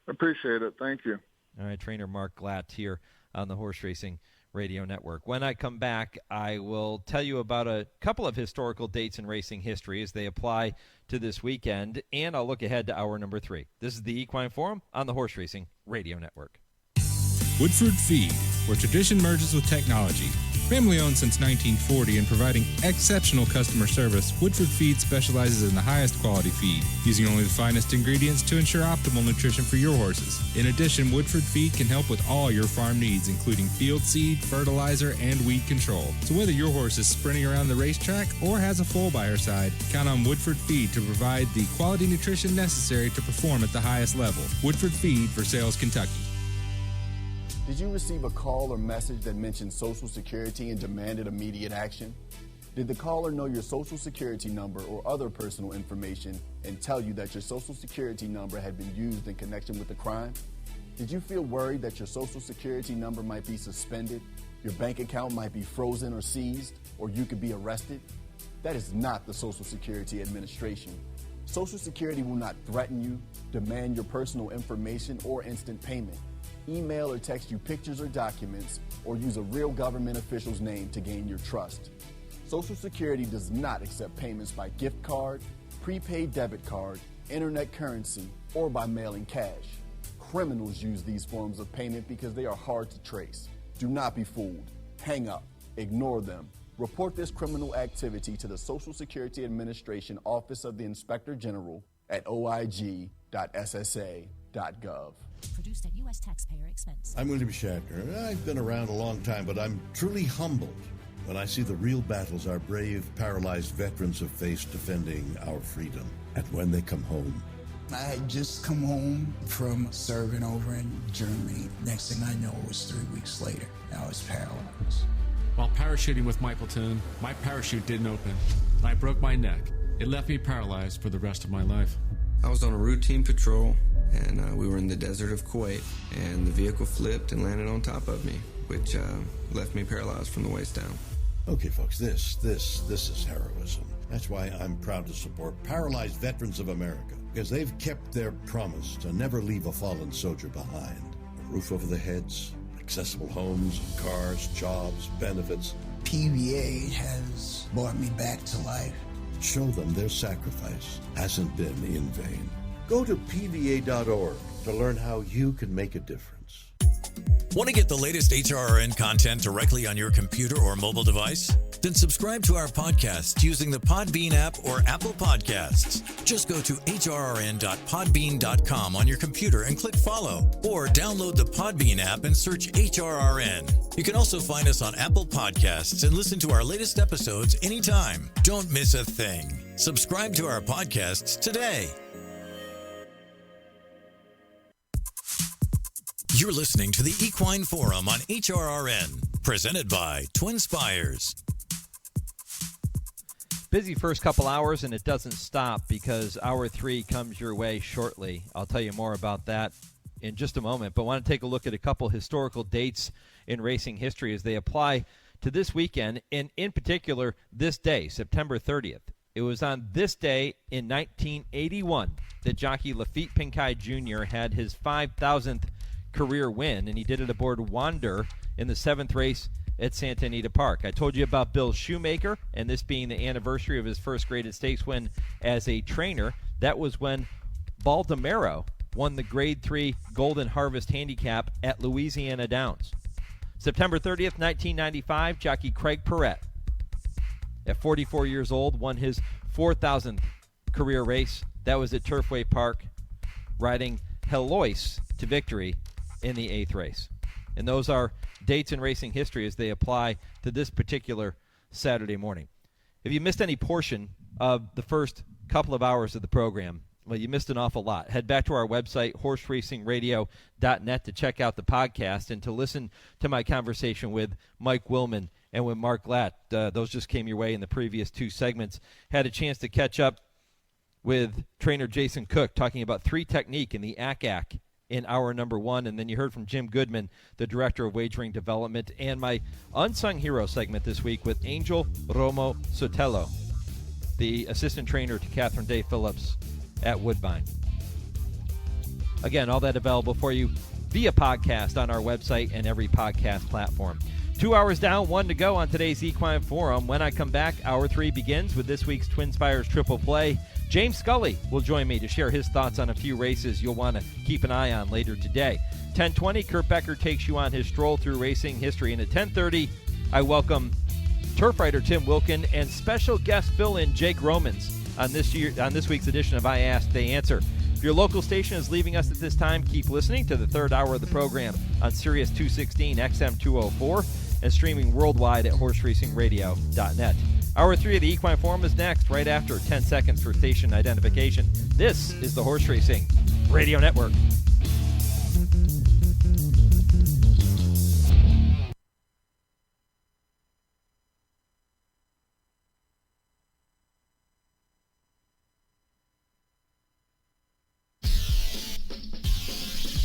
Appreciate it. Thank you. All right, trainer Mark Glatt here on the Horse Racing Radio Network. When I come back, I will tell you about a couple of historical dates in racing history as they apply to this weekend, and I'll look ahead to hour number 3. This is the Equine Forum on the Horse Racing Radio Network. Woodford Feed, where tradition merges with technology. Family owned since 1940 and providing exceptional customer service, Woodford Feed specializes in the highest quality feed, using only the finest ingredients to ensure optimal nutrition for your horses. In addition, Woodford Feed can help with all your farm needs, including field seed, fertilizer, and weed control. So whether your horse is sprinting around the racetrack or has a foal by her side, count on Woodford Feed to provide the quality nutrition necessary to perform at the highest level. Woodford Feed for Sales, Kentucky. Did you receive a call or message that mentioned Social Security and demanded immediate action? Did the caller know your Social Security number or other personal information and tell you that your Social Security number had been used in connection with a crime? Did you feel worried that your Social Security number might be suspended, your bank account might be frozen or seized, or you could be arrested? That is not the Social Security Administration. Social Security will not threaten you, demand your personal information, or instant payment. Email or text you pictures or documents, or use a real government official's name to gain your trust. Social Security does not accept payments by gift card, prepaid debit card, internet currency, or by mailing cash. Criminals use these forms of payment because they are hard to trace. Do not be fooled. Hang up. Ignore them. Report this criminal activity to the Social Security Administration Office of the Inspector General at oig.ssa.gov. Produced at U.S. taxpayer expense. I'm William Shatner. I've been around a long time, but I'm truly humbled when I see the real battles our brave, paralyzed veterans have faced defending our freedom. And when they come home. I had just come home from serving over in Germany. Next thing I know, it was 3 weeks later. I was paralyzed. While parachuting with Mapleton, my parachute didn't open. I broke my neck. It left me paralyzed for the rest of my life. I was on a routine patrol, and we were in the desert of Kuwait, and the vehicle flipped and landed on top of me, which left me paralyzed from the waist down. Okay, folks, this is heroism. That's why I'm proud to support Paralyzed Veterans of America, because they've kept their promise to never leave a fallen soldier behind. A roof over their heads, accessible homes, cars, jobs, benefits. PVA has brought me back to life. Show them their sacrifice hasn't been in vain. Go to PVA.org to learn how you can make a difference. Want to get the latest HRRN content directly on your computer or mobile device? Then subscribe to our podcast using the Podbean app or Apple Podcasts. Just go to hrrn.podbean.com on your computer and click follow, or download the Podbean app and search HRRN. You can also find us on Apple Podcasts and listen to our latest episodes anytime. Don't miss a thing. Subscribe to our podcasts today. You're listening to the Equine Forum on HRRN, presented by TwinSpires. Busy first couple hours, and it doesn't stop because hour 3 comes your way shortly. I'll tell you more about that in just a moment, but I want to take a look at a couple historical dates in racing history as they apply to this weekend, and in particular, this day, September 30th. It was on this day in 1981 that jockey Lafitte Pincay Jr. had his 5,000th career win, and he did it aboard Wander in the 7th race at Santa Anita Park. I told you about Bill Shoemaker, and this being the anniversary of his first graded stakes win as a trainer. That was when Baldomero won the Grade 3 Golden Harvest Handicap at Louisiana Downs. September 30th, 1995, jockey Craig Perrette, at 44 years old, won his 4,000th career race. That was at Turfway Park, riding Heloise to victory in the 8th race. And those are dates in racing history as they apply to this particular Saturday morning. If you missed any portion of the first couple of hours of the program, well, you missed an awful lot. Head back to our website, horseracingradio.net, to check out the podcast and to listen to my conversation with Mike Willman and with Mark Glatt. Those just came your way in the previous 2 segments. Had a chance to catch up with trainer Jason Cook talking about 3 technique in the ACAC in hour number 1, and then you heard from Jim Goodman, the Director of Wagering Development, and my Unsung Hero segment this week with Angel Romo Sotelo, the assistant trainer to Catherine Day Phillips at Woodbine. Again, all that available for you via podcast on our website and every podcast platform. 2 hours down, 1 to go on today's Equine Forum. When I come back, hour 3 begins with this week's TwinSpires Triple Play. James Scully will join me to share his thoughts on a few races you'll want to keep an eye on later today. 10:20, Kurt Becker takes you on his Stroll Through Racing History. And at 10:30, I welcome turf writer Tim Wilkin and special guest fill-in Jake Romans on this week's edition of I Ask, They Answer. If your local station is leaving us at this time, keep listening to the 3rd hour of the program on Sirius 216 XM 204 and streaming worldwide at horseracingradio.net. Hour 3 of the Equine Forum is next, right after 10 seconds for station identification. This is the Horse Racing Radio Network.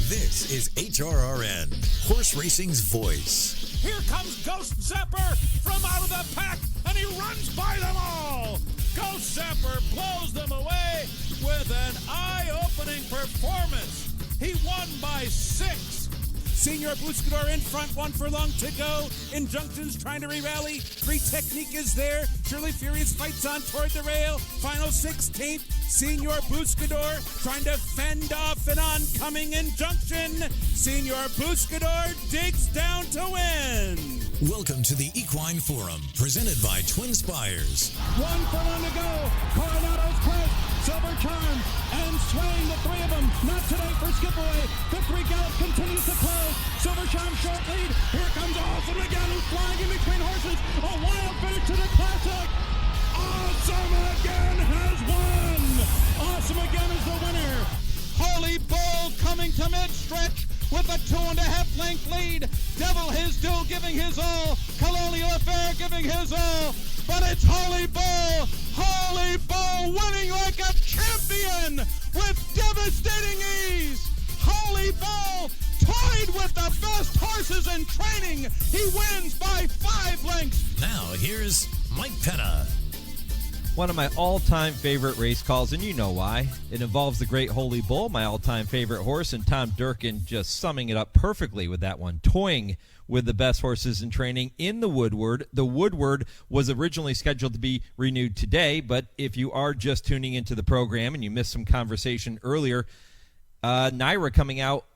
This is HRRN, Horse Racing's voice. Here comes Ghost Zapper from out of the pack, and he runs by them all. Ghost Zapper blows them away with an eye-opening performance. He won by 6. Senior Buscador in front, 1 furlong to go. Injunctions trying to re-rally. 3 Technique is there. Shirley Furious fights on toward the rail. Final 16th. Senior Buscador trying to fend off an oncoming Injunction. Senior Buscador digs down to win. Welcome to the Equine Forum, presented by TwinSpires. 1 furlong to go. Coronado's Crest, Silver Charm, and swaying the 3 of them. Not today for Skipaway. Victory Gallop continues to close. Silver Charm short lead. Here comes Awesome again, who's flying in between horses. A wild finish to the Classic. Awesome Again has won. Awesome Again is the winner. Holy Bull coming to mid-stretch with a 2.5 length lead. Devil His Due giving his all. Colonial Affair giving his all. But it's Holy Bull winning like a champion with devastating ease. Holy Bull tied with the best horses in training. He wins by 5 lengths. Now here's Mike Penna. One of my all-time favorite race calls, and you know why. It involves the great Holy Bull, my all-time favorite horse, and Tom Durkin just summing it up perfectly with that one, toying with the best horses in training in the Woodward. The Woodward was originally scheduled to be renewed today, but if you are just tuning into the program and you missed some conversation earlier, Naira coming out,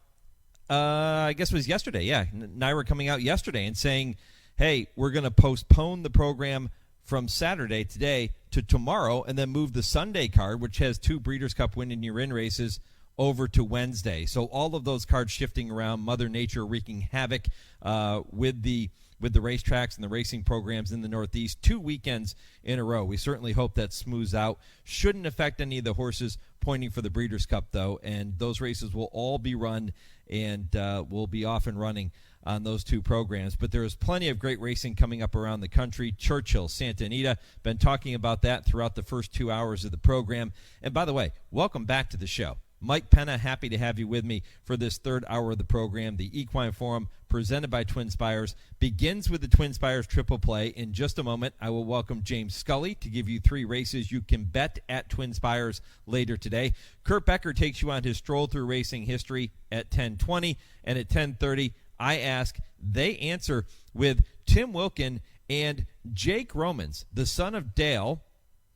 I guess it was yesterday, Naira coming out yesterday and saying, hey, we're going to postpone the program from Saturday today to tomorrow and then move the Sunday card, which has 2 Breeders' Cup win-in-your-in races, over to Wednesday. So all of those cards shifting around, Mother Nature wreaking havoc with the racetracks and the racing programs in the Northeast 2 weekends in a row. We certainly hope that smooths out. Shouldn't affect any of the horses pointing for the Breeders' Cup, though, and those races will all be run and will be off and running on those 2 programs. But there is plenty of great racing coming up around the country. Churchill, Santa Anita, been talking about that throughout the first 2 hours of the program. And by the way, welcome back to the show. Mike Penna, happy to have you with me for this third hour of the program. The Equine Forum, presented by TwinSpires, begins with the TwinSpires Triple Play. In just a moment, I will welcome James Scully to give you 3 races you can bet at TwinSpires later today. Kurt Becker takes you on his Stroll Through Racing History at 10:20, and at 10:30, I ask, they answer with Tim Wilkin and Jake Romans, the son of Dale,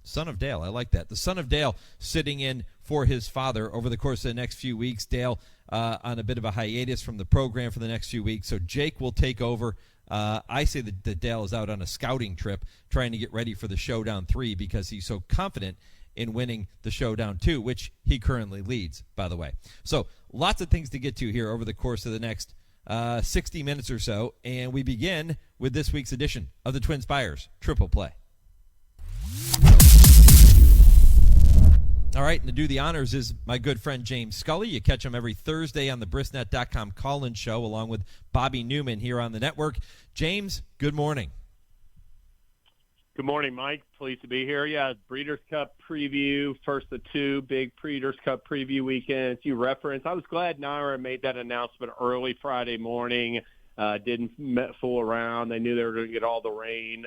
I like that. The son of Dale, sitting in for his father over the course of the next few weeks. Dale on a bit of a hiatus from the program for the next few weeks, so Jake will take over. I say that Dale is out on a scouting trip trying to get ready for the Showdown 3 because he's so confident in winning the Showdown 2, which he currently leads, by the way. So lots of things to get to here over the course of the next 60 minutes or so, and we begin with this week's edition of the TwinSpires Triple Play. All right, and to do the honors is my good friend James Scully. You catch him every Thursday on the Brisnet.com call-in show along with Bobby Newman here on the network. James, good morning. Good morning, Mike. Pleased to be here. Yeah, Breeders' Cup preview, first of 2 big Breeders' Cup preview weekends. You referenced, I was glad Naira made that announcement early Friday morning. Didn't fool around. They knew they were going to get all the rain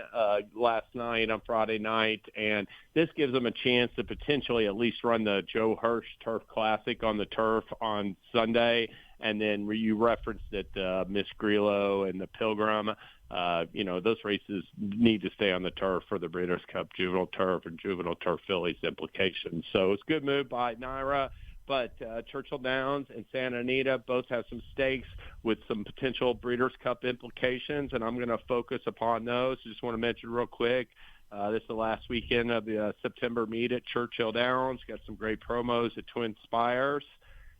last night on Friday night, and this gives them a chance to potentially at least run the Joe Hirsch Turf Classic on the turf on Sunday. And then you referenced that Miss Grillo and the Pilgrim, those races need to stay on the turf for the Breeders' Cup Juvenile Turf and Juvenile Turf Fillies implications. So it's a good move by Naira. But Churchill Downs and Santa Anita both have some stakes with some potential Breeders' Cup implications, and I'm going to focus upon those. I just want to mention real quick, this is the last weekend of the September meet at Churchill Downs. Got some great promos at TwinSpires,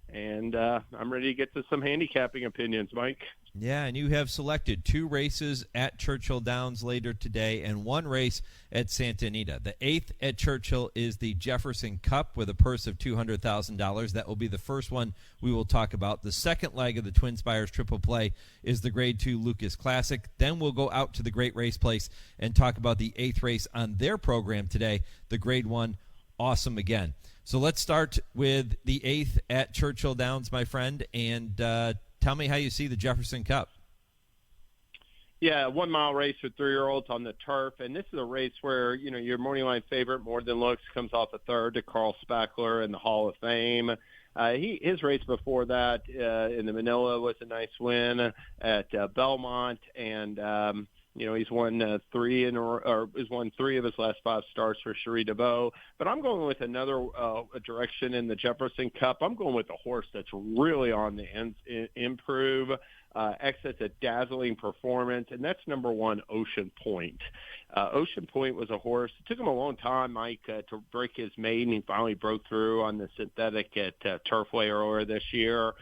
and I'm ready to get to some handicapping opinions, Mike. Yeah, and you have selected 2 races at Churchill Downs later today and 1 race at Santa Anita. The 8th at Churchill is the Jefferson Cup with a purse of $200,000. That will be the first one we will talk about. The second leg of the TwinSpires Triple Play is the Grade 2 Lucas Classic. Then we'll go out to the Great Race Place and talk about the 8th race on their program today, the Grade 1 Awesome Again. So let's start with the 8th at Churchill Downs, my friend, and tell me how you see the Jefferson Cup. Yeah, 1 mile race for 3-year-olds on the turf, and this is a race where, your morning line favorite, More Than Looks, comes off the 3rd to Carl Spackler in the Hall of Fame. His race before that in the Manila was a nice win at Belmont, and he's won 3 of his last 5 starts for Cherie DeVoe. But I'm going with another direction in the Jefferson Cup. I'm going with a horse that's really on the improve. Exits a dazzling performance, and that's number 1, Ocean Point. Ocean Point was a horse. It took him a long time, Mike, to break his maiden. He finally broke through on the synthetic at Turfway earlier this year.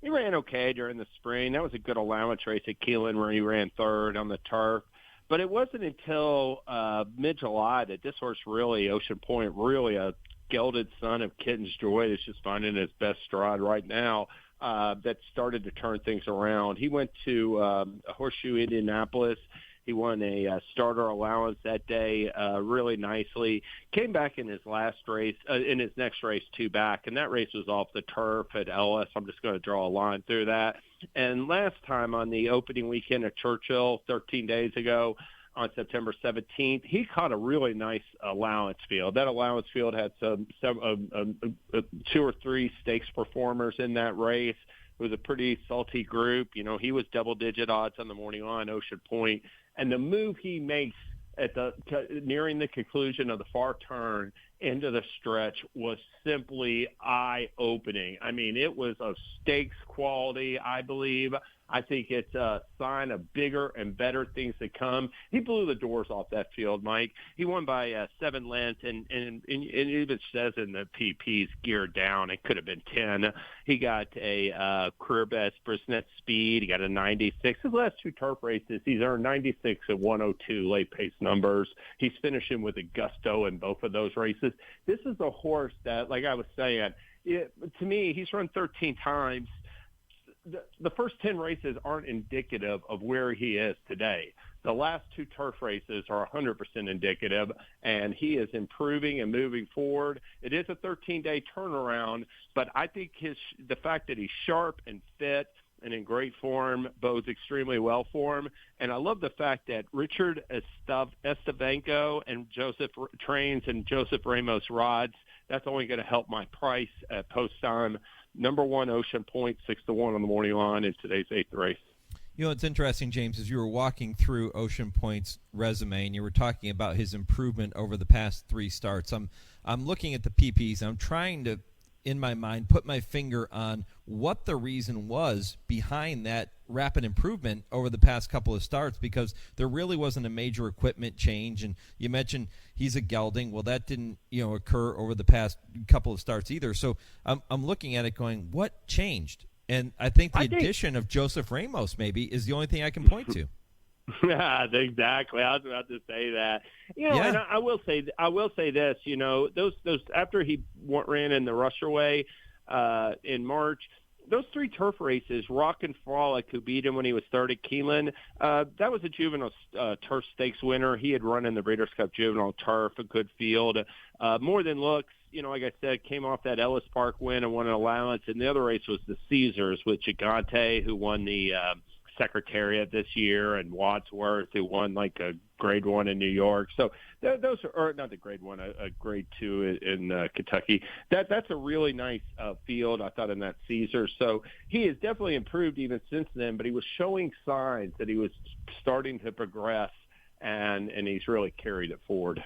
He ran okay during the spring. That was a good allowance race at Keeneland where he ran 3rd on the turf. But it wasn't until mid-July that this horse really, Ocean Point, really a gelded son of Kitten's Joy that's just finding his best stride right now, that started to turn things around. He went to Horseshoe Indianapolis. He won a starter allowance that day really nicely. Came back in his last race, in his next race, 2 back, and that race was off the turf at Ellis. I'm just going to draw a line through that. And last time on the opening weekend at Churchill, 13 days ago, on September 17th, he caught a really nice allowance field. That allowance field had some 2 or 3 stakes performers in that race. It was a pretty salty group. He was double-digit odds on the morning line, Ocean Point. And the move he makes at nearing the conclusion of the far turn into the stretch was simply eye-opening. I mean, it was of stakes quality, I believe. I think it's a sign of bigger and better things to come. He blew the doors off that field, Mike. He won by 7 lengths, and it even says in the PP's geared down. It could have been 10. He got a career best Brisnet speed. He got a 96. His last 2 turf races, he's earned 96 and 102 late pace numbers. He's finishing with a gusto in both of those races. This is a horse that, like I was saying, to me, he's run 13 times. The first 10 races aren't indicative of where he is today. The last two turf races are 100% indicative, and he is improving and moving forward. It is a 13-day turnaround, but I think the fact that he's sharp and fit and in great form bodes extremely well for him. And I love the fact that Richard Estevanco and Joseph Trains and Joseph Ramos rods, that's only going to help my price at post time. Number 1, Ocean Point, 6-1 on the morning line in today's 8th race. You know, it's interesting, James, as you were walking through Ocean Point's resume and you were talking about his improvement over the past 3 starts. I'm looking at the PPs. I'm trying to, in my mind, put my finger on what the reason was behind that rapid improvement over the past couple of starts, because there really wasn't a major equipment change. And you mentioned he's a gelding. Well, that didn't, occur over the past couple of starts either. So I'm looking at it going, what changed? And I think the addition of Joseph Ramos maybe is the only thing I can point to. Yeah, exactly. I was about to say that. And I will say this. Those after he ran in the Rusher Way in March, those 3 turf races, Rock and Frolic, who beat him when he was third at Keeneland, that was a juvenile turf stakes winner. He had run in the Breeders' Cup Juvenile Turf, a good field. More Than Looks, like I said, came off that Ellis Park win and won an allowance. And the other race was the Caesars with Gigante, who won the Secretariat this year, and Wadsworth, who won like a grade 1 in New York. So those are not the grade 1, a grade 2 in Kentucky. That's a really nice field, I thought, in that Caesar. So he has definitely improved even since then, but he was showing signs that he was starting to progress, and he's really carried it forward.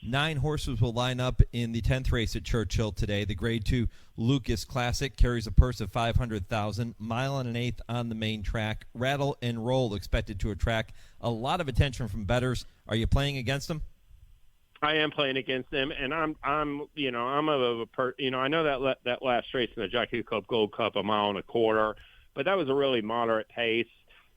9 horses will line up in the 10th race at Churchill today. The Grade 2 Lucas Classic carries a purse of $500,000, mile and an eighth on the main track. Rattle and Roll expected to attract a lot of attention from bettors. Are you playing against them? I am playing against them, and I know that last race in the Jockey Club Gold Cup, a mile and a quarter, but that was a really moderate pace.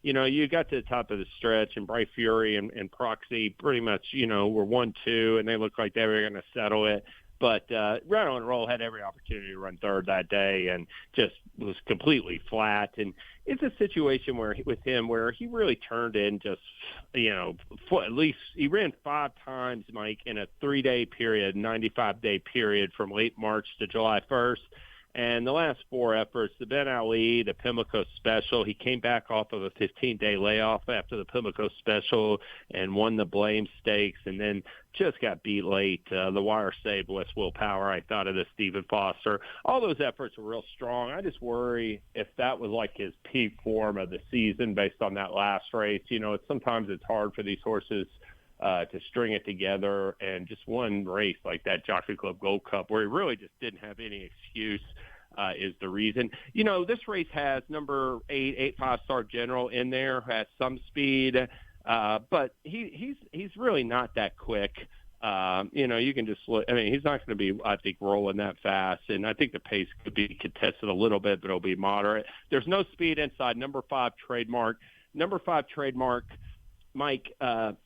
You got to the top of the stretch, and Bright Fury and Proxy pretty much, were 1-2, and they looked like they were going to settle it. But Rattle and Roll had every opportunity to run third that day and just was completely flat. And it's a situation with him where he really turned in just, at least he ran 5 times, Mike, in a 3-day period, 95-day period from late March to July 1st. And the last 4 efforts, the Ben Ali, the Pimlico Special, he came back off of a 15-day layoff after the Pimlico Special and won the Blame Stakes, and then just got beat late. The Wire Save, West Willpower, I thought of the Stephen Foster. All those efforts were real strong. I just worry if that was like his peak form of the season based on that last race. Sometimes it's hard for these horses to string it together, and just one race like that Jockey Club Gold Cup where he really just didn't have any excuse is the reason. This race has number 8 5-star General in there, has some speed, but he's really not that quick. You can just look. He's not going to be, I think, rolling that fast, and I think the pace could be contested a little bit, but it'll be moderate. There's no speed inside. Number 5 Trademark. Number 5 Trademark, Mike,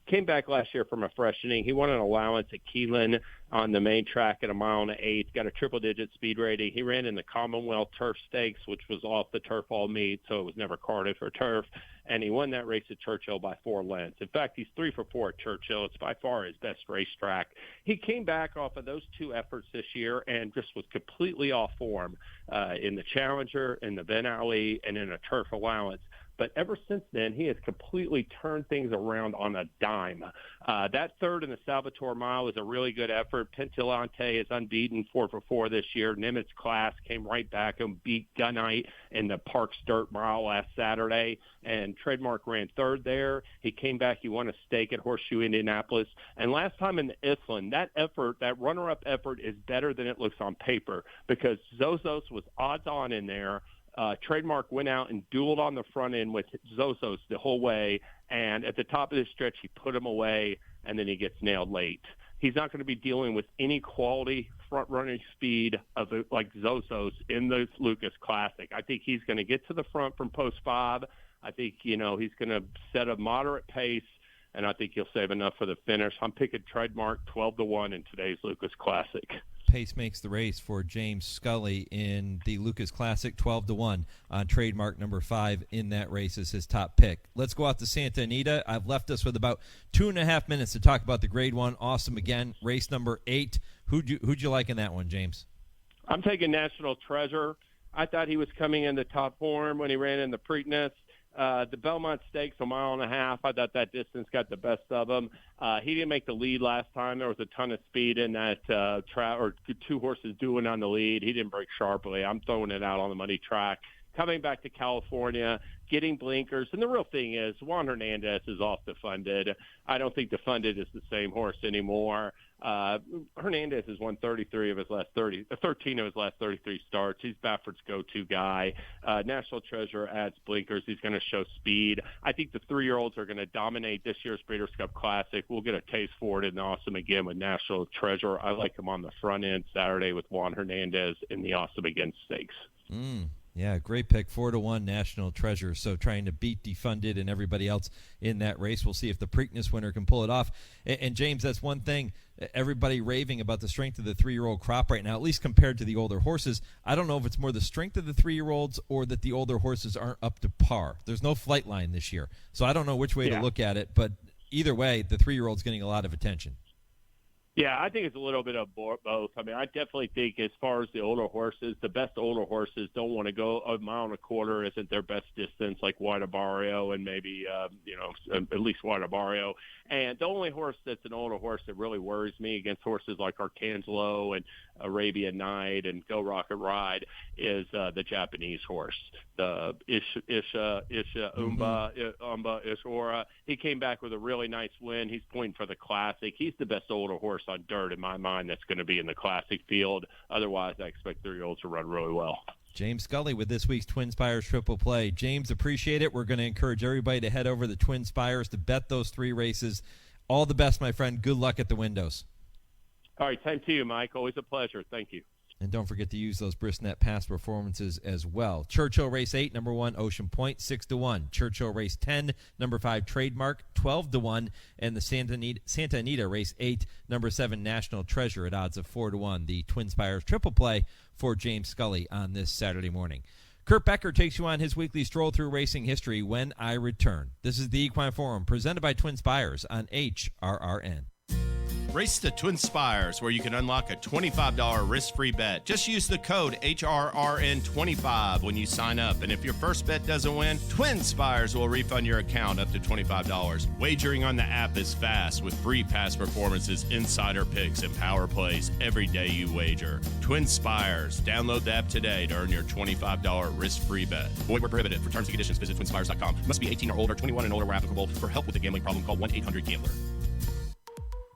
came back last year from a freshening. He won an allowance at Keeneland on the main track at a mile and an eighth, got a triple-digit speed rating. He ran in the Commonwealth Turf Stakes, which was off the turf all meet, so it was never carded for turf, and he won that race at Churchill by 4 lengths. In fact, he's 3 for 4 at Churchill. It's by far his best racetrack. He came back off of those 2 efforts this year and just was completely off form in the Challenger, in the Ben Ali, and in a turf allowance. But ever since then, he has completely turned things around on a dime. That third in the Salvatore Mile was a really good effort. Pentilante is unbeaten, 4 for 4 this year. Nimitz Class came right back and beat Gunite in the Parks Dirt Mile last Saturday. And Trademark ran third there. He came back. He won a stake at Horseshoe Indianapolis. And last time in the Island, that effort, that runner-up effort, is better than it looks on paper because Zozos was odds-on in there. Trademark went out and dueled on the front end with Zozos the whole way, and at the top of the stretch, he put him away, and then he gets nailed late. He's not going to be dealing with any quality front-running speed of like Zozos in the Lucas Classic. I think he's going to get to the front from post 5. I think, he's going to set a moderate pace, and I think he'll save enough for the finish. I'm picking Trademark 12-1 in today's Lucas Classic. pace makes the race for James Scully in the Lucas Classic, 12-1 on trademark number 5 in that race as his top pick. Let's go out to Santa Anita. I've left us with about 2.5 minutes to talk about the Grade 1 Awesome Again, race number 8. Who'd you like in that one, James? I'm taking National Treasure. I thought he was coming into top form when he ran in the Preakness. The Belmont Stakes, 1.5 miles, I thought that distance got the best of him. He didn't make the lead last time. There was a ton of speed in that or 2 horses doing on the lead. He didn't break sharply. I'm throwing it out on the money track. Coming back to California, getting blinkers. And the real thing is Juan Hernandez is off Defunded. I don't think Defunded is the same horse anymore. Hernandez has won 13 of his last 33 starts. He's Bafford's go-to guy. National Treasure adds blinkers. He's going to show speed. I think the 3-year-olds are going to dominate this year's Breeders' Cup Classic. We'll get a taste for it in the Awesome Again with National Treasure. I like him on the front end Saturday with Juan Hernandez in the Awesome Again Stakes. Yeah, great pick, 4-1 National Treasure. So trying to beat Defunded and everybody else in that race. We'll see if the Preakness winner can pull it off. And James, that's one thing, everybody raving about the strength of the 3-year-old crop right now, at least compared to the older horses. I don't know if it's more the strength of the 3-year-olds or that the older horses aren't up to par. There's no flight line this year. So I don't know which way to look at it, but either way, the 3-year-old's getting a lot of attention. Yeah, I think it's a little bit of both. I mean, I definitely think as far as the older horses, the best older horses don't want to go 1.25 miles isn't their best distance, like White Barrio and maybe, at least White Barrio. And the only horse that's an older horse that really worries me against horses like Arcangelo and Arabian Night and Go Rocket Ride is the Japanese horse, the Umba Ishora. He came back with a really nice win. He's pointing for the Classic. He's the best older horse on dirt in my mind that's going to be in the Classic field. Otherwise, I expect 3-year-olds to run really well. James Scully with this week's TwinSpires Triple Play. James, appreciate it. We're going to encourage everybody to head over to TwinSpires to bet those 3 races. All the best, my friend. Good luck at the windows. All right, same to you, Mike. Always a pleasure. Thank you. And don't forget to use those Brisnet past performances as well. Churchill Race 8, number 1, Ocean Point, 6-1. Churchill Race 10, number 5, Trademark, 12-1. And the Santa Anita Race 8, number 7, National Treasure at odds of 4-1. The TwinSpires Triple Play for James Scully on this Saturday morning. Kurt Becker takes you on his weekly stroll through racing history when I return. This is the Equine Forum presented by TwinSpires on HRRN. Race the TwinSpires, where you can unlock a $25 risk-free bet. Just use the code HRRN25 when you sign up. And if your first bet doesn't win, TwinSpires will refund your account up to $25. Wagering on the app is fast with free past performances, insider picks, and power plays every day you wager. TwinSpires. Download the app today to earn your $25 risk-free bet. Void where prohibited. For terms and conditions, visit TwinSpires.com. Must be 18 or older, 21 and older where applicable. For help with a gambling problem, call 1-800-GAMBLER.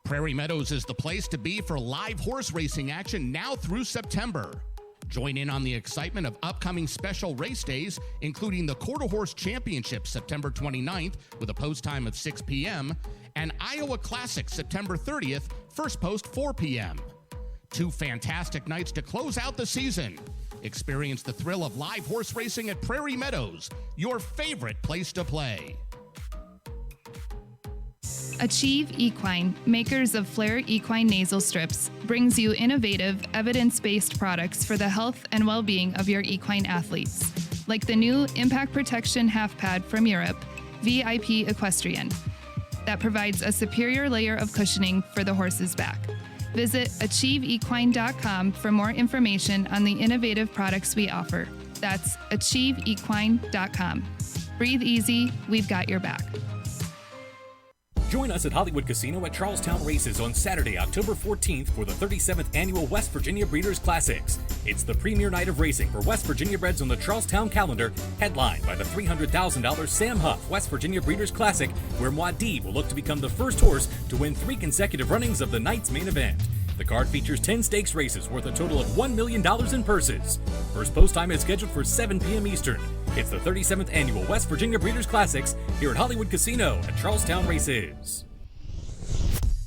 Prairie Meadows is the place to be for live horse racing action now through September. Join in on the excitement of upcoming special race days, including the Quarter Horse Championship September 29th with a post time of 6 p.m. and Iowa Classic September 30th, first post 4 p.m. 2 fantastic nights to close out the season. Experience the thrill of live horse racing at Prairie Meadows, your favorite place to play. Achieve Equine, makers of Flair Equine Nasal Strips, brings you innovative, evidence-based products for the health and well-being of your equine athletes, like the new Impact Protection Half Pad from Europe, VIP Equestrian, that provides a superior layer of cushioning for the horse's back. Visit achieveequine.com for more information on the innovative products we offer. That's achieveequine.com. Breathe easy, we've got your back. Join us at Hollywood Casino at Charlestown Races on Saturday, October 14th for the 37th Annual West Virginia Breeders' Classics. It's the premier night of racing for West Virginia breds on the Charlestown calendar, headlined by the $300,000 Sam Huff West Virginia Breeders' Classic, where Muad'Dib will look to become the first horse to win 3 consecutive runnings of the night's main event. The card features 10 stakes races worth a total of $1 million in purses. First post time is scheduled for 7 p.m. Eastern. It's the 37th Annual West Virginia Breeders' Classics here at Hollywood Casino at Charlestown Races.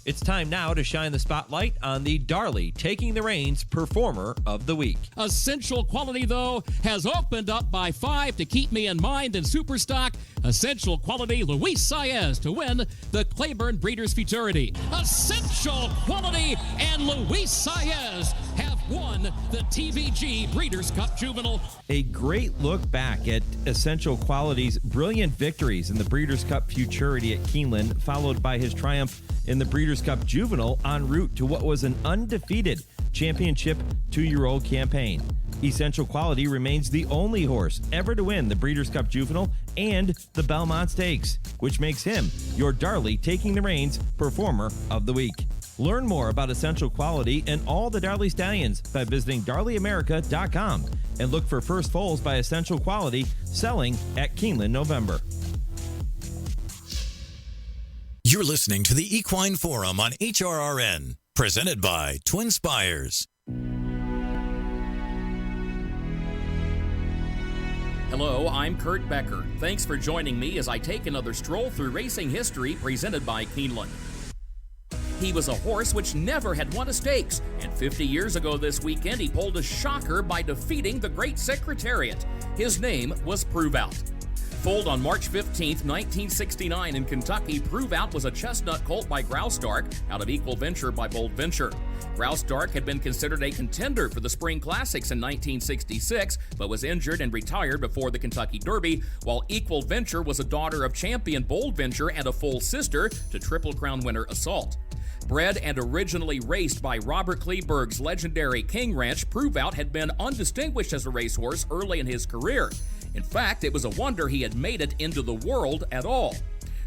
It's time now to shine the spotlight on the Darley Taking the Reins Performer of the Week. Essential Quality, though, has opened up by 5 to keep me in mind in Superstock. Essential Quality, Luis Saez to win the Claiborne Breeders' Futurity. Essential Quality and Luis Saez have won the TVG Breeders' Cup Juvenile. A great look back at Essential Quality's brilliant victories in the Breeders' Cup Futurity at Keeneland, followed by his triumph in the Breeders' Cup Juvenile en route to what was an undefeated championship 2-year-old campaign. Essential Quality remains the only horse ever to win the Breeders' Cup Juvenile and the Belmont Stakes, which makes him your Darley Taking the Reins Performer of the Week. Learn more about Essential Quality and all the Darley Stallions by visiting DarleyAmerica.com and look for First Foals by Essential Quality selling at Keeneland November. You're listening to the Equine Forum on HRRN, presented by TwinSpires. Hello, I'm Kurt Becker. Thanks for joining me as I take another stroll through racing history presented by Keeneland. He was a horse which never had won a stakes, and 50 years ago this weekend he pulled a shocker by defeating the Great Secretariat. His name was Prove Out. Foaled on March 15, 1969 in Kentucky, Prove Out was a chestnut colt by Graustark out of Equal Venture by Bold Venture. Graustark had been considered a contender for the Spring Classics in 1966, but was injured and retired before the Kentucky Derby, while Equal Venture was a daughter of champion Bold Venture and a full sister to Triple Crown winner Assault. Bred and originally raced by Robert Kleberg's legendary King Ranch, Prove Out had been undistinguished as a racehorse early in his career. In fact, it was a wonder he had made it into the world at all.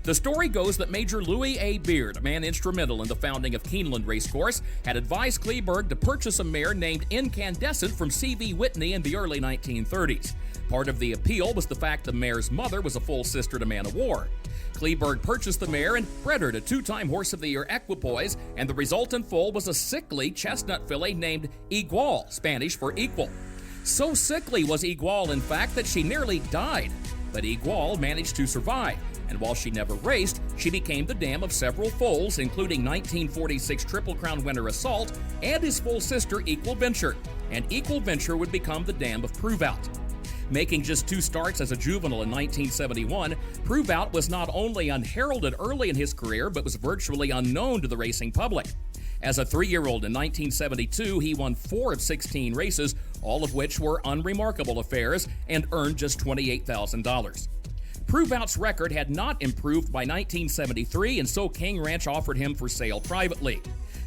The story goes that Major Louis A. Beard, a man instrumental in the founding of Keeneland Racecourse, had advised Kleberg to purchase a mare named Incandescent from C.V. Whitney in the early 1930s. Part of the appeal was the fact the mare's mother was a full sister to Man of War. Kleberg purchased the mare and bred her to 2-time Horse of the Year Equipoise, and the resultant foal was a sickly chestnut filly named Igual, Spanish for equal. So sickly was Igual, in fact, that she nearly died. But Igual managed to survive, and while she never raced, she became the dam of several foals, including 1946 Triple Crown winner Assault and his full sister Equal Venture, and Equal Venture would become the dam of Prove Out. Making just 2 starts as a juvenile in 1971, Prove Out was not only unheralded early in his career, but was virtually unknown to the racing public. As a 3-year-old in 1972, he won 4 of 16 races, all of which were unremarkable affairs, and earned just $28,000. Prove Out's record had not improved by 1973, and so King Ranch offered him for sale privately.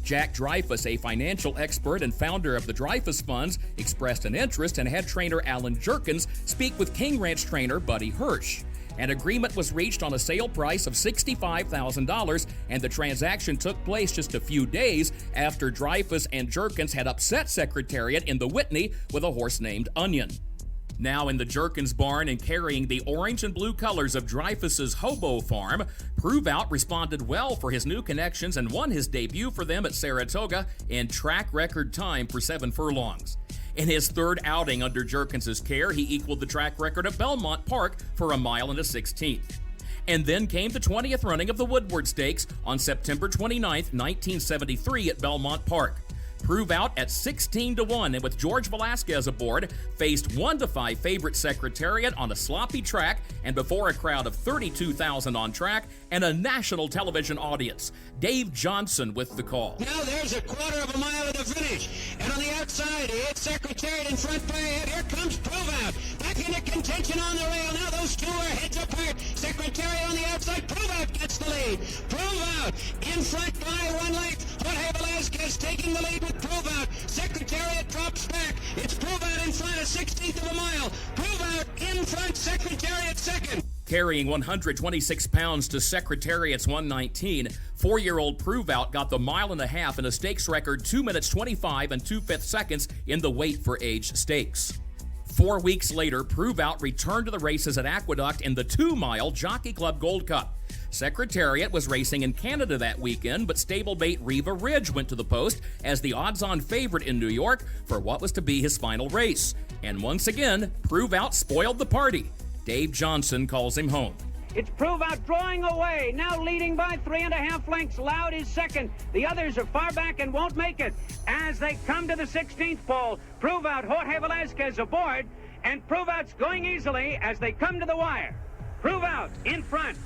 Jack Dreyfus, a financial expert and founder of the Dreyfus Funds, expressed an interest and had trainer Alan Jerkins speak with King Ranch trainer Buddy Hirsch. An agreement was reached on a sale price of $65,000, and the transaction took place just a few days after Dreyfus and Jerkins had upset Secretariat in the Whitney with a horse named Onion. Now in the Jerkins barn and carrying the orange and blue colors of Dreyfus's Hobo Farm, Prove Out responded well for his new connections and won his debut for them at Saratoga in track record time for 7 furlongs. In his 3rd outing under Jerkins' care, he equaled the track record at Belmont Park for 1 mile and a 16th. And then came the 20th running of the Woodward Stakes on September 29, 1973 at Belmont Park. Prove Out at 16-1, and with George Velasquez aboard, faced 1-5 favorite Secretariat on a sloppy track and before a crowd of 32,000 on track and a national television audience. Dave Johnson with the call. Now there's a 1/4 mile to the finish, and on the outside, it's Secretariat in front by a head. Here comes Prove Out, back into contention on the rail. Now those 2 are heads apart. Secretariat on the outside. Prove Out gets the lead. Prove Out in front by 1 length. Jorge Velasquez taking the lead with Prove Out. Secretariat drops back. It's Prove Out in front, a 16th of a mile. Prove Out in front, Secretariat second. Carrying 126 pounds to Secretariat's 119, 4-year-old Prove Out got the 1.5 miles in a stakes record 2 minutes 25 and 2/5 seconds in the Weight for Age Stakes. 4 weeks later, Prove Out returned to the races at Aqueduct in the 2-mile Jockey Club Gold Cup. Secretariat was racing in Canada that weekend, but stablemate Riva Ridge went to the post as the odds-on favorite in New York for what was to be his final race. And once again, Prove Out spoiled the party. Dave Johnson calls him home. It's Prove Out drawing away, now leading by 3.5 lengths. Loud is second. The others are far back and won't make it. As they come to the 16th pole, Prove Out, Jorge Velasquez aboard, and Prove Out's going easily as they come to the wire. Prove Out in front.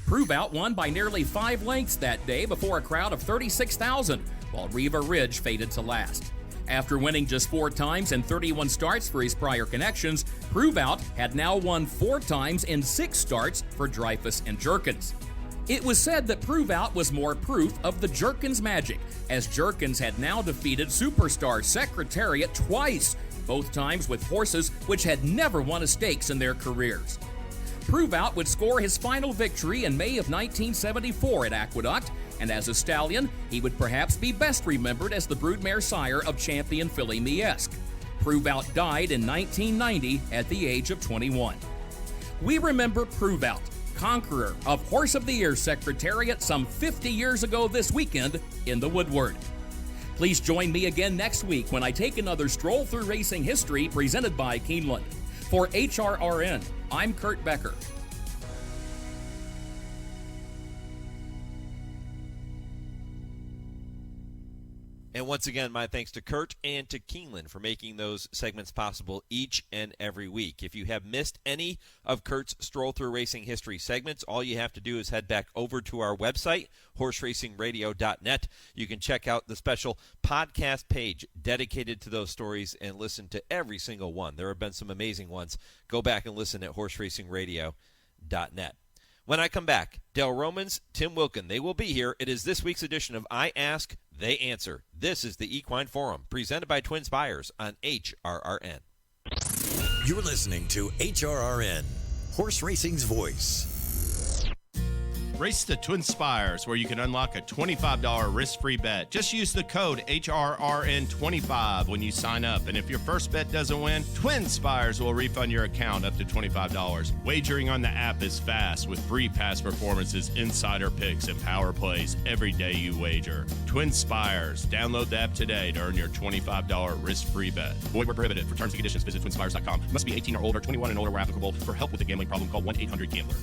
Prove Out won by nearly 5 lengths that day before a crowd of 36,000, while Riva Ridge faded to last. After winning just 4 times and 31 starts for his prior connections, Prove Out had now won 4 times in 6 starts for Dreyfus and Jerkins. It was said that Prove Out was more proof of the Jerkins magic, as Jerkins had now defeated superstar Secretariat twice, both times with horses which had never won a stakes in their careers. Prove Out would score his final victory in May of 1974 at Aqueduct, and as a stallion, he would perhaps be best remembered as the broodmare sire of champion filly Miesk. Prove Out died in 1990 at the age of 21. We remember Prove Out, conqueror of Horse of the Year Secretariat some 50 years ago this weekend in the Woodward. Please join me again next week when I take another stroll through racing history presented by Keeneland. For HRRN, I'm Kurt Becker. And once again, my thanks to Kurt and to Keeneland for making those segments possible each and every week. If you have missed any of Kurt's Stroll Through Racing History segments, all you have to do is head back over to our website, horseracingradio.net. You can check out the special podcast page dedicated to those stories and listen to every single one. There have been some amazing ones. Go back and listen at horseracingradio.net. When I come back, Dale Romans, Tim Wilkin, they will be here. It is this week's edition of I Ask, They Answer. This is the Equine Forum, presented by TwinSpires on HRRN. You're listening to HRRN, Horse Racing's Voice. Race the TwinSpires, where you can unlock a $25 risk-free bet. Just use the code HRRN25 when you sign up. And if your first bet doesn't win, TwinSpires will refund your account up to $25. Wagering on the app is fast with free past performances, insider picks, and power plays every day you wager. TwinSpires. Download the app today to earn your $25 risk-free bet. Void where prohibited. For terms and conditions, visit TwinSpires.com. Must be 18 or older, 21 and older where applicable. For help with a gambling problem, call 1-800-GAMBLER.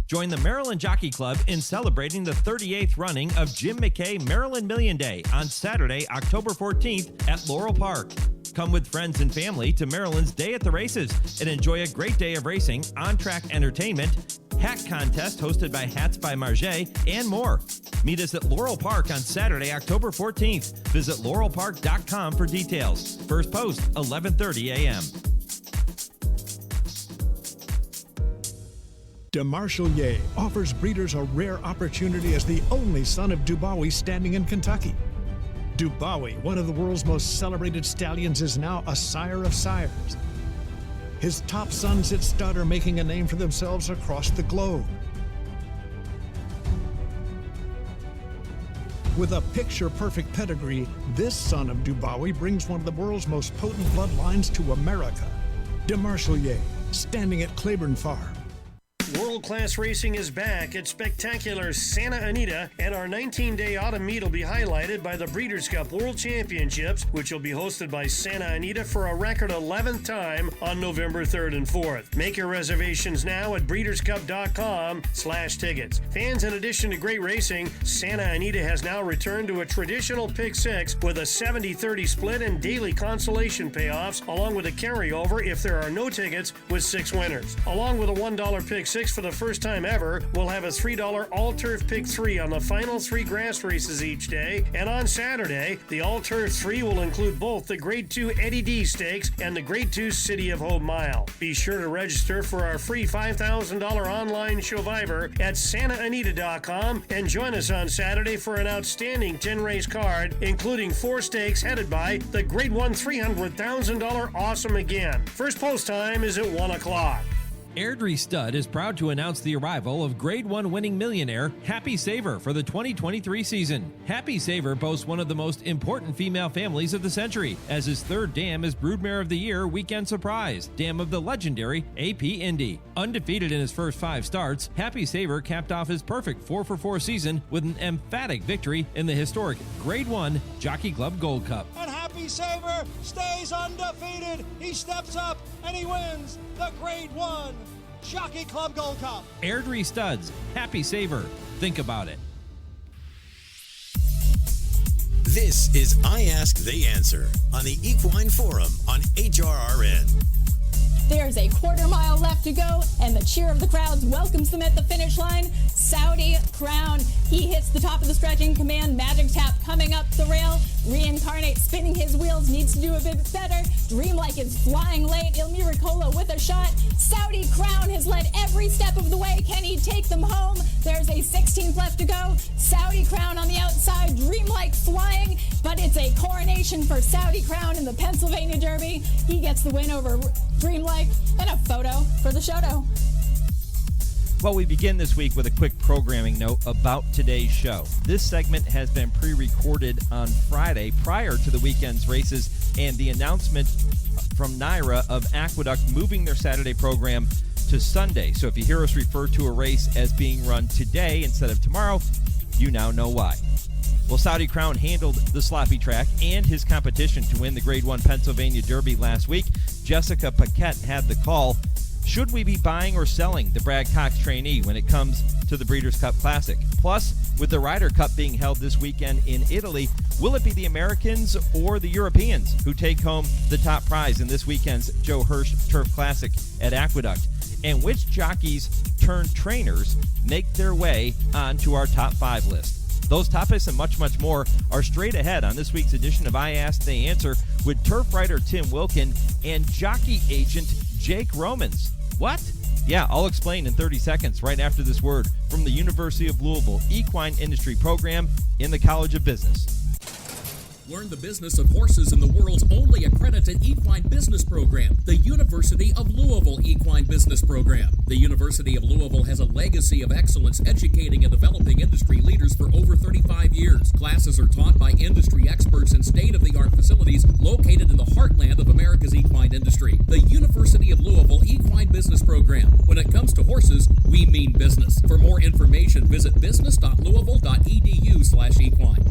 Join the Maryland Jockey Club in celebrating the 38th running of Jim McKay Maryland Million Day on Saturday, October 14th at Laurel Park. Come with friends and family to Maryland's Day at the Races and enjoy a great day of racing, on-track entertainment, hat contest hosted by Hats by Marget, and more. Meet us at Laurel Park on Saturday, October 14th. Visit laurelpark.com for details. First post, 11:30 a.m. DeMarchelier offers breeders a rare opportunity as the only son of Dubawi standing in Kentucky. Dubawi, one of the world's most celebrated stallions, is now a sire of sires. His top sons at stud are making a name for themselves across the globe. With a picture-perfect pedigree, this son of Dubawi brings one of the world's most potent bloodlines to America. DeMarchelier, standing at Claiborne Farm. World-class racing is back at spectacular Santa Anita, and our 19-day autumn meet will be highlighted by the Breeders' Cup World Championships, which will be hosted by Santa Anita for a record 11th time on November 3rd and 4th. Make your reservations now at breederscup.com/tickets. Fans, in addition to great racing, Santa Anita has now returned to a traditional Pick 6 with a 70-30 split and daily consolation payoffs, along with a carryover if there are no tickets with 6 winners. Along with a $1 Pick 6 for the first time ever, we'll have a $3 All-Turf Pick 3 on the final 3 grass races each day, and on Saturday, the All-Turf 3 will include both the Grade 2 Eddie D Stakes and the Grade 2 City of Hope Mile. Be sure to register for our free $5,000 online Showviver at SantaAnita.com and join us on Saturday for an outstanding 10-race card, including 4 stakes headed by the Grade 1 $300,000 Awesome Again. First post time is at 1 o'clock. Airdrie Stud is proud to announce the arrival of Grade 1 winning millionaire Happy Saver for the 2023 season. Happy Saver boasts one of the most important female families of the century, as his third dam is Broodmare of the Year Weekend Surprise, dam of the legendary AP Indy. Undefeated in his first 5 starts, Happy Saver capped off his perfect 4-for-4 season with an emphatic victory in the historic Grade 1 Jockey Club Gold Cup. And Happy Saver stays undefeated. He steps up and he wins the Grade 1 Jockey Club Gold Cup. Airdrie Studs, Happy Saver. Think about it. This is I Ask, They Answer on the Equine Forum on HRRN. There's a quarter-mile left to go, and the cheer of the crowds welcomes them at the finish line. Saudi Crown. He hits the top of the stretch in command. Magic Tap coming up the rail. Reincarnate spinning his wheels. Needs to do a bit better. Dreamlike is flying late. Il Miracolo with a shot. Saudi Crown has led every step of the way. Can he take them home? There's a 16th left to go. Saudi Crown on the outside. Dreamlike flying, but it's a coronation for Saudi Crown in the Pennsylvania Derby. He gets the win over Dreamlike, and a photo for the show. Well, we begin this week with a quick programming note about today's show. This segment has been pre-recorded on Friday prior to the weekend's races and the announcement from NYRA of Aqueduct moving their Saturday program to Sunday. So if you hear us refer to a race as being run today instead of tomorrow, you now know why. Well, Saudi Crown handled the sloppy track and his competition to win the Grade 1 Pennsylvania Derby last week. Jessica Paquette had the call. Should we be buying or selling the Brad Cox trainee when it comes to the Breeders' Cup Classic? Plus, with the Ryder Cup being held this weekend in Italy, will it be the Americans or the Europeans who take home the top prize in this weekend's Joe Hirsch Turf Classic at Aqueduct? And which jockeys turned trainers make their way onto our top 5 list? Those topics and much, much more are straight ahead on this week's edition of I Ask, They Answer with turf writer Tim Wilkin and jockey agent Jake Romans. What? Yeah, I'll explain in 30 seconds right after this word from the University of Louisville Equine Industry Program in the College of Business. Learn the business of horses in the world's only accredited equine business program, the University of Louisville Equine Business Program. The University of Louisville has a legacy of excellence educating and developing industry leaders for over 35 years. Classes are taught by industry experts in state-of-the-art facilities located in the heartland of America's equine industry. The University of Louisville Equine Business Program. When it comes to horses, we mean business. For more information, visit business.louisville.edu/equine.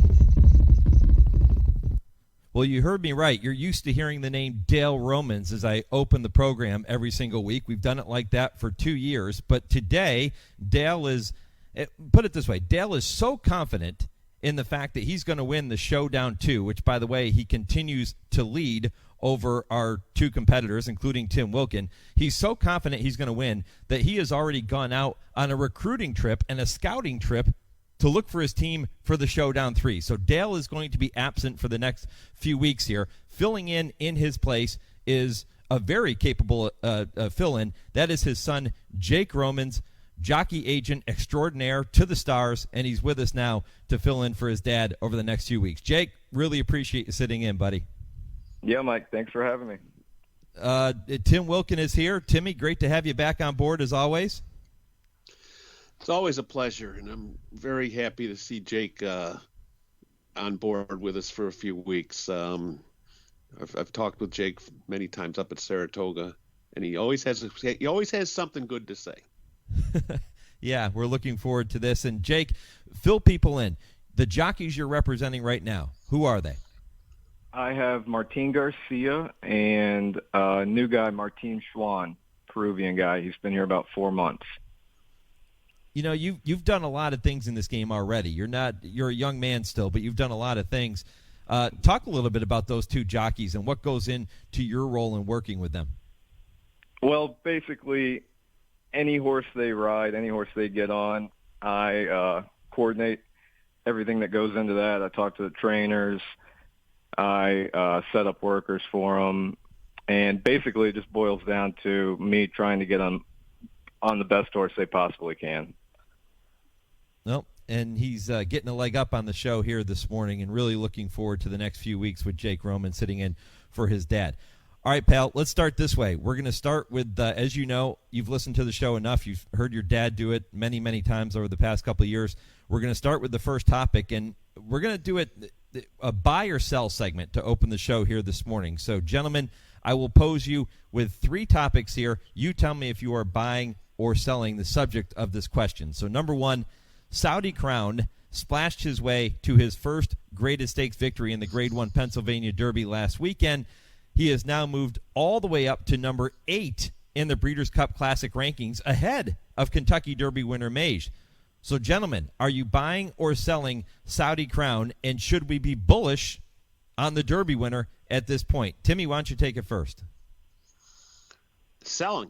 Well, you heard me right. You're used to hearing the name Dale Romans as I open the program every single week. We've done it like that for 2 years. But today, Dale is, put it this way, Dale is so confident in the fact that he's going to win the Showdown 2, which, by the way, he continues to lead over our 2 competitors, including Tim Wilkin. He's so confident he's going to win that he has already gone out on a recruiting trip and a scouting trip to look for his team for the Showdown 3. So Dale is going to be absent for the next few weeks here. Filling in his place is a very capable fill-in. That is his son, Jake Romans, jockey agent extraordinaire to the stars, and he's with us now to fill in for his dad over the next few weeks. Jake, really appreciate you sitting in, buddy. Yeah, Mike, thanks for having me. Tim Wilkin is here. Timmy, great to have you back on board as always. It's always a pleasure, and I'm very happy to see Jake on board with us for a few weeks. I've talked with Jake many times up at Saratoga, and he always has something good to say. Yeah, we're looking forward to this. And Jake, fill people in. The jockeys you're representing right now, who are they? I have Martin Garcia and a new guy, Martin Schwann, Peruvian guy. He's been here about 4 months. You know, you've done a lot of things in this game already. You're a young man still, but you've done a lot of things. Talk a little bit about those 2 jockeys and what goes into your role in working with them. Well, basically, any horse they ride, any horse they get on, I coordinate everything that goes into that. I talk to the trainers. I set up workers for them. And basically it just boils down to me trying to get them on the best horse they possibly can. Well, and he's getting a leg up on the show here this morning and really looking forward to the next few weeks with Jake Roman sitting in for his dad. All right, pal, let's start this way. We're going to start with, as you know, you've listened to the show enough. You've heard your dad do it many, many times over the past couple of years. We're going to start with the first topic, and we're going to do a buy or sell segment to open the show here this morning. So, gentlemen, I will pose you with 3 topics here. You tell me if you are buying or selling the subject of this question. So, number 1, Saudi Crown splashed his way to his first graded stakes victory in the Grade 1 Pennsylvania Derby last weekend. He has now moved all the way up to number 8 in the Breeders' Cup Classic rankings, ahead of Kentucky Derby winner Mage. So, gentlemen, are you buying or selling Saudi Crown, and should we be bullish on the Derby winner at this point? Timmy, why don't you take it first? Selling.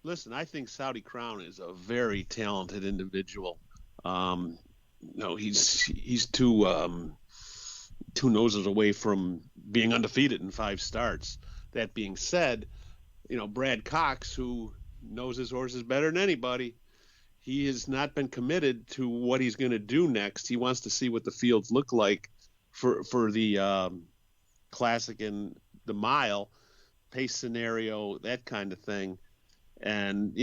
Listen, I think Saudi Crown is a very talented individual. No, he's two noses away from being undefeated in 5 starts. That being said, Brad Cox, who knows his horses better than anybody, he has not been committed to what he's going to do next. He wants to see what the fields look like for the Classic and the mile, pace scenario, that kind of thing. And,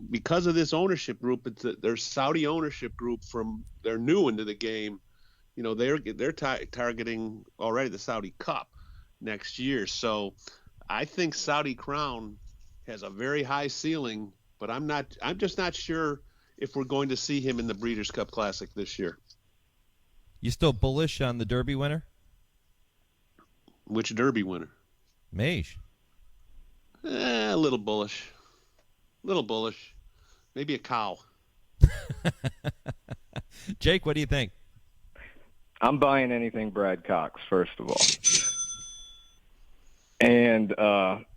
because of this ownership group, their Saudi ownership group they're new into the game. They're targeting already the Saudi Cup next year. So I think Saudi Crown has a very high ceiling, but I'm just not sure if we're going to see him in the Breeders' Cup Classic this year. You still bullish on the Derby winner? Which Derby winner? Mage. A little bullish. Maybe a cow. Jake, what do you think? I'm buying anything Brad Cox, first of all. And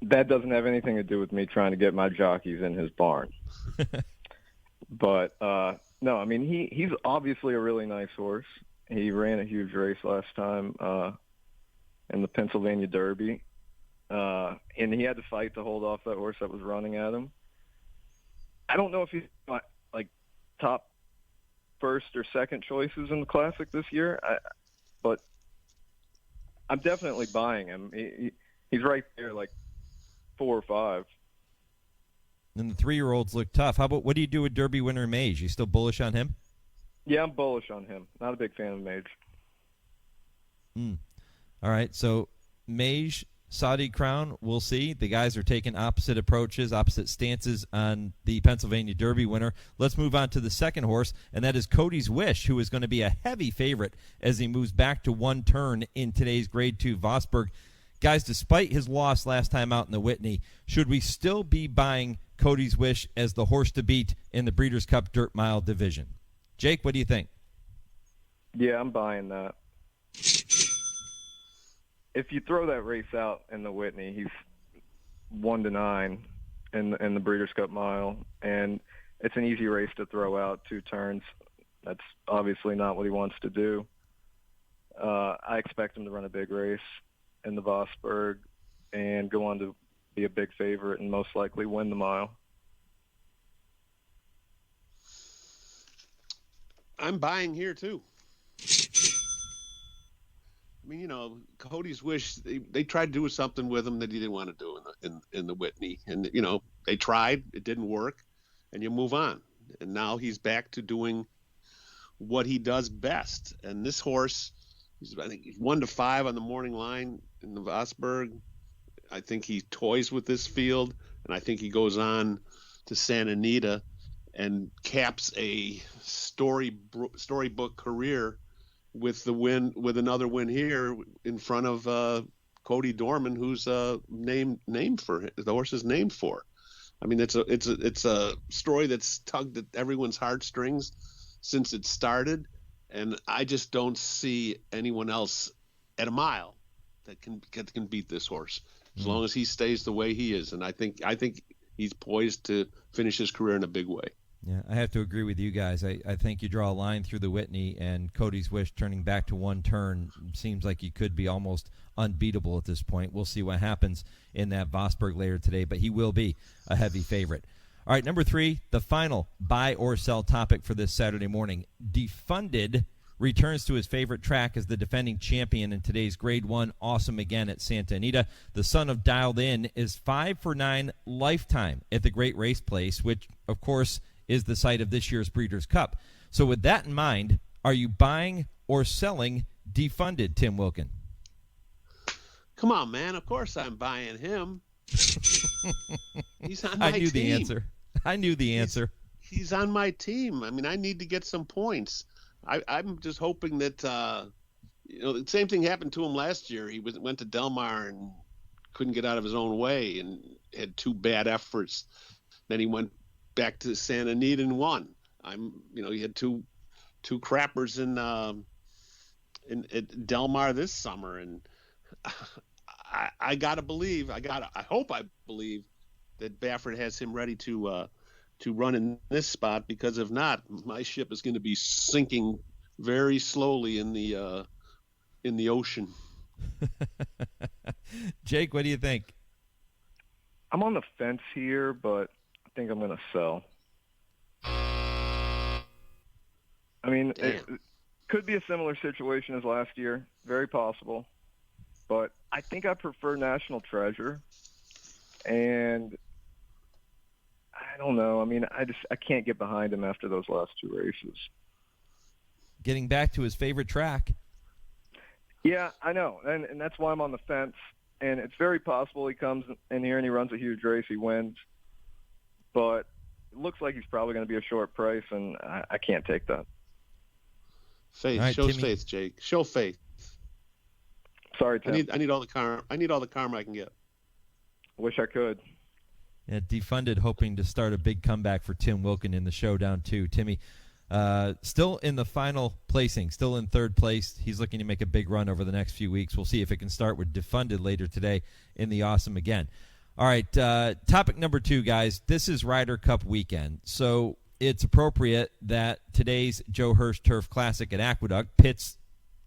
that doesn't have anything to do with me trying to get my jockeys in his barn. But, no, I mean, he's obviously a really nice horse. He ran a huge race last time in the Pennsylvania Derby. And he had to fight to hold off that horse that was running at him. I don't know if he's like top first or second choices in the Classic this year, but I'm definitely buying him. He's right there, like 4 or 5. And the 3-year-olds look tough. What do you do with Derby winner Mage? You still bullish on him? Yeah, I'm bullish on him. Not a big fan of Mage. All right, so Mage, Saudi Crown, we'll see. The guys are taking opposite approaches, opposite stances on the Pennsylvania Derby winner. Let's move on to the second horse, and that is Cody's Wish, who is going to be a heavy favorite as he moves back to 1 turn in today's Grade 2 Vosburg. Guys, despite his loss last time out in the Whitney, should we still be buying Cody's Wish as the horse to beat in the Breeders' Cup Dirt Mile division? Jake, what do you think? Yeah, I'm buying that. If you throw that race out in the Whitney, he's 1-9 in the Breeders' Cup Mile, and it's an easy race to throw out 2 turns. That's obviously not what he wants to do. I expect him to run a big race in the Vosburg and go on to be a big favorite and most likely win the mile. I'm buying here too. I mean, Cody's Wish, they tried to do something with him that he didn't want to do in the Whitney. And, they tried, it didn't work, and you move on. And now he's back to doing what he does best. And this horse, I think he's 1-5 on the morning line in the Vosburg. I think he toys with this field, and I think he goes on to Santa Anita and caps a storybook career with another win here in front of Cody Dorman, who's named for the horse is named for. I mean, it's a story that's tugged at everyone's heartstrings since it started, and I just don't see anyone else at a mile that can beat this horse as long as he stays the way he is. And I think he's poised to finish his career in a big way. Yeah, I have to agree with you guys. I think you draw a line through the Whitney, and Cody's Wish turning back to 1 turn seems like he could be almost unbeatable at this point. We'll see what happens in that Vosburg later today, but he will be a heavy favorite. All right, number 3, the final buy or sell topic for this Saturday morning. Defunded returns to his favorite track as the defending champion in today's Grade 1 Awesome Again at Santa Anita. The son of Dialed In is 5 for 9 lifetime at the Great Race Place, which, of course, is the site of this year's Breeders' Cup. So with that in mind, are you buying or selling Defunded, Tim Wilkin? Come on, man. Of course I'm buying him. He's on my team. I knew the answer. He's on my team. I mean, I need to get some points. I'm just hoping that, the same thing happened to him last year. He went to Del Mar and couldn't get out of his own way and had 2 bad efforts. Then he went back to Santa Anita and won. He had two crappers in at Del Mar this summer, and I hope I believe that Baffert has him ready to run in this spot, because if not, my ship is going to be sinking very slowly in the ocean. Jake, what do you think? I'm on the fence here, but I think I'm going to sell. I mean, it could be a similar situation as last year. Very possible. But I think I prefer National Treasure. And I don't know. I mean, I can't get behind him after those last 2 races. Getting back to his favorite track. Yeah, I know. And that's why I'm on the fence. And it's very possible he comes in here and he runs a huge race, he wins. But it looks like he's probably going to be a short price, and I can't take that. Faith, right, shows Timmy. faith, Jake. Show faith. Sorry, Tim. I need all the karma. I need all the karma I can get. Wish I could. Yeah, Defunded hoping to start a big comeback for Tim Wilkin in the showdown too. Timmy, still in the final placing, still in 3rd place. He's looking to make a big run over the next few weeks. We'll see if it can start with Defunded later today in the Awesome Again. All right, topic number 2, guys. This is Ryder Cup weekend, so it's appropriate that today's Joe Hirsch Turf Classic at Aqueduct pits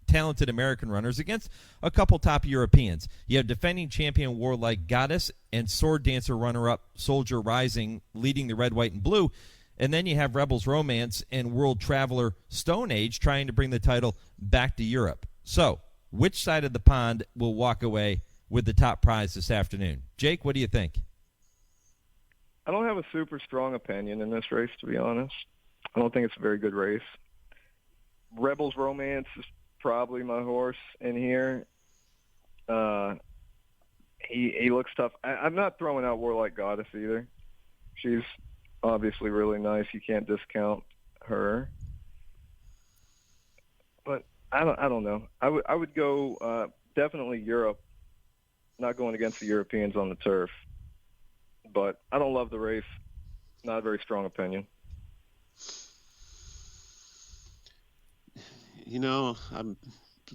talented American runners against a couple top Europeans. You have defending champion Warlike Goddess and sword dancer runner-up Soldier Rising leading the red, white, and blue. And then you have Rebels Romance and world traveler Stone Age trying to bring the title back to Europe. So, which side of the pond will walk away with the top prize this afternoon? Jake, what do you think? I don't have a super strong opinion in this race, to be honest. I don't think it's a very good race. Rebels Romance is probably my horse in here. He looks tough. I'm not throwing out Warlike Goddess either. She's obviously really nice. You can't discount her. But I don't know. I would go definitely Europe. Not going against the Europeans on the turf. But I don't love the race. Not a very strong opinion. I'm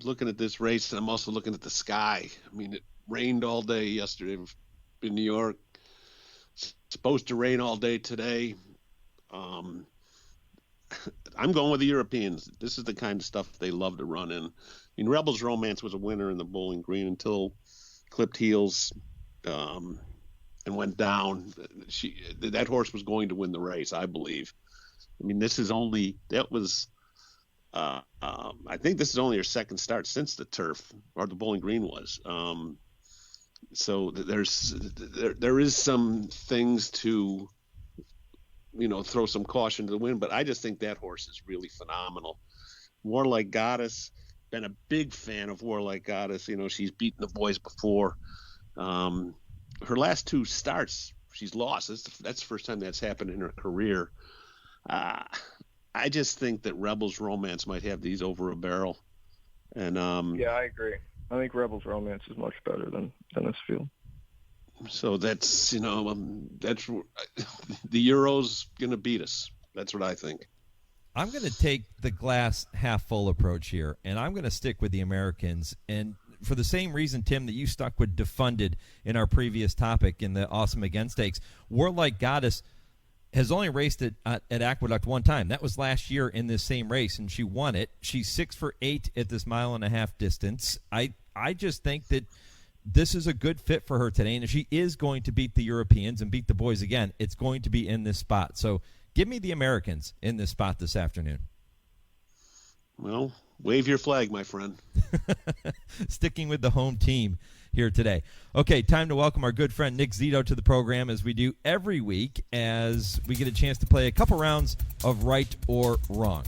looking at this race, and I'm also looking at the sky. I mean, it rained all day yesterday in New York. It's supposed to rain all day today. I'm going with the Europeans. This is the kind of stuff they love to run in. I mean, Rebels Romance was a winner in the Bowling Green until clipped heels and went down. That horse was going to win the race, I believe. I mean, I think this is only her 2nd start since the turf, or the Bowling Green was. So there is some things to, throw some caution to the wind, but I just think that horse is really phenomenal. Warlike Goddess, been a big fan of Warlike Goddess. She's beaten the boys before. Her last 2 starts, she's lost. That's the first time that's happened in her career. I just think that Rebels Romance might have these over a barrel. And yeah, I agree. I think Rebels Romance is much better than this field. So that's that's the Euro's going to beat us. That's what I think. I'm going to take the glass half full approach here, and I'm going to stick with the Americans. And for the same reason, Tim, that you stuck with Defunded in our previous topic in the Awesome Again Stakes, Warlike Goddess has only raced at Aqueduct 1 time. That was last year in this same race, and she won it. She's 6 for 8 at this 1.5 mile distance. I just think that this is a good fit for her today, and if she is going to beat the Europeans and beat the boys again, it's going to be in this spot. So give me the Americans in this spot this afternoon. Well, wave your flag, my friend. Sticking with the home team here today. Okay, time to welcome our good friend Nick Zito to the program, as we do every week, as we get a chance to play a couple rounds of right or wrong.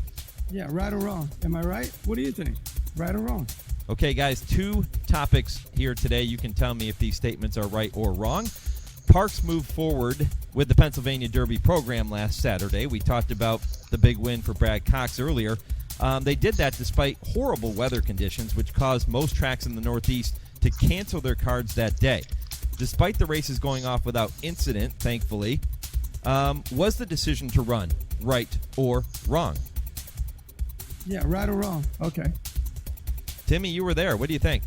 Yeah, right or wrong. Am I right? What do you think? Right or wrong? Okay, guys, 2 topics here today. You can tell me if these statements are right or wrong. Parks moved forward with the Pennsylvania Derby program last Saturday. We talked about the big win for Brad Cox earlier. They did that despite horrible weather conditions, which caused most tracks in the Northeast to cancel their cards that day. despite the races going off without incident, thankfully, was the decision to run right or wrong? Yeah, right or wrong. Okay. Timmy, you were there. What do you think?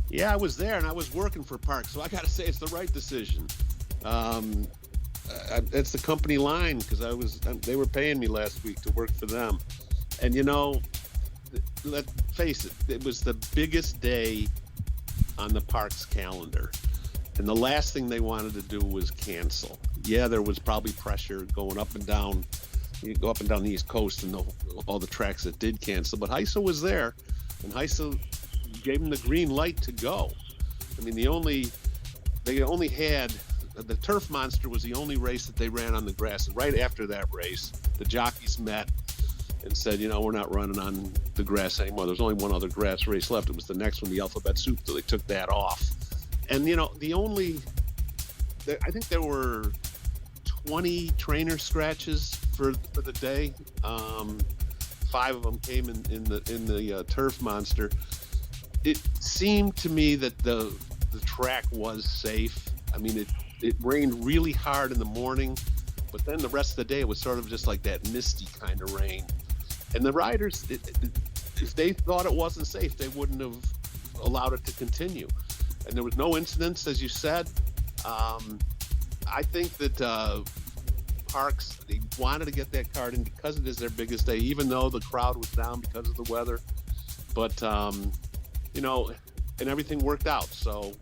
Yeah, I was there, and I was working for Park, so I got to say it's the right decision. It's the company line, because they were paying me last week to work for them. And, let's face it, it was the biggest day on the Park's calendar. And the last thing they wanted to do was cancel. Yeah, there was probably pressure going up and down. You go up and down the East Coast and all the tracks that did cancel. But Heisa was there, and Heisa gave them the green light to go. I mean, they only had the Turf Monster was the only race that they ran on the grass. And right after that race, the jockeys met and said, we're not running on the grass anymore. There's only one other grass race left. It was the next one, the Alphabet Soup, so they took that off. And, I think there were 20 trainer scratches for the day. 5 of them came in the Turf Monster. It seemed to me that the track was safe. I mean, it rained really hard in the morning, but then the rest of the day it was sort of just like that misty kind of rain. And the riders, if they thought it wasn't safe, they wouldn't have allowed it to continue. And there was no incidents, as you said. I think that Parks, they wanted to get that card in because it is their biggest day, even though the crowd was down because of the weather. But, and everything worked out. So,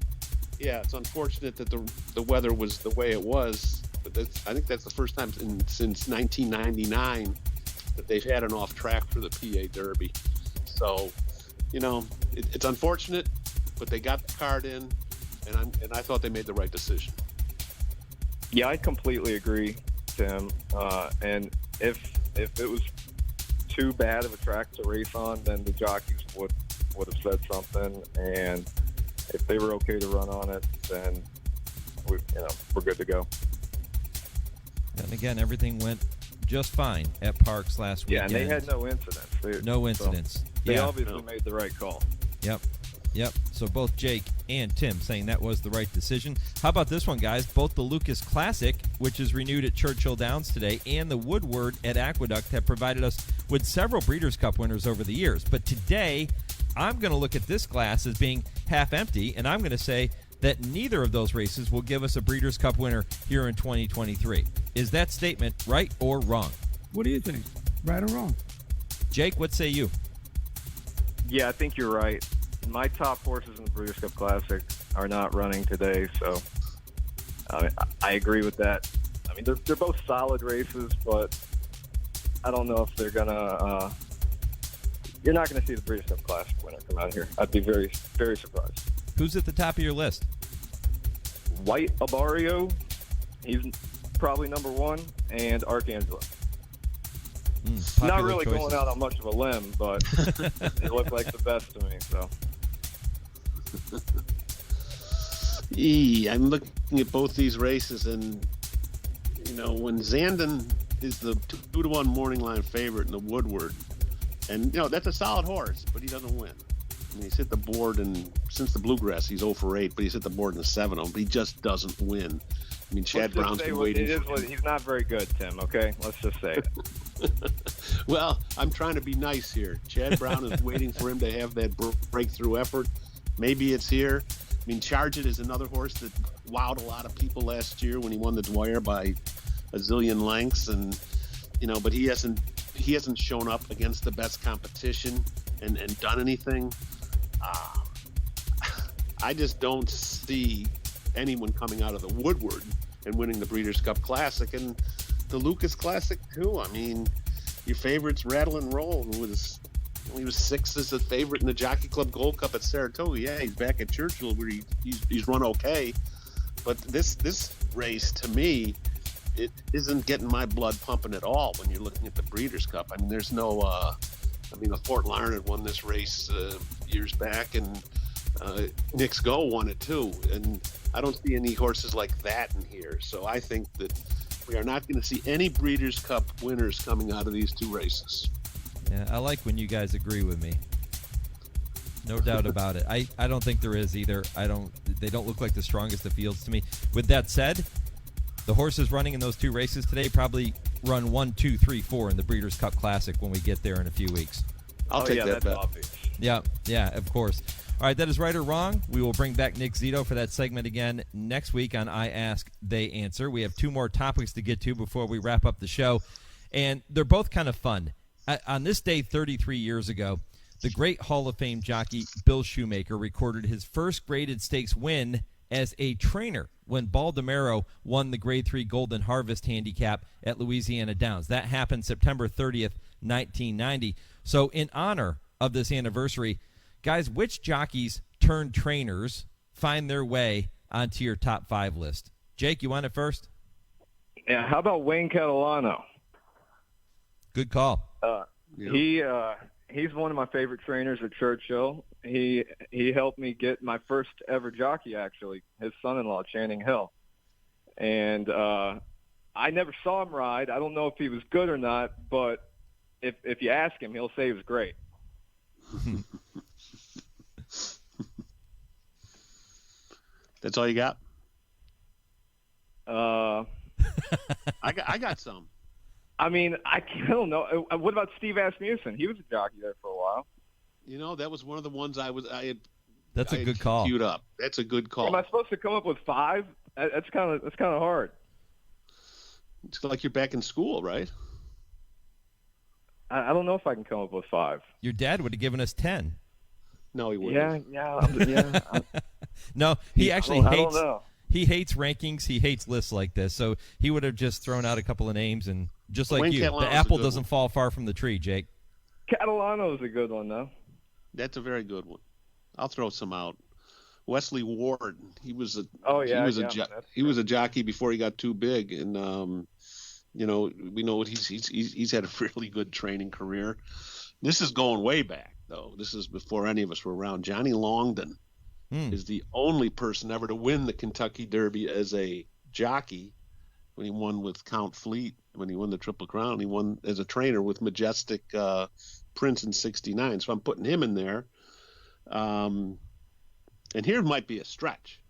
yeah, it's unfortunate that the weather was the way it was. But I think that's the first time since 1999 that they've had an off track for the PA Derby. So, it's unfortunate, but they got the card in, and I thought they made the right decision. Yeah, I completely agree, Tim. And if it was too bad of a track to race on, then the jockeys would have said something. And if they were okay to run on it, then we're good to go. And again, everything went just fine at Parks last weekend. Yeah, and they had no incidents. No incidents. So they obviously made the right call. Yep. So both Jake and Tim saying that was the right decision. How about this one, guys? Both the Lucas Classic, which is renewed at Churchill Downs today, and the Woodward at Aqueduct have provided us with several Breeders' Cup winners over the years. But today, I'm going to look at this glass as being half empty, and I'm going to say that neither of those races will give us a Breeders' Cup winner here in 2023. Is that statement right or wrong? What do you think? Right or wrong? Jake, what say you? Yeah, I think you're right. My top horses in the Breeders' Cup Classic are not running today, so I agree with that. I mean, they're both solid races, but I don't know if they're gonna. You're not gonna see the Breeders' Cup Classic winner come out here. I'd be very, very surprised. Who's at the top of your list? White Abario, he's probably number 1, and Archangelo. Not really choices. Going out on much of a limb, but they look like the best to me. So. I'm looking at both these races, and when Zandon is the 2-1 morning line favorite in the Woodward, and that's a solid horse, but he doesn't win. I mean, he's hit the board, and since the Bluegrass, he's 0 for 8, but he's hit the board in 7 of them. But he just doesn't win. I mean, Chad Brown's been waiting. He's not very good, Tim. Okay, let's just say it. Well, I'm trying to be nice here. Chad Brown is waiting for him to have that breakthrough effort. Maybe it's here. I mean, Charge It is another horse that wowed a lot of people last year when he won the Dwyer by a zillion lengths, and but he hasn't shown up against the best competition and done anything. I just don't see anyone coming out of the Woodward and winning the Breeders' Cup Classic, and the Lucas Classic too. I mean, your favorites Rattle and Roll, who was 6th as a favorite in the Jockey Club Gold Cup at Saratoga. Yeah, he's back at Churchill where he's run okay, but this race to me, it isn't getting my blood pumping at all when you're looking at the Breeders' Cup. I mean, there's no. The Fort Larned had won this race years back, and Nick's Go won it too, and I don't see any horses like that in here. So I think that we are not going to see any Breeders' Cup winners coming out of these two races. Yeah, I like when you guys agree with me. No doubt about it. I don't think there is either. They don't look like the strongest of fields to me. With that said, the horses running in those two races today probably run 1, 2, 3, 4 in the Breeders' Cup Classic when we get there in a few weeks. I'll take that bet. Obvious. Yeah, of course. All right, that is right or wrong. We will bring back Nick Zito for that segment again next week on I Ask, They Answer. We have 2 more topics to get to before we wrap up the show, and they're both kind of fun. On this day 33 years ago, the great Hall of Fame jockey Bill Shoemaker recorded his first graded stakes win as a trainer when Baldomero won the Grade 3 Golden Harvest handicap at Louisiana Downs. That happened September 30th, 1990. So in honor of this anniversary, guys, which jockeys turned trainers find their way onto your top 5 list? Jake, you want it first? Yeah, how about Wayne Catalano? Good call. He's one of my favorite trainers at Churchill. He helped me get my first ever jockey, actually, his son-in-law, Channing Hill. And I never saw him ride. I don't know if he was good or not, but if you ask him, he'll say he was great. That's all you got? I got some. I mean, I don't know. What about Steve Asmussen? He was a jockey there for a while. You know, that was one of the ones I had. That's a good call. Queued up. That's a good call. Am I supposed to come up with 5? That's kind of hard. It's like you're back in school, right? I don't know if I can come up with 5. Your dad would have given us 10. No, he wouldn't. Yeah. No, he actually I hates. don't know. He hates rankings. He hates lists like this. So he would have just thrown out a couple of names, and just like Wayne you, Catalano's the apple a good doesn't one. fall far from the tree, Jake. Catalano's a good one, though. That's a very good one. I'll throw some out. Wesley Ward. He was a. He was a jockey before he got too big, and we know he's had a really good training career. This is going way back, though. This is before any of us were around. Johnny Longden is the only person ever to win the Kentucky Derby as a jockey. When he won with Count Fleet, when he won the Triple Crown, he won as a trainer with Majestic Prince in '69. So I'm putting him in there. And here might be a stretch.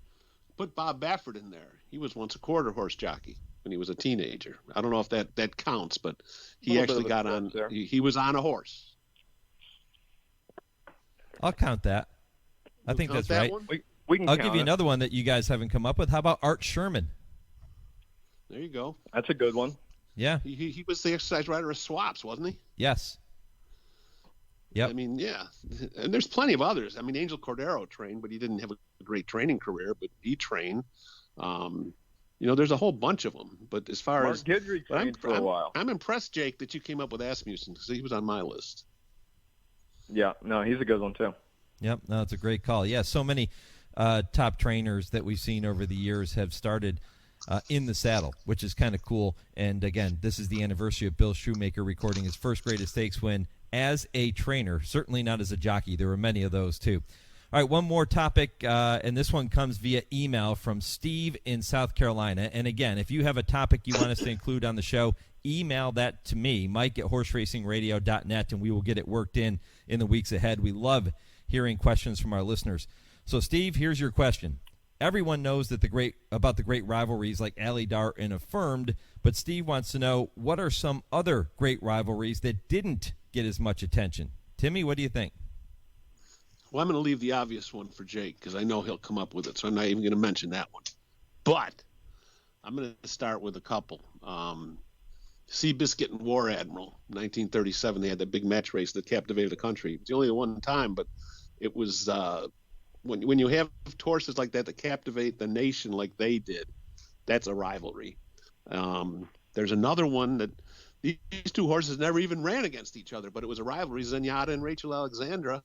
Put Bob Baffert in there. He was once a quarter horse jockey when he was a teenager. I don't know if that counts, but he actually got on. He was on a horse. I'll count that. I think that's right. We can I'll count give you it. another one that you guys haven't come up with. How about Art Sherman? There you go. That's a good one. Yeah. He was the exercise rider of Swaps, wasn't he? Yes. Yep. I mean, yeah. And there's plenty of others. I mean, Angel Cordero trained, but he didn't have a great training career, but he trained. There's a whole bunch of them. But as far Mark as Guidry trained for a while. I'm impressed, Jake, that you came up with Asmussen because he was on my list. Yeah, no, he's a good one too. Yep, no, it's a great call. Yeah, so many top trainers that we've seen over the years have started in the saddle, which is kind of cool. And again, this is the anniversary of Bill Shoemaker recording his first graded stakes win as a trainer, certainly not as a jockey. There were many of those too. All right, one more topic, and this one comes via email from Steve in South Carolina. And again, if you have a topic you want us to include on the show, email that to me, Mike@horseracingradio.net, and we will get it worked in the weeks ahead. We love hearing questions from our listeners. So, Steve, here's your question. Everyone knows that about the great rivalries like Alley Dart and Affirmed, but Steve wants to know, what are some other great rivalries that didn't get as much attention? Timmy, what do you think? Well, I'm going to leave the obvious one for Jake because I know he'll come up with it, so I'm not even going to mention that one. But I'm going to start with a couple. Seabiscuit and War Admiral, 1937. They had that big match race that captivated the country. It was only the one time, but it was when you have horses like that captivate the nation like they did, that's a rivalry. There's another one that these two horses never even ran against each other, but it was a rivalry. Zenyatta and Rachel Alexandra.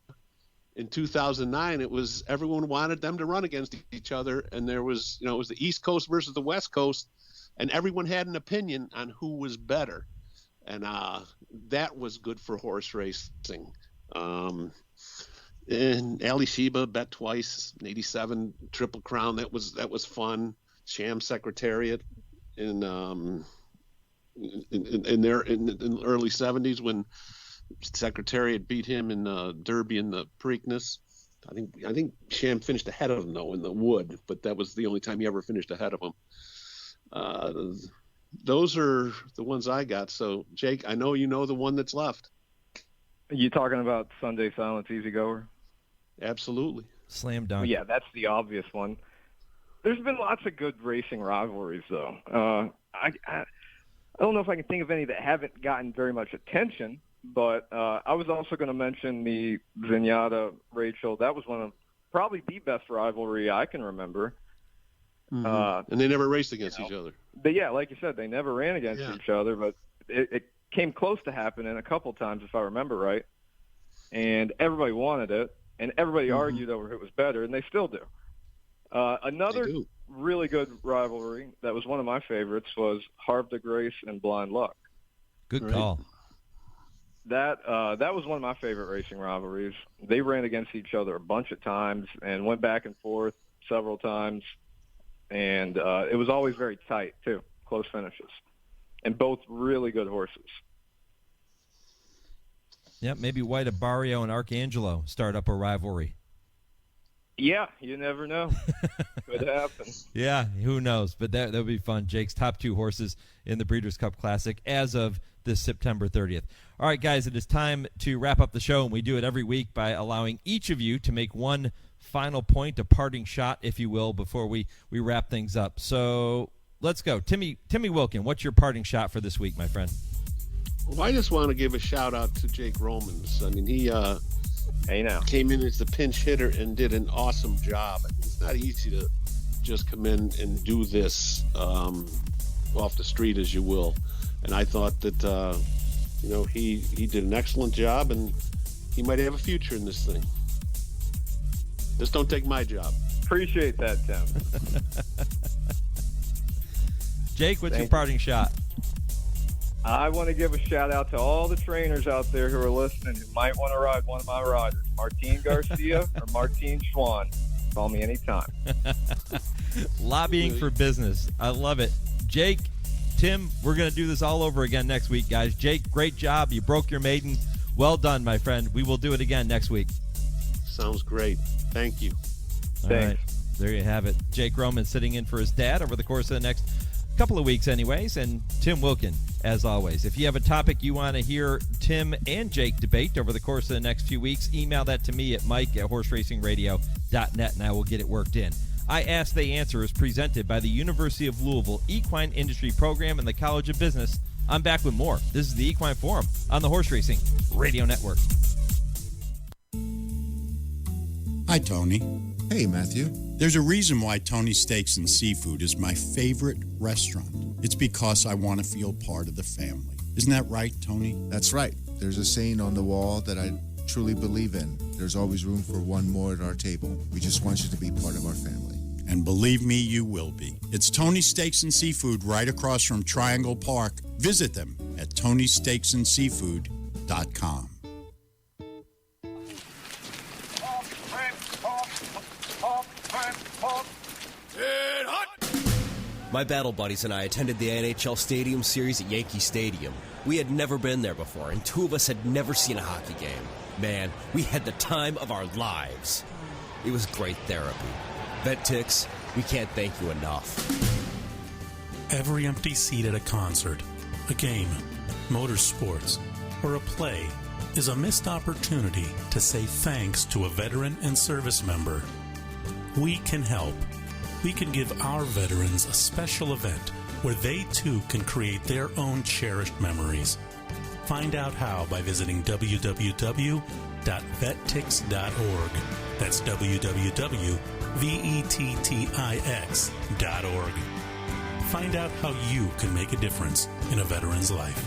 In 2009, it was everyone wanted them to run against each other, and there was, it was the East Coast versus the West Coast, and everyone had an opinion on who was better, and that was good for horse racing. And Ali Sheba bet twice, in '87 Triple Crown. That was fun. Sham Secretariat in the early '70s when Secretariat beat him in Derby in the Preakness. I think Sham finished ahead of him, though, in the Wood, but that was the only time he ever finished ahead of him. Those are the ones I got. So, Jake, I know you know the one that's left. Are you talking about Sunday Silence Easy Goer? Absolutely. Slam dunk. Well, yeah, that's the obvious one. There's been lots of good racing rivalries, though. I don't know if I can think of any that haven't gotten very much attention, but I was also going to mention the Zenyatta-Rachel. That was one of probably the best rivalry I can remember. Mm-hmm. And they never raced against each other. But yeah, like you said, they never ran against each other, but it came close to happening a couple times, if I remember right. And everybody wanted it, and everybody argued over who was better, and they still do. Another really good rivalry that was one of my favorites was Harv de Grace and Blind Luck. Good call. That was one of my favorite racing rivalries. They ran against each other a bunch of times and went back and forth several times. And it was always very tight, too, close finishes. And both really good horses. Yep, maybe White Abarrio and Arcangelo start up a rivalry. Yeah, you never know. Could happen. Yeah, who knows? But that would be fun. Jake's top 2 horses in the Breeders' Cup Classic as of this September 30th. All right, guys, it is time to wrap up the show, and we do it every week by allowing each of you to make one final point, a parting shot, if you will, before we wrap things up. So let's go. Timmy Wilkin, what's your parting shot for this week, my friend? Well, I just want to give a shout-out to Jake Romans. I mean, he came in as the pinch hitter and did an awesome job. I mean, it's not easy to just come in and do this off the street, as you will. And I thought that, he did an excellent job, and he might have a future in this thing. Just don't take my job. Appreciate that, Tim. Jake, what's your parting shot? I want to give a shout-out to all the trainers out there who are listening who might want to ride one of my riders, Martin Garcia or Martin Schwann. Call me anytime. Lobbying for business. I love it. Jake, Tim, we're going to do this all over again next week, guys. Jake, great job. You broke your maiden. Well done, my friend. We will do it again next week. Sounds great. Thank you. All right. There you have it. Jake Roman sitting in for his dad over the course of the next couple of weeks anyways, and Tim Wilkin, as always. If you have a topic you want to hear Tim and Jake debate over the course of the next few weeks, email that to me at mike@horseracingradio.net, and I will get it worked in. I Ask, They Answer is presented by the University of Louisville Equine Industry Program and the College of Business. I'm back with more. This is the Equine Forum on the Horse Racing Radio Network. Hi, Tony. Hey, Matthew. There's a reason why Tony's Steaks and Seafood is my favorite restaurant. It's because I want to feel part of the family. Isn't that right, Tony? That's right. There's a saying on the wall that I truly believe in. There's always room for one more at our table. We just want you to be part of our family. And believe me, you will be. It's Tony's Steaks and Seafood right across from Triangle Park. Visit them at TonySteaksandSeafood.com. My battle buddies and I attended the NHL Stadium Series at Yankee Stadium. We had never been there before, and 2 of us had never seen a hockey game. Man, we had the time of our lives. It was great therapy. VetTix, we can't thank you enough. Every empty seat at a concert, a game, motorsports, or a play is a missed opportunity to say thanks to a veteran and service member. We can help. We can give our veterans a special event where they too can create their own cherished memories. Find out how by visiting www.vettix.org. That's www.vettix.org. Find out how you can make a difference in a veteran's life.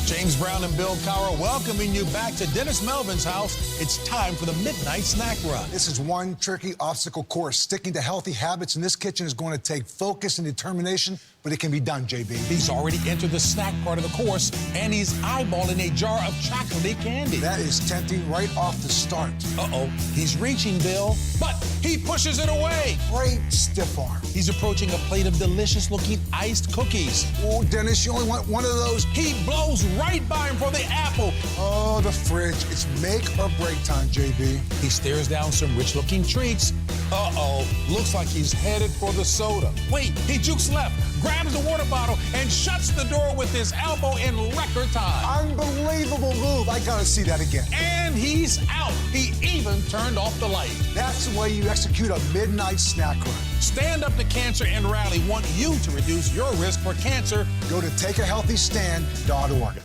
James Brown and Bill Cowher welcoming you back to Dennis Melvin's house. It's time for the Midnight Snack Run. This is one tricky obstacle course. Sticking to healthy habits in this kitchen is going to take focus and determination, but it can be done, JB. He's already entered the snack part of the course, and he's eyeballing a jar of chocolatey candy. That is tempting right off the start. Uh-oh, he's reaching, Bill, but he pushes it away. Great stiff arm. He's approaching a plate of delicious-looking iced cookies. Oh, Dennis, you only want one of those. He blows right by him for the apple. Oh, the fridge. It's make or break time, JB. He stares down some rich-looking treats. Uh-oh, looks like he's headed for the soda. Wait, he jukes left, grabs the water bottle, and shuts the door with his elbow in record time. Unbelievable move. I gotta see that again. And he's out. He even turned off the light. That's the way you execute a midnight snack run. Stand Up to Cancer and Rally want you to reduce your risk for cancer. Go to takeahealthystand.org.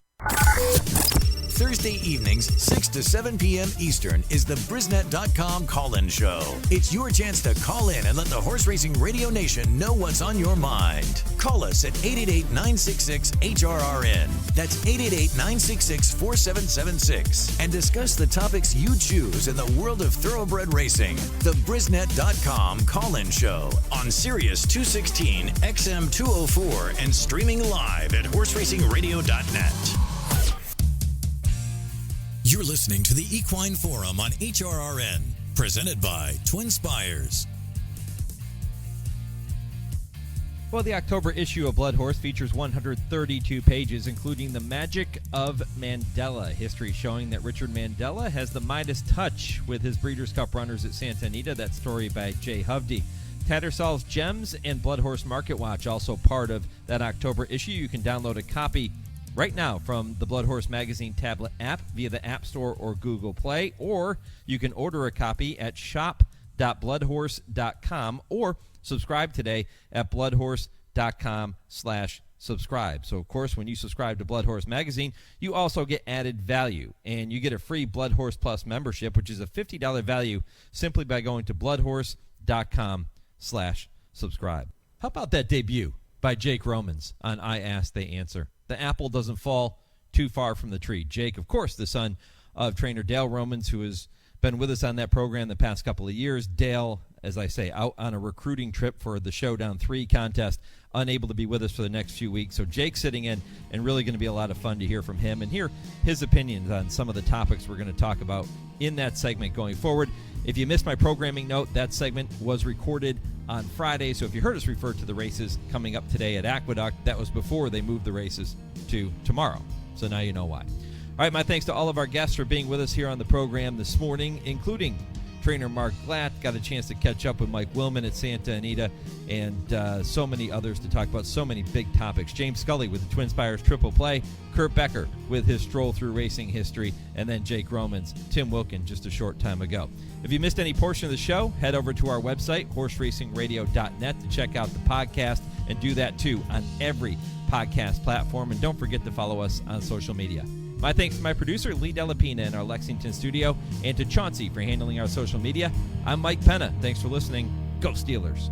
Thursday evenings, 6 to 7 p.m. Eastern, is the Brisnet.com call-in show. It's your chance to call in and let the Horse Racing Radio Nation know what's on your mind. Call us at 888-966-HRRN. That's 888-966-4776. And discuss the topics you choose in the world of thoroughbred racing. The Brisnet.com call-in show on Sirius 216, XM 204, and streaming live at horseracingradio.net. You're listening to the Equine Forum on HRRN, presented by TwinSpires. Well, the October issue of Blood Horse features 132 pages, including the Magic of Mandela, history showing that Richard Mandela has the Midas touch with his Breeders' Cup runners at Santa Anita. That story by Jay Hovde. Tattersall's Gems and Blood Horse Market Watch, also part of that October issue. You can download a copy right now from the Blood Horse Magazine tablet app via the App Store or Google Play, or you can order a copy at shop.bloodhorse.com or subscribe today at bloodhorse.com/subscribe. So, of course, when you subscribe to Blood Horse Magazine, you also get added value, and you get a free Blood Horse Plus membership, which is a $50 value simply by going to bloodhorse.com/subscribe. How about that debut by Jake Romans on I Ask, They Answer? The apple doesn't fall too far from the tree. Jake, of course, the son of trainer Dale Romans, who has been with us on that program the past couple of years. Dale, as I say, out on a recruiting trip for the Showdown 3 contest, unable to be with us for the next few weeks. So Jake's sitting in, and really going to be a lot of fun to hear from him and hear his opinions on some of the topics we're going to talk about in that segment going forward. If you missed my programming note, that segment was recorded on Friday, so if you heard us refer to the races coming up today at Aqueduct, that was before they moved the races to tomorrow. So now you know why. All right, my thanks to all of our guests for being with us here on the program this morning, including trainer Mark Glatt. Got a chance to catch up with Mike Willman at Santa Anita, and so many others to talk about, so many big topics. James Scully with the TwinSpires Triple Play, Kurt Becker with his Stroll Through Racing History, and then Jake Romans, Tim Wilkin just a short time ago. If you missed any portion of the show, head over to our website, horseracingradio.net, to check out the podcast, and do that too on every podcast platform. And don't forget to follow us on social media. My thanks to my producer, Lee Delapina, in our Lexington studio, and to Chauncey for handling our social media. I'm Mike Penna. Thanks for listening. Go Steelers.